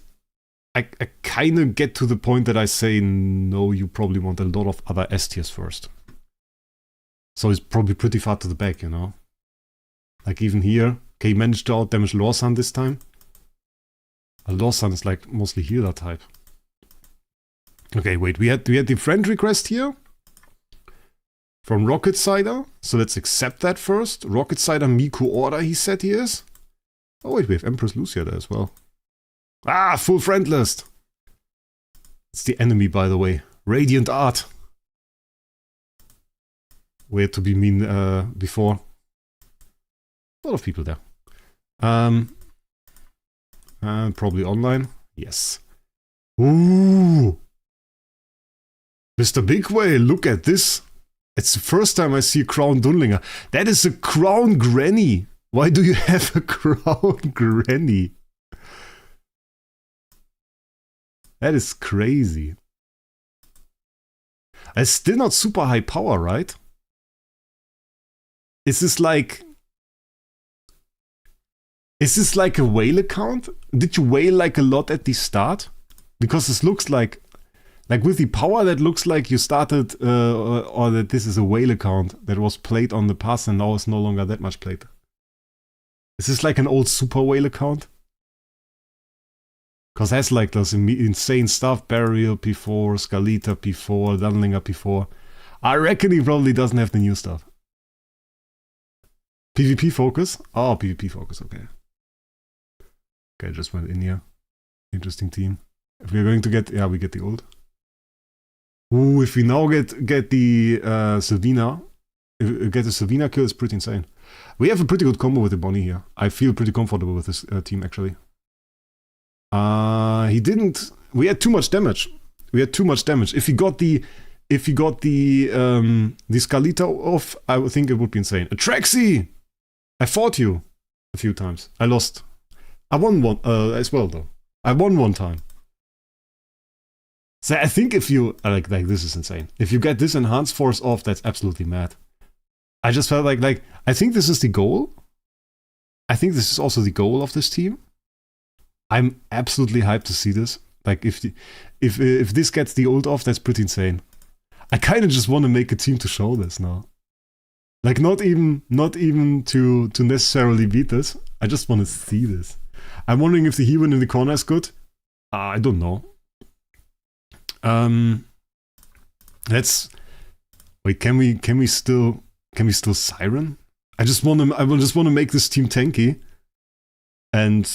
I kind of get to the point that I say, no, you probably want a lot of other S tiers first. So he's probably pretty far to the back, you know? Like even here, okay, he managed to outdamage Lawson this time. Lawson is like mostly healer type. Okay, wait, we had the friend request here. From Rocket Cider, so let's accept that first. Rocket Cider Miku Order, he said he is. Oh wait, we have Empress Lucia there as well. Ah, full friend list. It's the enemy, by the way. Radiant Art. We had to be mean before. A lot of people there. Probably online. Yes. Ooh. Mr. Big Whale, look at this. It's the first time I see a Crown Dunlinger. That is a Crown Granny. Why do you have a Crown Granny? That is crazy. It's still not super high power, right? Is this like a whale account? Did you whale like a lot at the start? Because this looks like with the power, that looks like you started, or that this is a whale account that was played on the past and now is no longer that much played. Is this like an old super whale account? Because that's like those insane stuff, Burial P4, Scalita P4, Dunlinger P4. I reckon he probably doesn't have the new stuff. PvP focus? Oh, PvP focus, okay. Okay, just went in here. Interesting team. If we're going to get, yeah, we get the ult. Ooh, if we now get the Sylvina, get the Sylvina kill, it's pretty insane. We have a pretty good combo with the Bonnie here. I feel pretty comfortable with this team, actually. He didn't. We had too much damage. If he got the Scalita off, I would think it would be insane. Atraxi! I fought you a few times. I lost. I won one as well though. I won one time. So I think if you like this is insane. If you get this enhanced force off, that's absolutely mad. I just felt like I think this is the goal. I think this is also the goal of this team. I'm absolutely hyped to see this. Like if this gets the ult off, that's pretty insane. I kind of just want to make a team to show this now. Like not even to necessarily beat this. I just want to see this. I'm wondering if the hero in the corner is good. I don't know. Let's wait. Can we still Siren? I just want to make this team tanky, and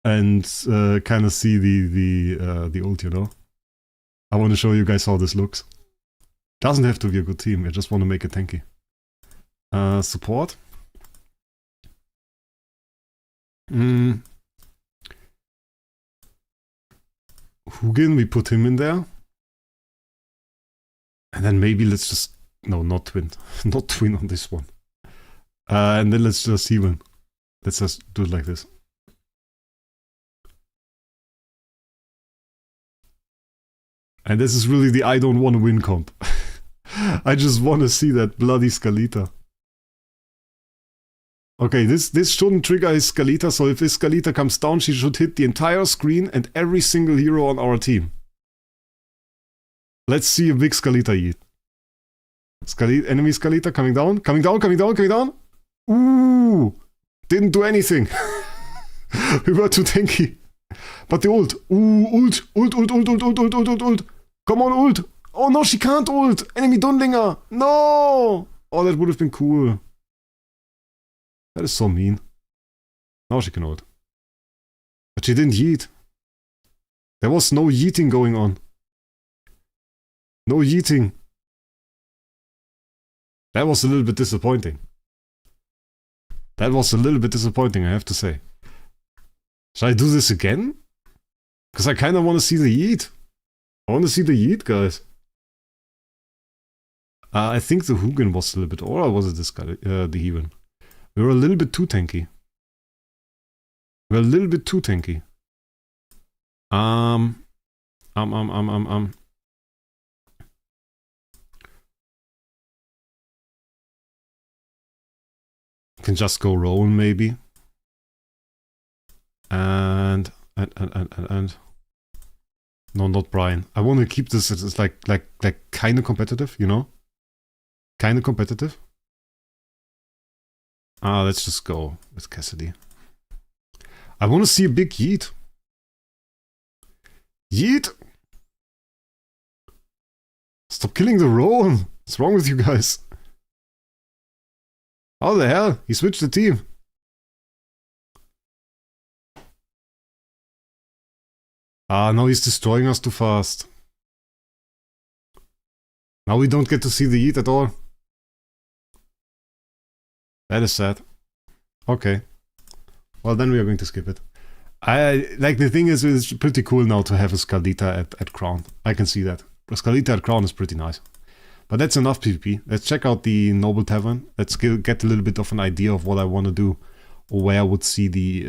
kind of see the ult. You know, I want to show you guys how this looks. Doesn't have to be a good team. I just want to make it tanky. Support. Hugin, we put him in there. And then maybe let's just... No, not Twin. Not Twin on this one. And then let's just even. Let's just do it like this. And this is really the I don't want to win comp. I just want to see that bloody Scalita. Okay, this shouldn't trigger his Scalita, so if his Scalita comes down, she should hit the entire screen and every single hero on our team. Let's see a big Scalita yeet. Enemy Scalita coming down, coming down. Ooh! Didn't do anything. We were too tanky. But the ult. Ooh, ult. Come on, ult. Oh no, she can't ult. Enemy Dunlinger. No! Oh, that would have been cool. That is so mean. Now she can ult. But she didn't yeet. There was no yeeting going on. No yeeting. That was a little bit disappointing. That was a little bit disappointing, I have to say. Should I do this again? Because I kind of want to see the yeet. I want to see the yeet, guys. I think the Hugin was a little bit, or was it this guy, the Heven? We were a little bit too tanky. We were a little bit too tanky. Can just go Rowan maybe. And no, not Brian. I want to keep this. It's like kind of competitive, you know, kind of competitive. Let's just go with Cassidy. I want to see a big yeet. Yeet! Stop killing the Rowan. What's wrong with you guys? How the hell? He switched the team. No, he's destroying us too fast. Now we don't get to see the yeet at all. That is sad. Okay. Well, then we are going to skip it. Like, the thing is, it's pretty cool now to have a Scaldita at Crown. I can see that. A Scaldita at Crown is pretty nice. But that's enough PvP. Let's check out the Noble Tavern. Let's get a little bit of an idea of what I want to do. Or where I would see the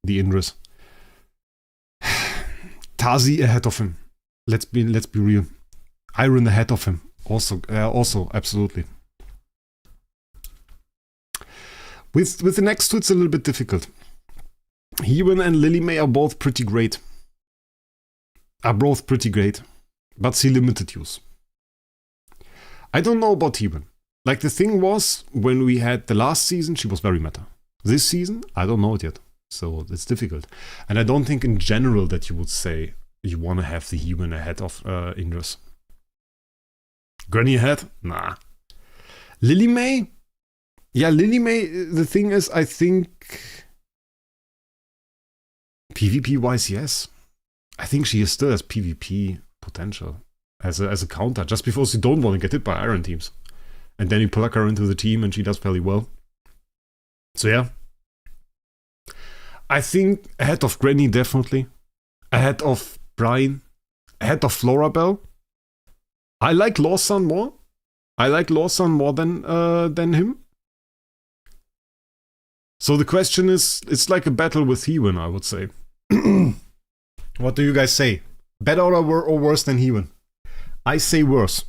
Indris. Tazi ahead of him. Let's be real. Iron ahead of him. Also, absolutely. With the next two, it's a little bit difficult. Hewen and Lily May are both pretty great. But see limited use. I don't know about Hewen. Like, the thing was, when we had the last season, she was very meta. This season, I don't know it yet. So it's difficult. And I don't think in general that you would say you want to have the Hewen ahead of Indris. Granny ahead? Nah. Lily May? Yeah, Lily May, the thing is, I think PvP-wise, yes. I think she still has PvP potential as a counter, just because you don't want to get hit by iron teams. And then you plug her into the team and she does fairly well. So yeah. I think ahead of Granny, definitely. Ahead of Brian. Ahead of Florabelle. I like Lawson more. I like Lawson more than him. So the question is, it's like a battle with Hewen, I would say. What do you guys say? Better or worse than Hewen? I say worse.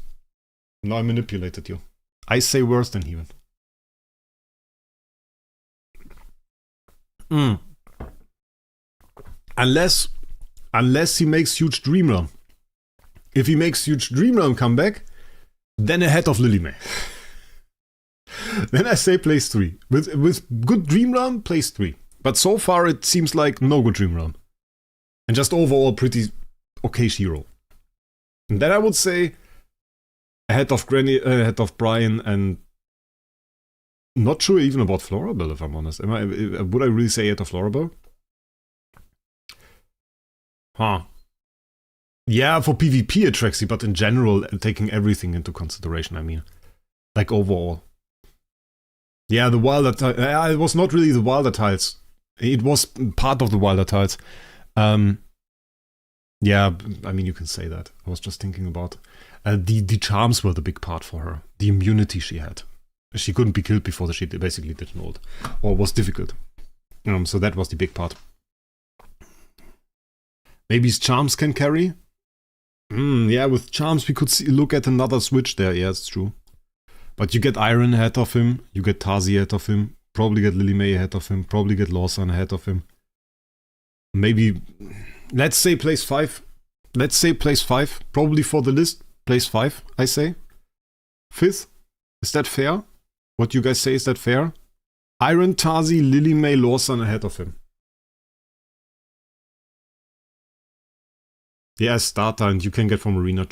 No, I manipulated you. I say worse than Hewen. Unless he makes huge Dream Run. If he makes huge Dream Run comeback, then ahead of Lily May. Then I say place 3. With good Dream Run, place 3. But so far it seems like no good Dream Run. And just overall pretty okay hero. And then I would say ahead of Granny, ahead of Brian, and not sure even about Florabelle, if I'm honest. Would I really say ahead of Florabelle? Huh. Yeah, for PvP at Trexy, but in general, taking everything into consideration, I mean. Like overall. Yeah, the Wilder tiles. It was not really the Wilder tiles. It was part of the Wilder tiles. Yeah, I mean, you can say that. I was just thinking about the charms were the big part for her. The immunity she had. She couldn't be killed before she basically did an ult. Or was difficult. So that was the big part. Maybe his charms can carry? Yeah, with charms we could look at another switch there. Yeah, it's true. But you get Iron ahead of him. You get Tazi ahead of him. Probably get Lily May ahead of him. Probably get Lawson ahead of him. Maybe... Let's say place 5. Let's say place 5. Probably for the list, place 5, I say. 5th? Is that fair? What you guys say, is that fair? Iron, Tazi, Lily May, Lawson ahead of him. Yeah, starter, and you can get from Arena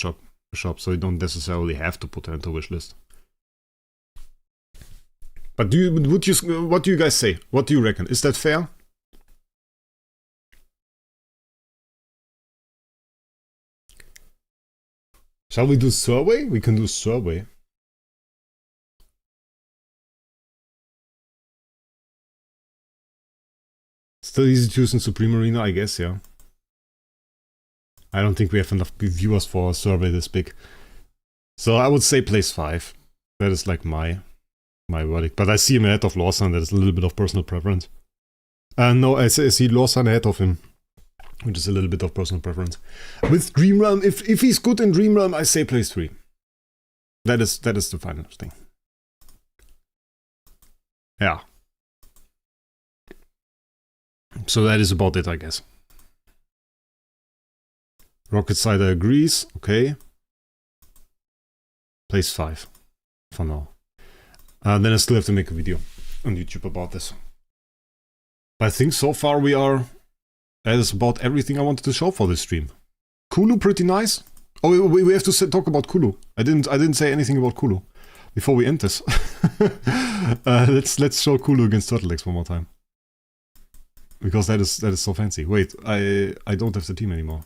shop, so you don't necessarily have to put her into wishlist. But what do you guys say? What do you reckon? Is that fair? Shall we do survey? We can do survey. Still easy to use in Supreme Arena, I guess, yeah. I don't think we have enough viewers for a survey this big. So I would say place 5. That is like my verdict. But I see him ahead of Lawson, that is a little bit of personal preference. No, I see Lawson ahead of him, which is a little bit of personal preference. With Dream Realm, if he's good in Dream Realm, I say place 3. That is the final thing. Yeah. So that is about it, I guess. Rocket Cider agrees. Okay. Place 5 for now. Then I still have to make a video on YouTube about this. But I think so far that is about everything I wanted to show for this stream. Kulu, pretty nice. Oh, we have to talk about Kulu. I didn't say anything about Kulu before we end this. Let's show Kulu against Turtlex one more time. Because that is so fancy. Wait, I don't have the team anymore.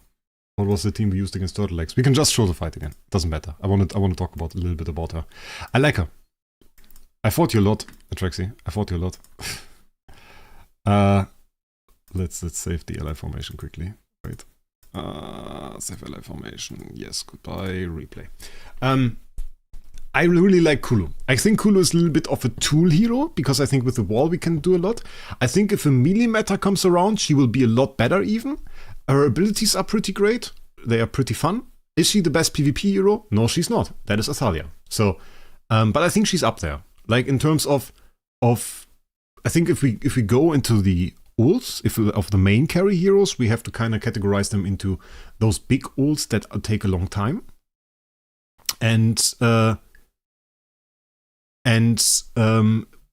What was the team we used against Turtlex? We can just show the fight again. Doesn't matter. I want to talk a little bit about her. I like her. I fought you a lot, Atraxi. I fought you a lot. Let's save the ally formation quickly. Wait. Save ally formation. Yes, goodbye. Replay. I really like Kulu. I think Kulu is a little bit of a tool hero, because I think with the wall we can do a lot. I think if a melee meta comes around, she will be a lot better even. Her abilities are pretty great. They are pretty fun. Is she the best PvP hero? No, she's not. That is Athalia. So, but I think she's up there. Like in terms of I think if we go into the ults, of the main carry heroes, we have to kind of categorize them into those big ults that take a long time. And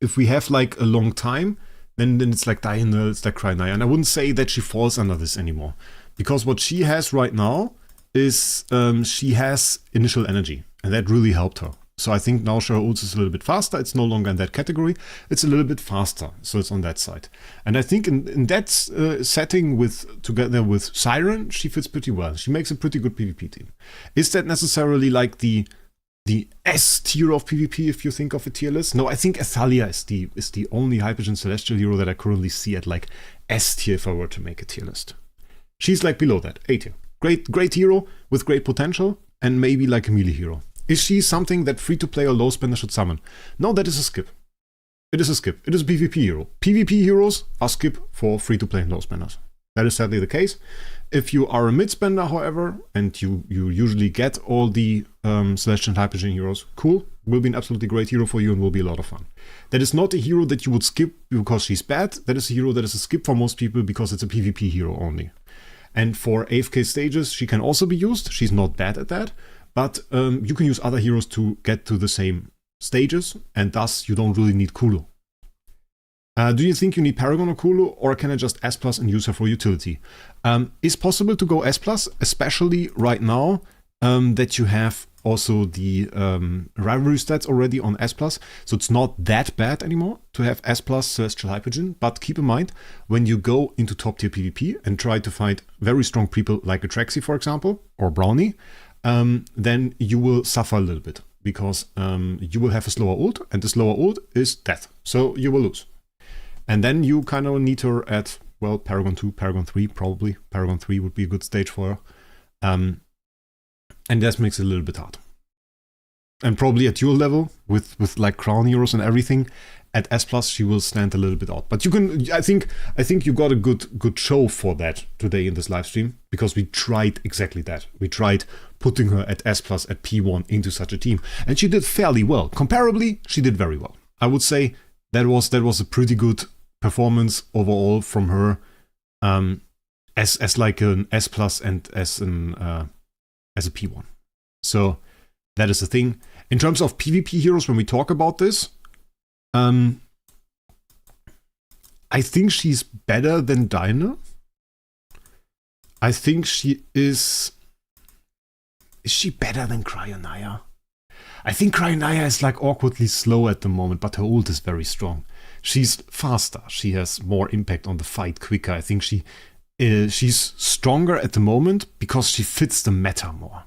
if we have like a long time, then it's like Diana, it's like Krynaya. And I wouldn't say that she falls under this anymore. Because what she has right now is she has initial energy. And that really helped her. So I think now her ults is a little bit faster. It's no longer in that category. It's a little bit faster. So it's on that side. And I think in that setting together with Siren, she fits pretty well. She makes a pretty good PvP team. Is that necessarily like the S tier of PvP if you think of a tier list? No, I think Athalia is the only Hypergen Celestial hero that I currently see at like S tier if I were to make a tier list. She's like below that, A tier. Great hero with great potential and maybe like a melee hero. Is she something that free-to-play or low spender should summon? No, that is a skip. It is a skip. It is a PvP hero. PvP heroes are skip for free-to-play and low spenders. That is sadly the case. If you are a mid-spender, however, and you usually get all the Celestial and Hypergen heroes, cool. Will be an absolutely great hero for you and will be a lot of fun. That is not a hero that you would skip because she's bad. That is a hero that is a skip for most people because it's a PvP hero only. And for AFK stages, she can also be used. She's not bad at that. But you can use other heroes to get to the same stages, and thus you don't really need Kulu. Do you think you need Paragon or Kulu, or can I just S+ and use her for utility? It's possible to go S+, especially right now that you have also the rivalry stats already on S+, so it's not that bad anymore to have S+ Celestial Hypergen, but keep in mind, when you go into top tier PvP and try to find very strong people like Atraxi, for example, or Brownie, then you will suffer a little bit, because you will have a slower ult, and the slower ult is death, so you will lose. And then you kind of need her at, well, Paragon 2, Paragon 3, probably. Paragon 3 would be a good stage for her. And that makes it a little bit hard. And probably at your level, with like crown heroes and everything, at S+, she will stand a little bit out. But you can, I think you got a good show for that today in this live stream, because we tried exactly that. We tried putting her at S+ at P1 into such a team, and she did fairly well. Comparably, she did very well. I would say that was a pretty good performance overall from her, as like an S+ and as a P1. So that is the thing. In terms of PvP heroes, when we talk about this, I think she's better than Dyna. I think she is... Is she better than Krynaya? I think Krynaya is like awkwardly slow at the moment, but her ult is very strong. She's faster. She has more impact on the fight quicker. I think she's stronger at the moment because she fits the meta more.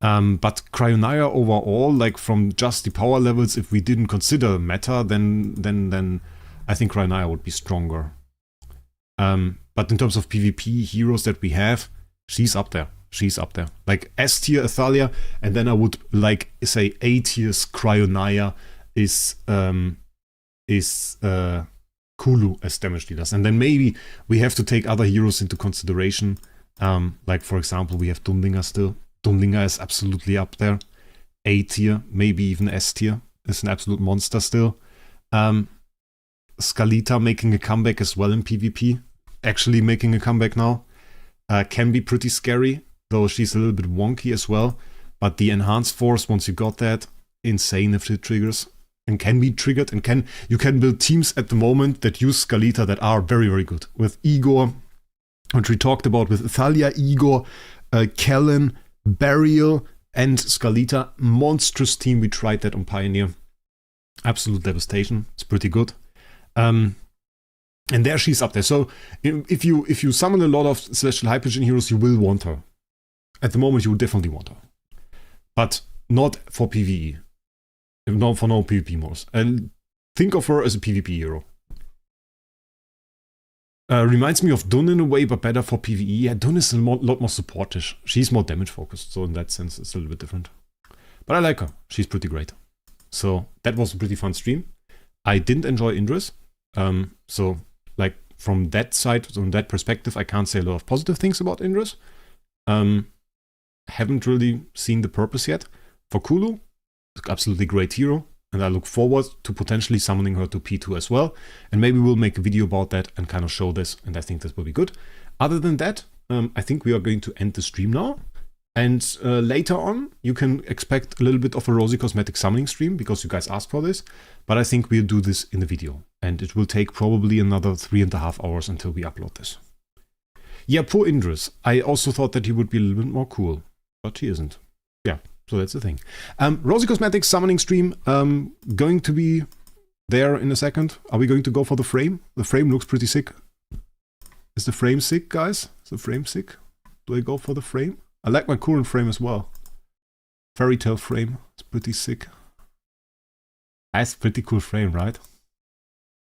But Cryonia overall, like from just the power levels, if we didn't consider meta, then I think Cryonia would be stronger. But in terms of PvP heroes that we have, she's up there. She's up there. Like S tier Athalia, and then I would like say A tier's Cryonia is Kulu as damage dealers. And then maybe we have to take other heroes into consideration. Like for example, we have Dunlinger still. Dunlinger is absolutely up there. A tier, maybe even S tier. Is an absolute monster still. Scalita making a comeback as well in PvP. Actually making a comeback now. Can be pretty scary, though she's a little bit wonky as well. But the enhanced force, once you got that, insane if it triggers. And can be triggered, and you can build teams at the moment that use Scalita that are very, very good. With Igor, which we talked about, with Athalia, Igor, Kellen, Burial, and Scalita. Monstrous team. We tried that on Pioneer. Absolute devastation. It's pretty good. And there she's up there. So if you summon a lot of Celestial Hypergen heroes, you will want her. At the moment, you will definitely want her. But not for PvE. No, for no PvP modes. And think of her as a PvP hero. Reminds me of Dun in a way, but better for PvE. Yeah, Dun is a lot more supportish. She's more damage focused, so in that sense it's a little bit different. But I like her. She's pretty great. So that was a pretty fun stream. I didn't enjoy Indris. So like from that side, from that perspective, I can't say a lot of positive things about Indris. Haven't really seen the purpose yet. For Kulu, absolutely great hero, and I look forward to potentially summoning her to P2 as well, and maybe we'll make a video about that and kind of show this, and I think this will be good. Other than that, I think we are going to end the stream now, and later on you can expect a little bit of a Rosy Cosmetic summoning stream, because you guys asked for this, but I think we'll do this in the video, and it will take probably another 3.5 hours until we upload this. Yeah, poor Indris. I also thought that he would be a little bit more cool, but he isn't. Yeah. So that's the thing. Rosy Cosmetics summoning stream, going to be there in a second. Are we going to go for the frame? The frame looks pretty sick. Is the frame sick, guys? Is the frame sick? Do I go for the frame? I like my current frame as well. Fairy Tale frame. It's pretty sick. That's a pretty cool frame, right?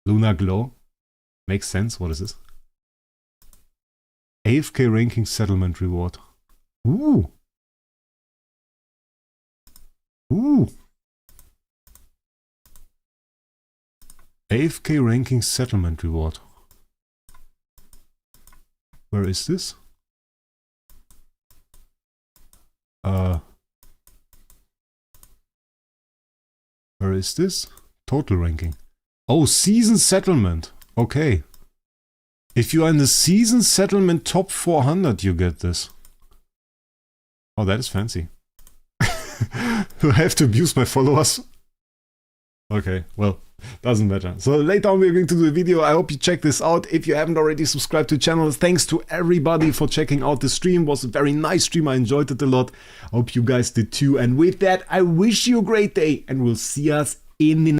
Lunar Glow. Makes sense. What is this? AFK ranking settlement reward. Ooh. Ooh. AFK ranking settlement reward. Where is this? Where is this? Total ranking. Oh, season settlement. Okay. If you are in the season settlement top 400, you get this. Oh, that is fancy. Do I have to abuse my followers? Okay, well, doesn't matter. So later on we're going to do a video. I hope you check this out. If you haven't already subscribed to the channel, thanks to everybody for checking out the stream. It was a very nice stream. I enjoyed it a lot. I hope you guys did too. And with that, I wish you a great day, and we'll see us in the